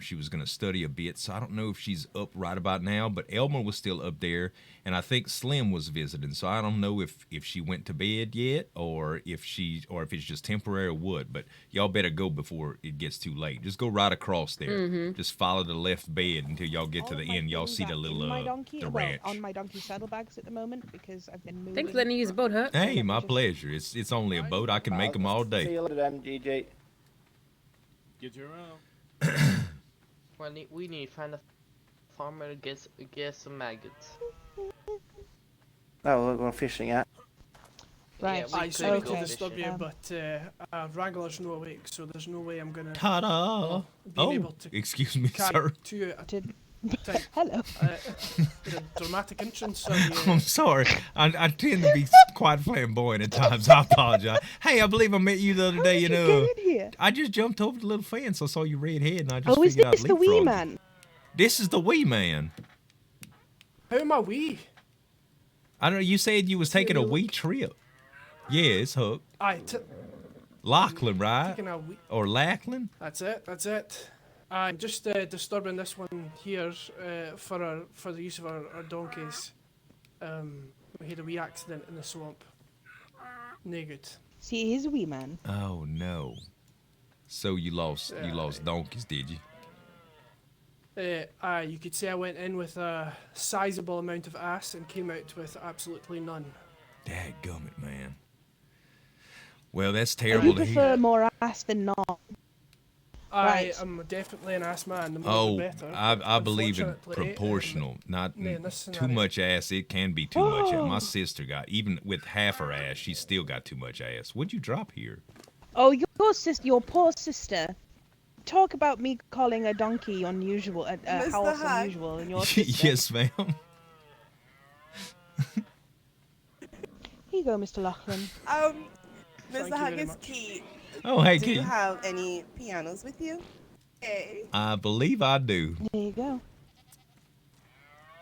she was gonna study a bit, so I don't know if she's up right about now. But Elmer was still up there, and I think Slim was visiting. So I don't know if she went to bed yet, or if it's just temporary or what. But y'all better go before it gets too late. Just go right across there. Just follow the left bed until y'all get to All the of my end. Y'all things see are the little in my donkey, the well, ranch. on my donkey saddlebags at the moment because I've been moving. Thanks for letting me use the boat, Huck. Hey, my pleasure. It's only a boat. I can make them all See day. you later then, GG. Get you around. Well, we need to find a farmer to get some maggots. Oh, we're fishing at. Right. Yeah, we I could sorry go to disturb fishing. you, but Wrangler's no awake, so there's no way I'm gonna Ta-da! being able to Excuse me, carry sir. to you at Did- a time. Hello. The dramatic entrance of I'm sorry. I tend to be quite flamboyant at times. I apologize. Hey, I believe I met you the other day. How You did know, you get in here? I just jumped over the little fence. I saw your red head, and I just Oh, is figured this I'd the wee leapfrog you. man? This is the wee man. How am I wee? I don't know. You said you was taking a look. wee trip. Yeah, it's Hook. Taking Lachlan, right? a wee. Or Lachlan? That's it. I'm just disturbing this one here for the use of our donkeys. We had a wee accident in the swamp. No good. See, he's a wee man. Oh no. So you lost donkeys, did you? You could say I went in with a sizable amount of ass and came out with absolutely none. Dadgummit, man. Well, that's I terrible do to prefer hear. more ass than not. I Right. am definitely an ass man. The more Oh, the better. I believe in Unfortunately, proportional, not in this too scenario- much ass. It can be too much. Oh. My sister got, even with half her ass, she still got too much ass. What'd you drop here? Oh, your poor sister. Talk about me calling a donkey unusual, Mr. horse Huck. unusual, and your sister. Yes, ma'am. Here you go, Mr. Lachlan. Thank Mr. you Huck very is much. Keith. Oh, hey, Do you Keith. have any pianos with you? Hey. I believe I do. There you go.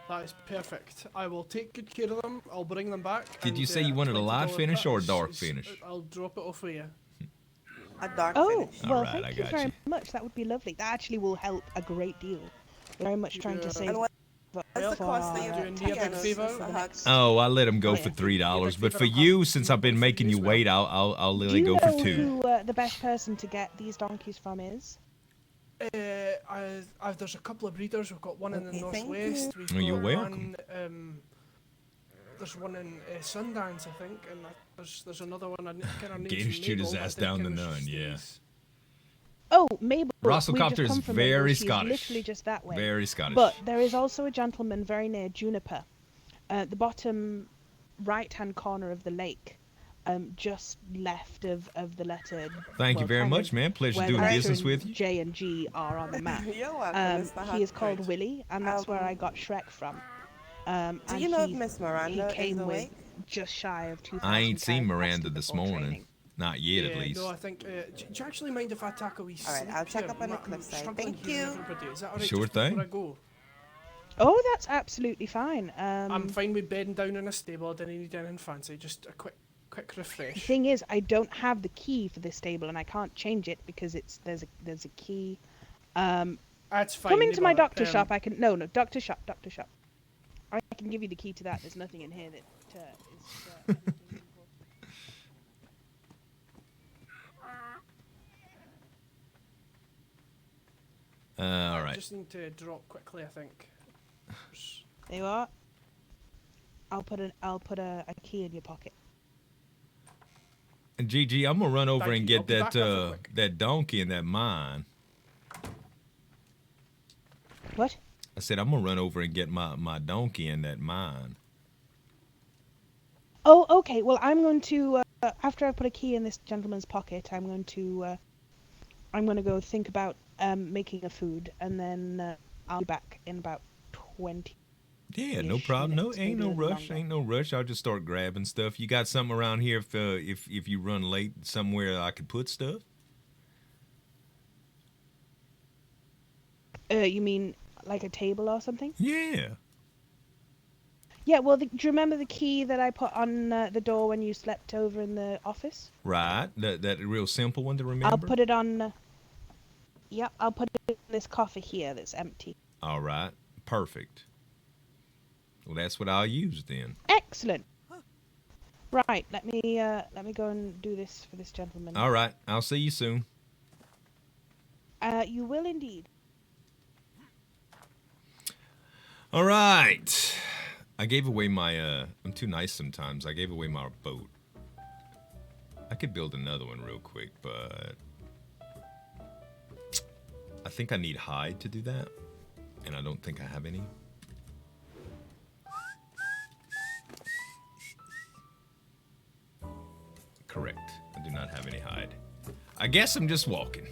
That is perfect. I will take good care of them. I'll bring them back. Did you and, say you wanted a live $20 finish or a is- dark is- finish? I'll drop it off for you. A dark Oh, finish. well, Alright, I thank you got very you. much. That would be lovely. That actually will help a great deal. We're very much trying to Yeah. save And what's the for cost of Doing your me a big pianos, favour. Mr. Huck? Oh, I let him go Yeah. for $3, but favor, for I'll you, have since you I've been for making you you as wait, I'll Do literally you go know for 2. who the best person to get these donkeys from is? There's a couple of breeders. We've got one in the Okay, thank northwest. you. We've Oh, you're got welcome. One, there's one in Sundance, I think, and there's another one. I can't remember. Gator shoot his ass down the nun, yeah. Oh, Mabel. Russell we've Copter just come is from very Mabel. She's Scottish. literally just that way. Very Scottish. But there is also a gentleman very near Juniper, at the bottom right-hand corner of the lake, just left of the letter. Thank you well, very kind much, of man. Pleasure where doing the letter business and with you. J and G are on the map. You're welcome, Mr. Huck. He is called Right. Willie, and that's where I got Shrek from. Do and you know if he- Miss he Miranda came is with awake? just shy of 2,000 I ain't seen cows Miranda tested this before morning. training. Not yet, at least. No, I think. Do you actually mind if I tackle a wee All right, sleep I'll check here? up on the I'm cliffside. struggling Thank hearing you. everybody. Is that all right? Sure just before thing. I go? Oh, that's absolutely fine. I'm fine with bedding down in a stable. I don't need anything fancy. Just a quick The refresh. thing is, I don't have the key for this stable, and I can't change it because there's a key. That's fine. Come into no my bother. doctor shop. I can doctor shop. I can give you the key to that. There's nothing in here that is. Anything important. All I right. just need to drop quickly. I think. There you are. I'll put a key in your pocket. And Gigi, I'm gonna run over Thank and you. get I'll be back after quick. that donkey in that mine. What? I said I'm gonna run over and get my donkey in that mine. Oh, okay. Well, I'm going to after I put a key in this gentleman's pocket, I'm going to go think about making a food, and then I'll be back in about 20. Yeah, no problem. No, minutes, ain't maybe a no little rush. longer. Ain't no rush. I'll just start grabbing stuff. You got something around here if you run late somewhere I could put stuff? You mean like a table or something? Yeah. Yeah. Well, do you remember the key that I put on the door when you slept over in the office? Right. That real simple one to remember. I'll put it on. Yep, I'll put it in this coffer here that's empty. All right. Perfect. Well, that's what I'll use then. Excellent. Right. Let me go and do this for this gentleman. All right. I'll see you soon. You will indeed. All right. I gave away my, I'm too nice sometimes. I gave away my boat. I could build another one real quick, but I think I need hide to do that. And I don't think I have any. Correct. I do not have any hide. I guess I'm just walking.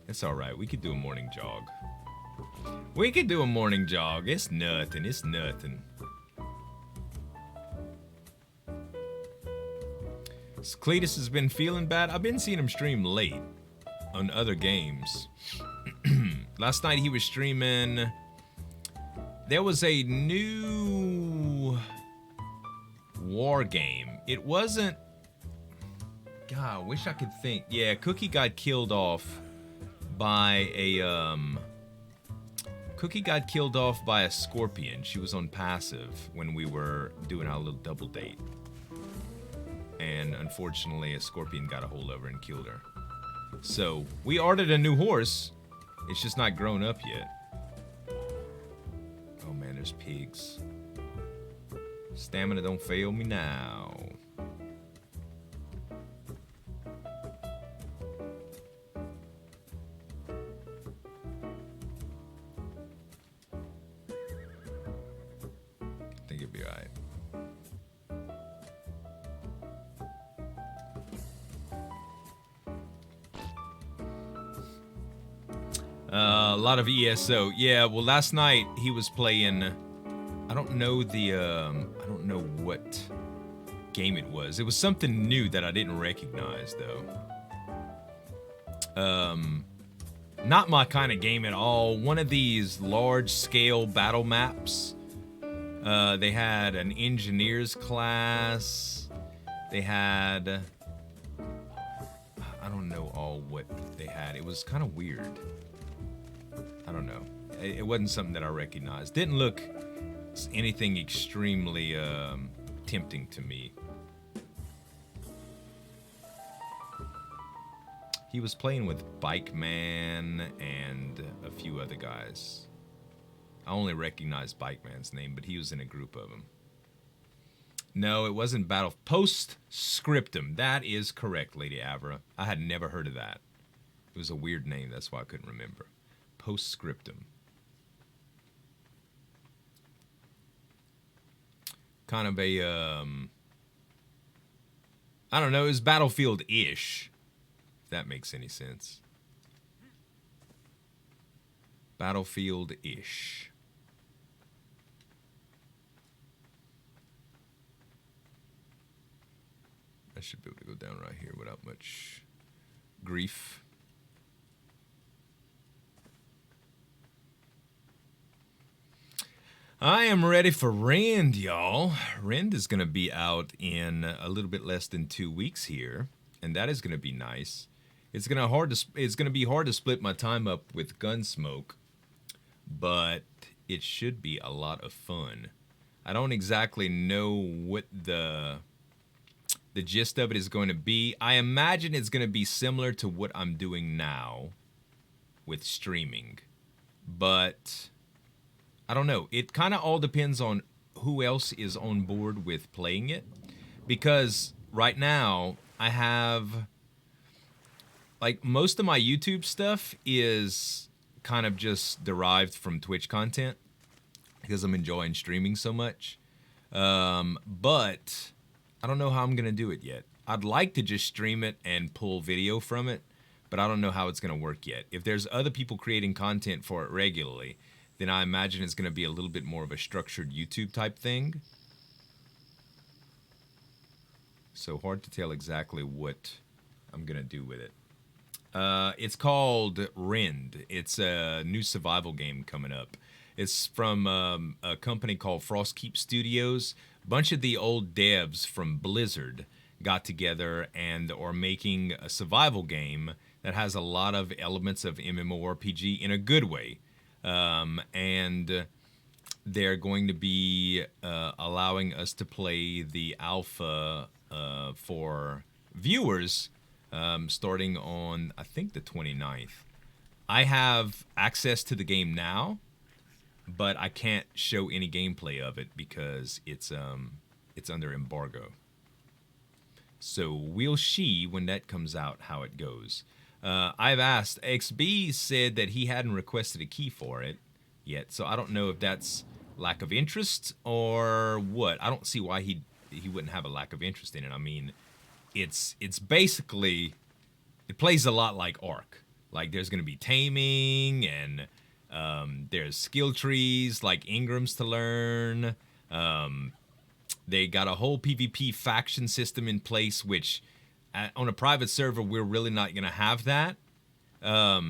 It's alright. We could do a morning jog. We could do a morning jog. It's nothing. It's nothing. Cletus has been feeling bad. I've been seeing him stream late on other games. Last night he was streaming. There was a new war game. It wasn't. God, I wish I could think. Yeah, Cookie got killed off by a Cookie got killed off by a scorpion. She was on passive when we were doing our little double date. And unfortunately, a scorpion got a hold of her and killed her. So, we ordered a new horse. It's just not grown up yet. Oh man, there's pigs. Stamina don't fail me now. I think it'll be alright. A lot of ESO. Yeah, well, last night he was playing. I don't know what game it was. It was something new that I didn't recognize, though. Not my kind of game at all. One of these large-scale battle maps. They had an engineer's class. They had. I don't know all what they had. It was kind of weird. I don't know. It wasn't something that I recognized. Didn't look anything extremely tempting to me. He was playing with Bike Man and a few other guys. I only recognized Bike Man's name, but he was in a group of them. No, it wasn't Battle Postscriptum. That is correct, Lady Avra. I had never heard of that. It was a weird name. That's why I couldn't remember. Postscriptum. Kind of a, I don't know, it was Battlefield-ish, if that makes any sense. Battlefield-ish. I should be able to go down right here without much grief. I am ready for Rend, y'all. Rend is going to be out in a little bit less than 2 weeks here, and that is going to be nice. It's going to be hard to split my time up with Gunsmoke, but it should be a lot of fun. I don't exactly know what the gist of it is going to be. I imagine it's going to be similar to what I'm doing now with streaming, but I don't know. It kind of all depends on who else is on board with playing it. Because right now, I have, like, most of my YouTube stuff is kind of just derived from Twitch content because I'm enjoying streaming so much. But I don't know how I'm going to do it yet. I'd like to just stream it and pull video from it, but I don't know how it's going to work yet. If there's other people creating content for it regularly, then I imagine it's going to be a little bit more of a structured YouTube type thing. So hard to tell exactly what I'm going to do with it. It's called Rend. It's a new survival game coming up. It's from a company called Frostkeep Studios. A bunch of the old devs from Blizzard got together and are making a survival game that has a lot of elements of MMORPG in a good way. And they're going to be allowing us to play the alpha for viewers starting on, I think, the 29th. I have access to the game now, but I can't show any gameplay of it because it's under embargo. So we'll see when that comes out how it goes. I've asked, XB said that he hadn't requested a key for it yet, so I don't know if that's lack of interest or what. I don't see why he wouldn't have a lack of interest in it. I mean, it's basically, it plays a lot like Ark. Like, there's going to be taming, and there's skill trees, like Ingrams to learn. They got a whole PvP faction system in place, which on a private server, we're really not going to have that. I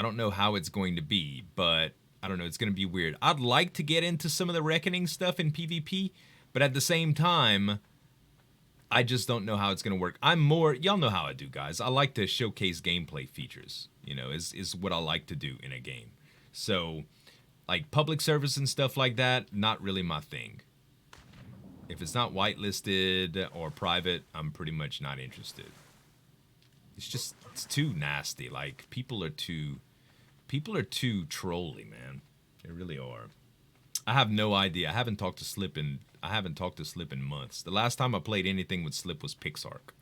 don't know how it's going to be, but I don't know. It's going to be weird. I'd like to get into some of the Reckoning stuff in PvP, but at the same time, I just don't know how it's going to work. I'm more, y'all know how I do, guys. I like to showcase gameplay features, you know, is what I like to do in a game. So, like public service and stuff like that, not really my thing. If it's not whitelisted or private, I'm pretty much not interested. It's just, it's too nasty. Like, people are too trolly, man. They really are. I have no idea. I haven't talked to Slip in months. The last time I played anything with Slip was Pixark.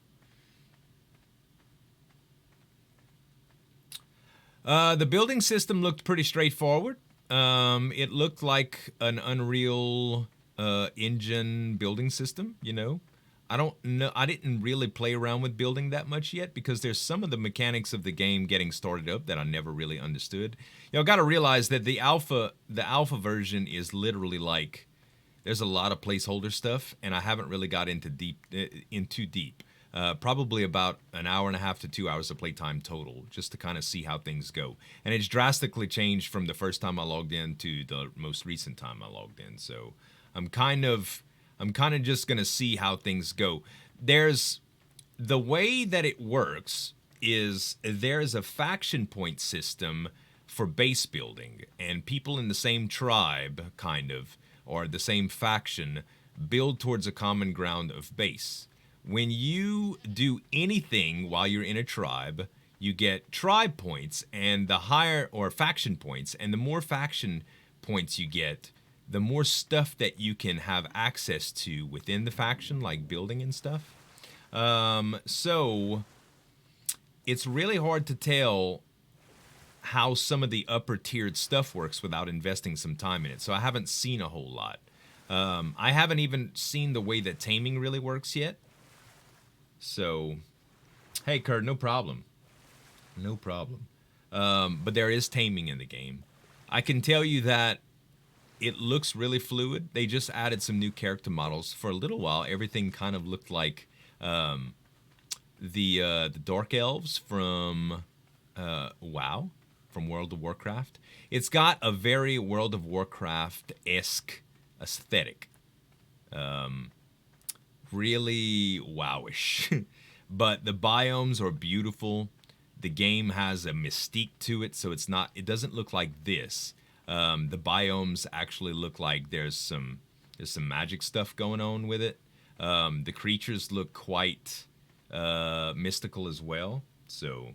The building system looked pretty straightforward. It looked like an Unreal Engine building system, you know. I don't know. I didn't really play around with building that much yet because there's some of the mechanics of the game getting started up that I never really understood. You know, got to realize that the alpha version is literally like, there's a lot of placeholder stuff, and I haven't really got into too deep. Probably about an hour and a half to 2 hours of playtime total, just to kind of see how things go. And it's drastically changed from the first time I logged in to the most recent time I logged in. So I'm kind of just gonna see how things go. There's the way that it works is there's a faction point system for base building, and people in the same tribe, kind of, or the same faction, build towards a common ground of base. When you do anything while you're in a tribe, you get tribe points and the higher, or faction points, and the more faction points you get, the more stuff that you can have access to within the faction, like building and stuff. So it's really hard to tell how some of the upper tiered stuff works without investing some time in it. So I haven't seen a whole lot. I haven't even seen the way that taming really works yet. So, hey, Kurt, no problem. No problem. But there is taming in the game. I can tell you that it looks really fluid. They just added some new character models. For a little while, everything kind of looked like the Dark Elves from WoW, from World of Warcraft. It's got a very World of Warcraft-esque aesthetic. Really wowish. But the biomes are beautiful. The game has a mystique to it, so it doesn't look like this. The biomes actually look like there's some magic stuff going on with it. The creatures look quite mystical as well, so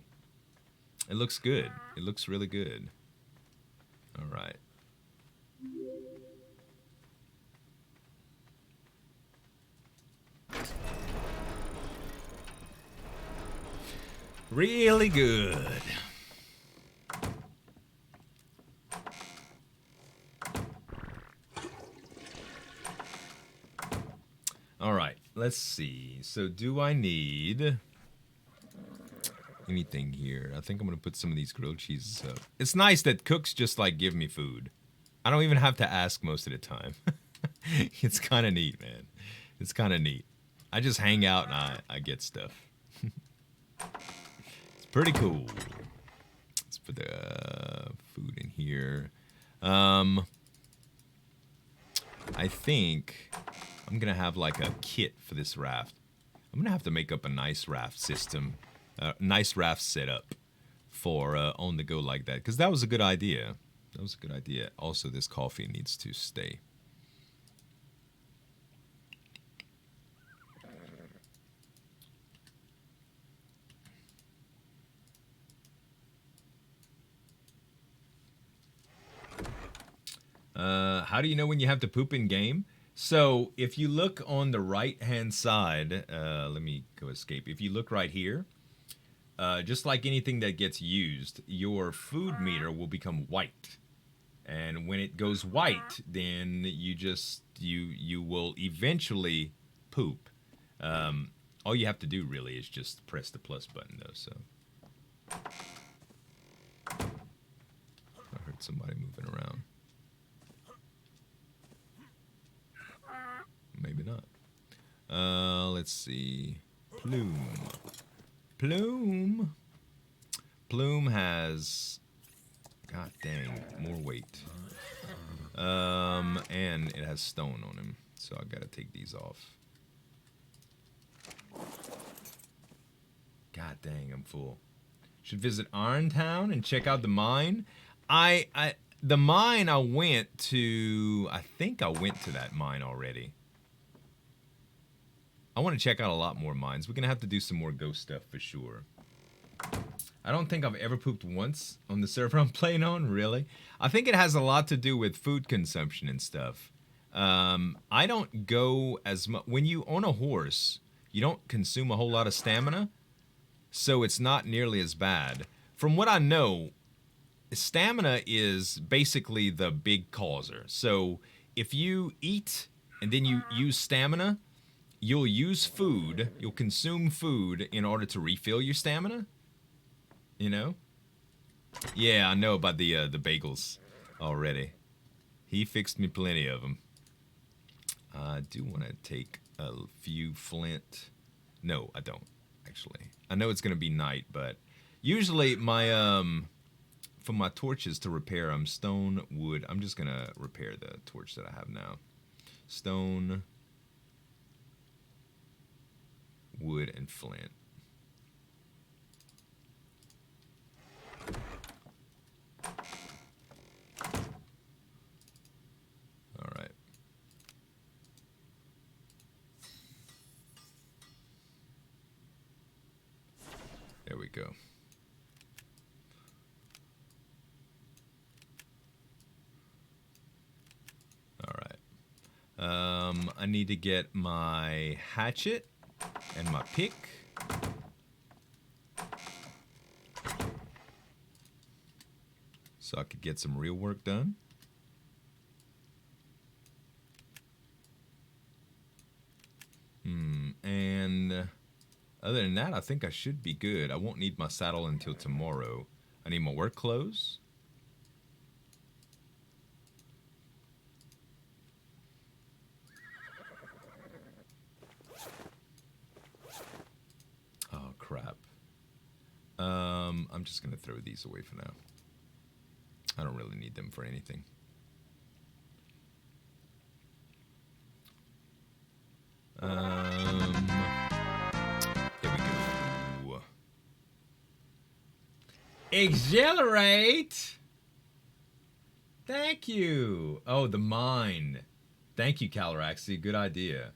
it looks good. It looks really good. All right. Really good. let's see. So do I need anything here? I think I'm gonna put some of these grilled cheeses up. It's nice that cooks just like give me food. I don't even have to ask most of the time. It's kind of neat, man. It's kind of neat. I just hang out and I get stuff. It's pretty cool. Let's put the food in here. I think I'm gonna have like a kit for this raft. I'm gonna have to make up a nice raft system, nice raft setup for on the go like that, because that was a good idea. That was a good idea. Also, this coffee needs to stay. How do you know when you have to poop in game? So if you look on the right hand side, let me go escape. If you look right here, just like anything that gets used, your food meter will become white. And when it goes white, then you will eventually poop. All you have to do really is just press the plus button though. So I heard somebody moving around. Maybe not. Let's see. Plume has, god dang, more weight. And it has stone on him, so I gotta take these off. God dang, I'm full. Should visit Irontown and check out the mine. The mine I went to, I think I went to that mine already. I want to check out a lot more mines. We're going to have to do some more ghost stuff for sure. I don't think I've ever pooped once on the server I'm playing on, really. I think it has a lot to do with food consumption and stuff. I don't go as much. When you own a horse, you don't consume a whole lot of stamina, so it's not nearly as bad. From what I know, stamina is basically the big causer. So if you eat and then you use stamina, you'll use food, you'll consume food in order to refill your stamina. You know? Yeah, I know about the bagels already. He fixed me plenty of them. I do want to take a few flint. No, I don't, actually. I know it's going to be night, but usually my, for my torches to repair them, stone, wood. I'm just going to repair the torch that I have now. Stone, wood, and flint. All right. There we go. All right. I need to get my hatchet and my pick. So I could get some real work done. And other than that, I think I should be good. I won't need my saddle until tomorrow. I need my work clothes. Oh, crap. I'm just going to throw these away for now. I don't really need them for anything. There we go. Exhilarate! Thank you. Oh, the mine. Thank you, Calaraxi. Good idea.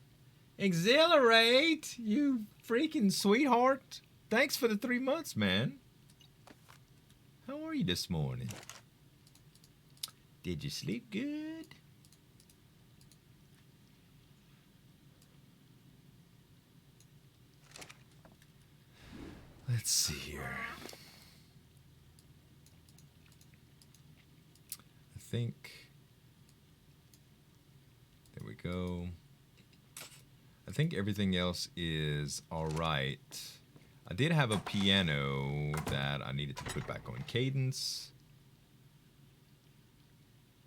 Exhilarate! You freaking sweetheart. Thanks for the 3 months, man. How are you this morning? Did you sleep good? Let's see here. I think... There we go. I think everything else is all right. I did have a piano that I needed to put back on cadence.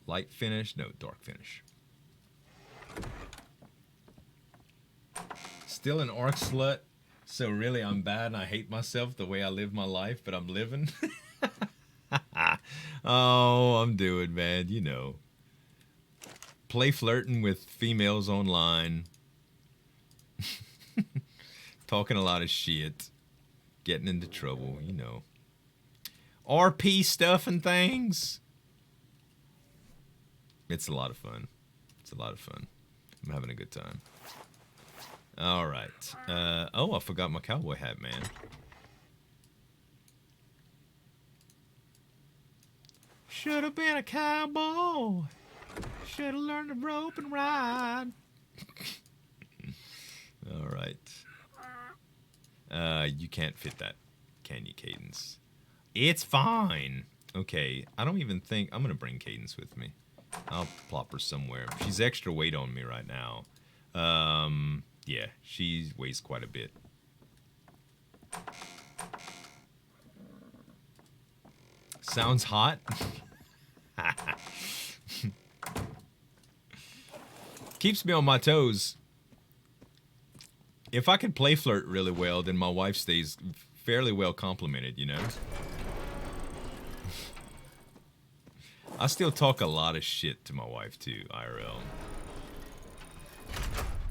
Light finish, no, dark finish. Still an Ark slut, so really I'm bad and I hate myself the way I live my life, but I'm living. Oh, I'm doing, man, you know. Play flirting with females online. Talking a lot of shit. Getting into trouble, you know. RP stuff and things. It's a lot of fun. It's a lot of fun. I'm having a good time. All right. Oh, I forgot my cowboy hat, man. Should have been a cowboy. Should have learned to rope and ride. All right. You can't fit that, can you, Cadence? It's fine. Okay, I don't even think... I'm going to bring Cadence with me. I'll plop her somewhere. She's extra weight on me right now. Yeah, she weighs quite a bit. Sounds hot. Keeps me on my toes. If I can play flirt really well, then my wife stays fairly well complimented, you know? I still talk a lot of shit to my wife, too, IRL.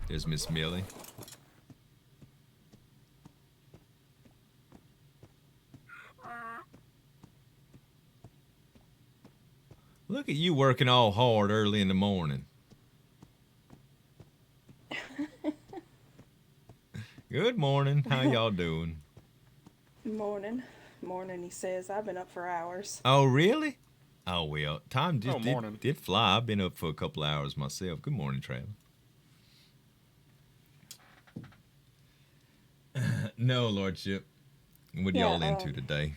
There's Miss Millie. Look at you working all hard early in the morning. Good morning. How y'all doing? Morning. Morning, he says. I've been up for hours. Oh, really? Oh, well, time just did fly. I've been up for a couple hours myself. Good morning, Travis. No, Lordship. What are y'all into today?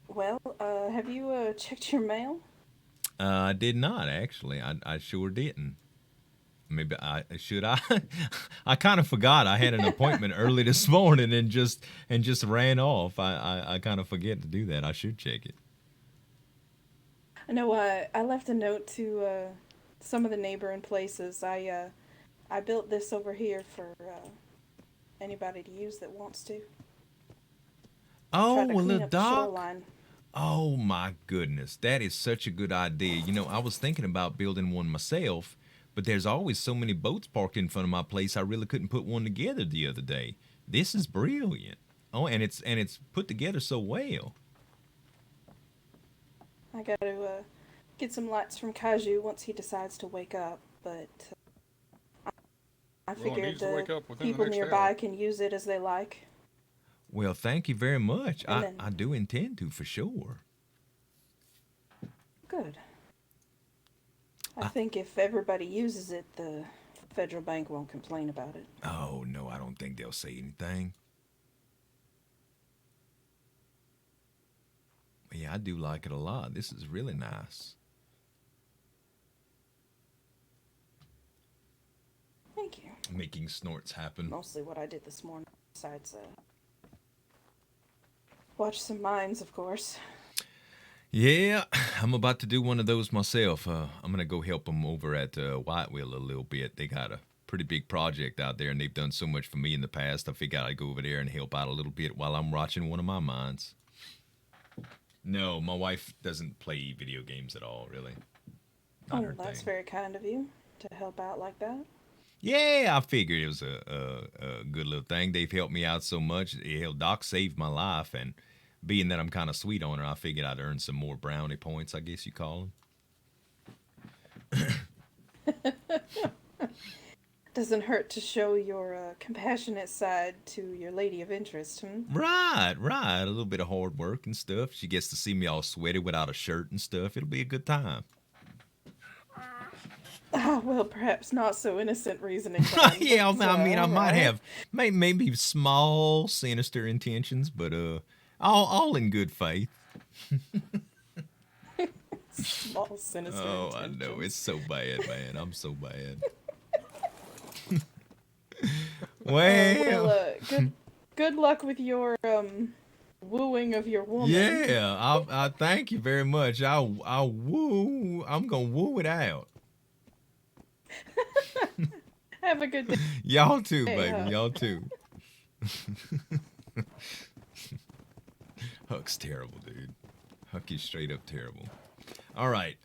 Well, have you checked your mail? I did not, actually. I sure didn't. Maybe should I? I kind of forgot. I had an appointment early this morning and just ran off. I kind of forget to do that. I should check it. I know. I left a note to some of the neighboring places. I built this over here for anybody to use that wants to. Oh, Try to a clean little up the dock. shoreline. Oh my goodness, that is such a good idea. You know, I was thinking about building one myself. But there's always so many boats parked in front of my place, I really couldn't put one together the other day. This is brilliant. Oh, and it's put together so well. I got to get some lights from Kaiju once he decides to wake up, but I figured the people nearby can use it as they like. Well, thank you very much. I do intend to, for sure. Good. I think if everybody uses it, the federal bank won't complain about it. Oh, no, I don't think they'll say anything. Yeah, I do like it a lot. This is really nice. Thank you. Making snorts happen. Mostly what I did this morning, besides watch some mines, of course. Yeah, I'm about to do one of those myself. I'm going to go help them over at Whitelisting a little bit. They got a pretty big project out there, and they've done so much for me in the past. I figured I'd go over there and help out a little bit while I'm watching one of my mines. No, my wife doesn't play video games at all, really. Not her That's thing. very kind of you to help out like that. Yeah, I figured it was a good little thing. They've helped me out so much. Hell, Doc saved my life, and being that I'm kind of sweet on her, I figured I'd earn some more brownie points, I guess you call them. Doesn't hurt to show your compassionate side to your lady of interest, Right. A little bit of hard work and stuff. She gets to see me all sweaty without a shirt and stuff. It'll be a good time. Well, perhaps not so innocent reasoning. Yeah, I mean, I might have maybe small, sinister intentions, but all in good faith. Small, sinister intentions. I know. It's so bad, man. I'm so bad. Well, good luck with your wooing of your woman. yeah, I thank you very much. I'm gonna woo it out. Have a good day. Y'all too, Hey, baby. Huck. Y'all too. Huck's terrible, dude. Huck is straight up terrible. All right.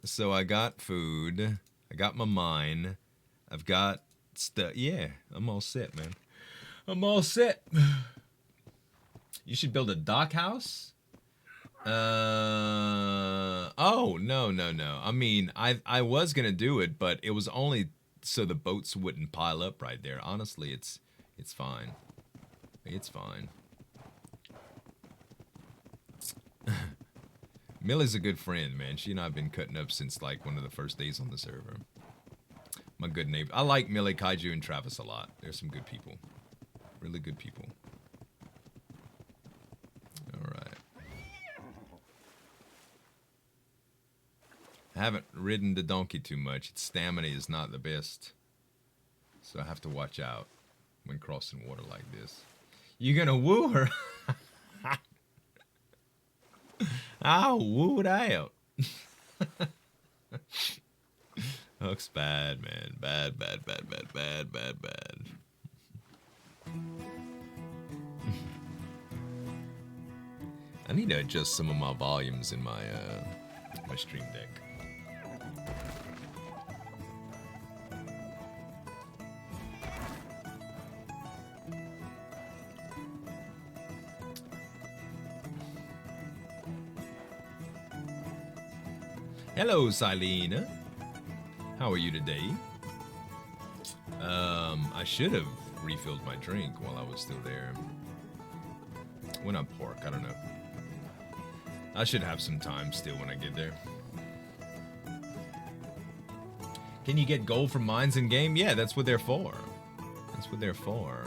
So I got food. I got my mine. I've got stuff. Yeah, I'm all set, man. I'm all set. You should build a dock house. Oh, no. I mean, I was gonna do it, but it was only so the boats wouldn't pile up right there. Honestly, it's fine. It's fine. Millie's a good friend, man. She and I have been cutting up since like one of the first days on the server. My good neighbor. I like Millie, Kaiju, and Travis a lot. They're some good people. Really good people. Alright. I haven't ridden the donkey too much. Its stamina is not the best. So I have to watch out when crossing water like this. You gonna woo her? I'll woo it out. Huck's bad, man. Bad. I need to adjust some of my volumes in my my stream deck. Hello, Silena. How are you today? I should have refilled my drink while I was still there. When I'm pork, I don't know. I should have some time still when I get there. Can you get gold from mines in game? Yeah, that's what they're for. That's what they're for.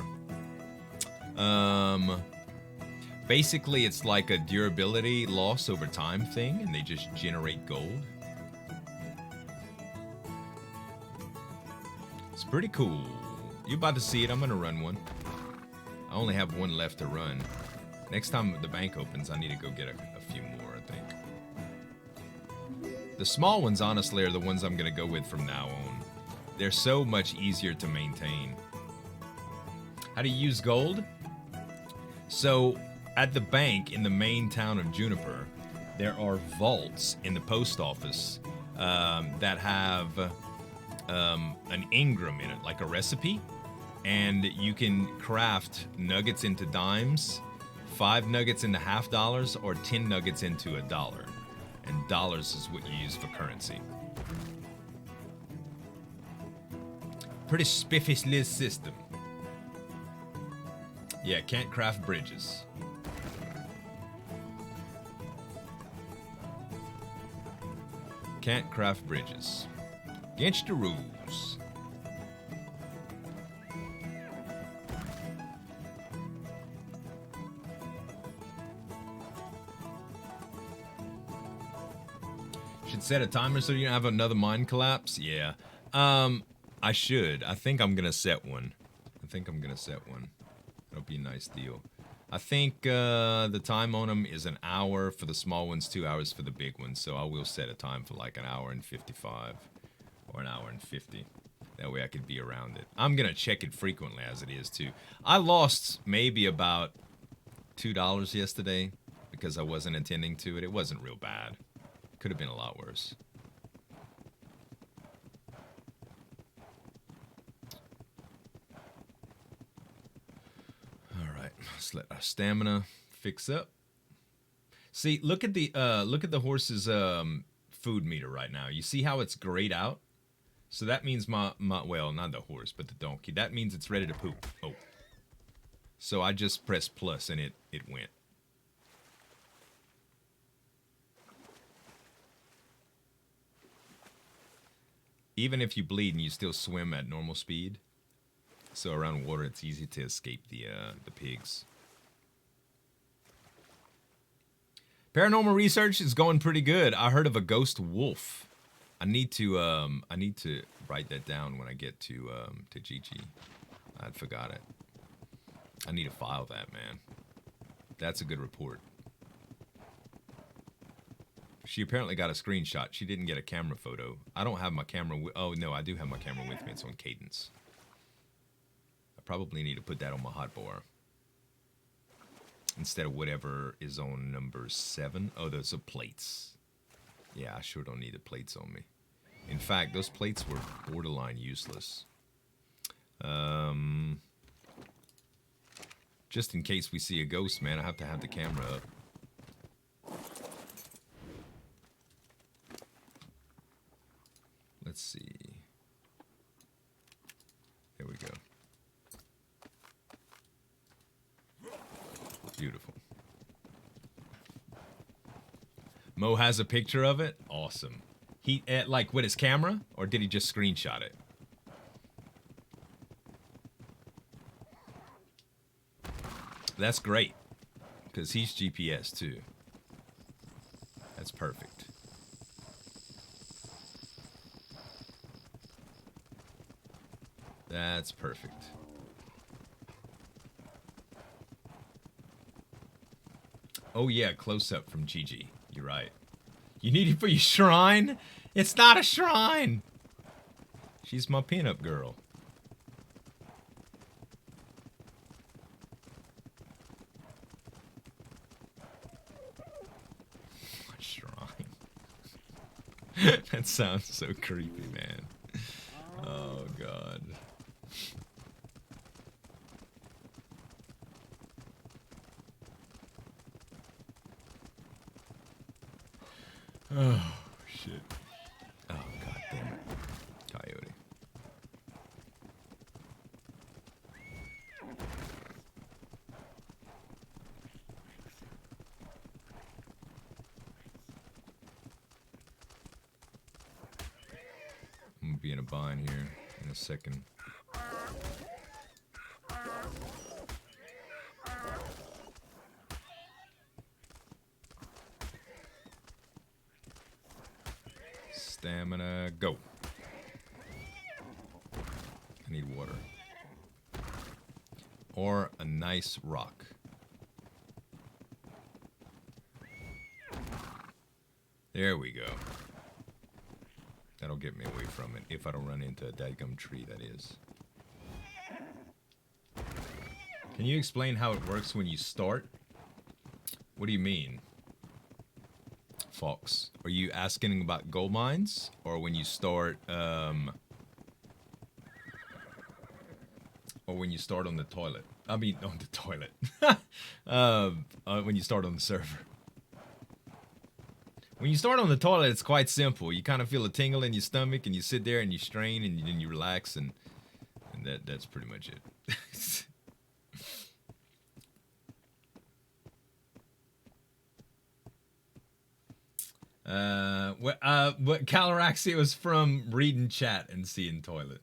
Basically, it's like a durability loss over time thing, and they just generate gold. It's pretty cool. You're about to see it. I'm gonna run one. I only have one left to run. Next time the bank opens, I need to go get a few more, I think. The small ones, honestly, are the ones I'm gonna go with from now on. They're so much easier to maintain. How do you use gold? So, at the bank in the main town of Juniper, there are vaults in the post office that have an engram in it, like a recipe, and you can craft nuggets into dimes, 5 nuggets into $50, or 10 nuggets into $1. And dollars is what you use for currency. Pretty spiffy little system. Yeah, can't craft bridges. Can't craft bridges. Against the rules. Should set a timer so you don't have another mine collapse? Yeah. I should. I think I'm gonna set one. That'll be a nice deal. I think the time on them is an hour for the small ones, 2 hours for the big ones. So I will set a time for like an hour and 55 or an hour and 50. That way I could be around it. I'm gonna check it frequently as it is too. I lost maybe about $2 yesterday because I wasn't attending to it. It wasn't real bad. Could have been a lot worse. All right, let's let our stamina fix up. See, look at the horse's food meter right now. You see how it's grayed out? So that means my well, not the horse, but the donkey. That means it's ready to poop. Oh. So I just pressed plus and it went. Even if you bleed and you still swim at normal speed, so around water it's easy to escape the pigs. Paranormal research is going pretty good. I heard of a ghost wolf. I need to write that down when I get to Gigi. I'd forgot it. I need to file that, man. That's a good report. She apparently got a screenshot. She didn't get a camera photo. I don't have my camera oh, no, I do have my camera with me. It's on cadence. I probably need to put that on my hotbar. Instead of whatever is on number 7. Oh, those are plates. Yeah, I sure don't need the plates on me. In fact, those plates were borderline useless. Just in case we see a ghost, man, I have to have the camera up. Let's see. There we go. Beautiful. Mo has a picture of it? Awesome. He, like, with his camera? Or did he just screenshot it? That's great. Because he's GPS, too. That's perfect. That's perfect. Oh yeah, close up from Gigi. You're right. You need it for your shrine? It's not a shrine! She's my pinup girl. Shrine. That sounds so creepy, man. Oh god. Oh, shit. Oh, god damn it. Coyote. I'm gonna be in a bind here in a second. Stamina, go. I need water. Or a nice rock. There we go. That'll get me away from it, if I don't run into a dadgum tree, that is. Can you explain how it works when you start? What do you mean? Fox, are you asking about gold mines, or when you start, or when you start on the toilet? I mean, on the toilet. When you start on the server. When you start on the toilet, it's quite simple. You kind of feel a tingle in your stomach, and you sit there and you strain, and then you relax, and that's pretty much it. What Calaraxia was from reading chat and seeing toilet.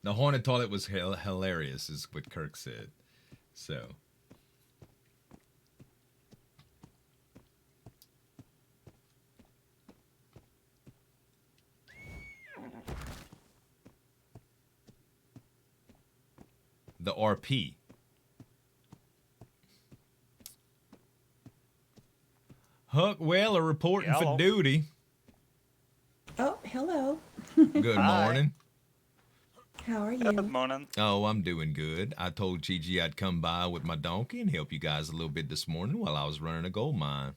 The haunted toilet was hilarious, is what Kirk said. So. The RP. Huck Weller reporting for duty. Oh, hello. Good morning. How are you? Good morning. Oh, I'm doing good. I told Gigi I'd come by with my donkey and help you guys a little bit this morning while I was running a gold mine.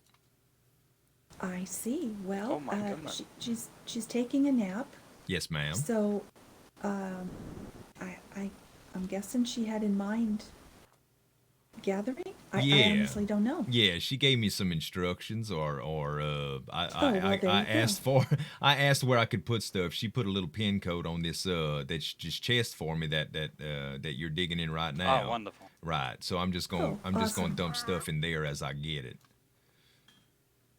I see. Well, Oh my goodness. she's taking a nap. Yes, ma'am. So, I'm guessing she had in mind gathering. I honestly don't know. Yeah, she gave me some instructions, or I there you asked go. I asked where I could put stuff. She put a little pin code on this this chest for me that you're digging in right now. Oh, wonderful. Right. So I'm just going awesome. to dump stuff in there as I get it.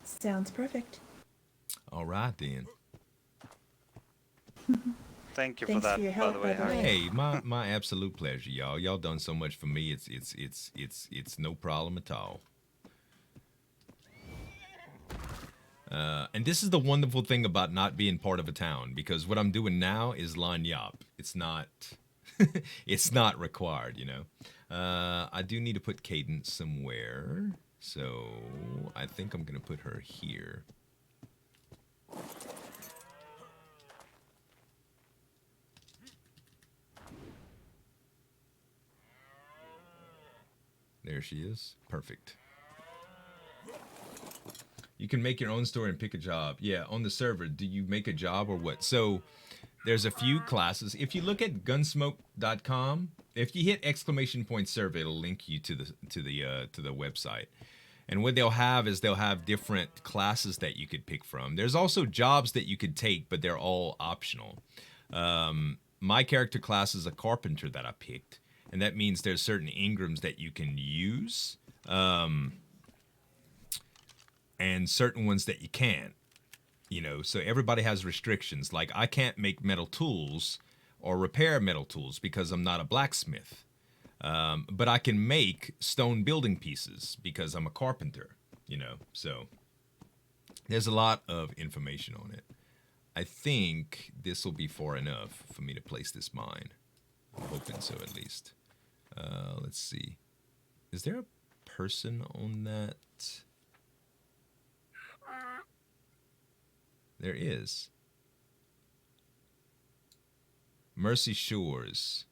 Sounds perfect. All right then. Thank you Thanks for that, for your by help, the way. by the way. Hey, my absolute pleasure, y'all. Y'all done so much for me. It's no problem at all. And this is the wonderful thing about not being part of a town, because what I'm doing now is Lanyap. It's not It's not required, you know. I do need to put Cadence somewhere. So I think I'm going to put her here. There she is. Perfect. You can make your own story and pick a job. Yeah, on the server, do you make a job or what? So there's a few classes. If you look at gunsmoke.com, if you hit !server, it'll link you to the website. And what they'll have is they'll have different classes that you could pick from. There's also jobs that you could take, but they're all optional. My character class is a carpenter that I picked, and that means there's certain engrams that you can use, and certain ones that you can't. You know, so everybody has restrictions. Like, I can't make metal tools or repair metal tools because I'm not a blacksmith. But I can make stone building pieces because I'm a carpenter, you know. So there's a lot of information on it. I think this will be far enough for me to place this mine. I'm hoping so, at least. Let's see. Is there a person on that? There is. Mercy Shores.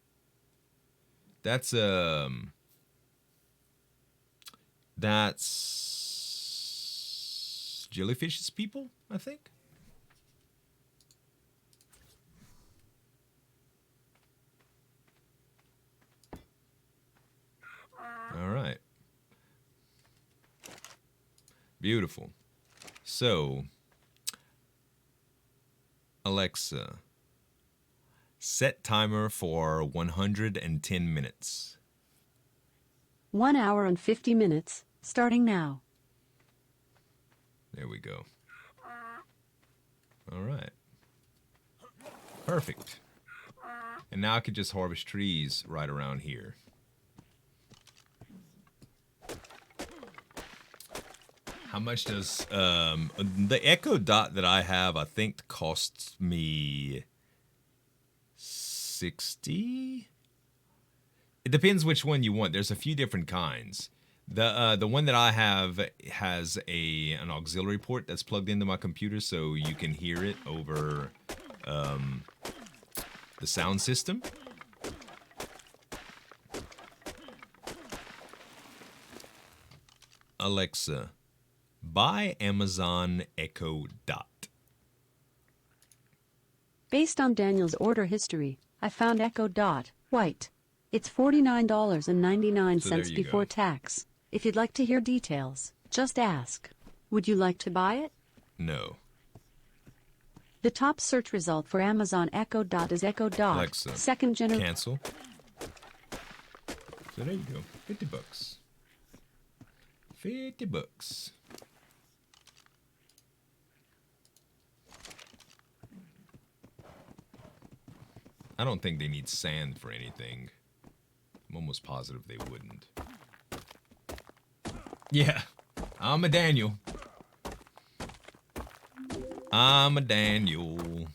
That's Jellyfish's people, I think. All right. Beautiful. So, Alexa, set timer for 110 minutes. 1 hour and 50 minutes, starting now. There we go. All right. Perfect. And now I could just harvest trees right around here. How much does the Echo Dot that I have, I think, costs me 60? It depends which one you want. There's a few different kinds. The one that I have has an auxiliary port that's plugged into my computer, so you can hear it over the sound system. Alexa, buy Amazon Echo Dot. Based on Daniel's order history, I found Echo Dot, white. It's $49.99 So before go. tax. If you'd like to hear details, just ask. Would you like to buy it? No. The top search result for Amazon Echo Dot is Echo Dot, Alexa, second generation. cancel. So there you go. 50 bucks. 50 bucks. I don't think they need sand for anything. I'm almost positive they wouldn't. Yeah, I'm a Daniel. I'm a Daniel.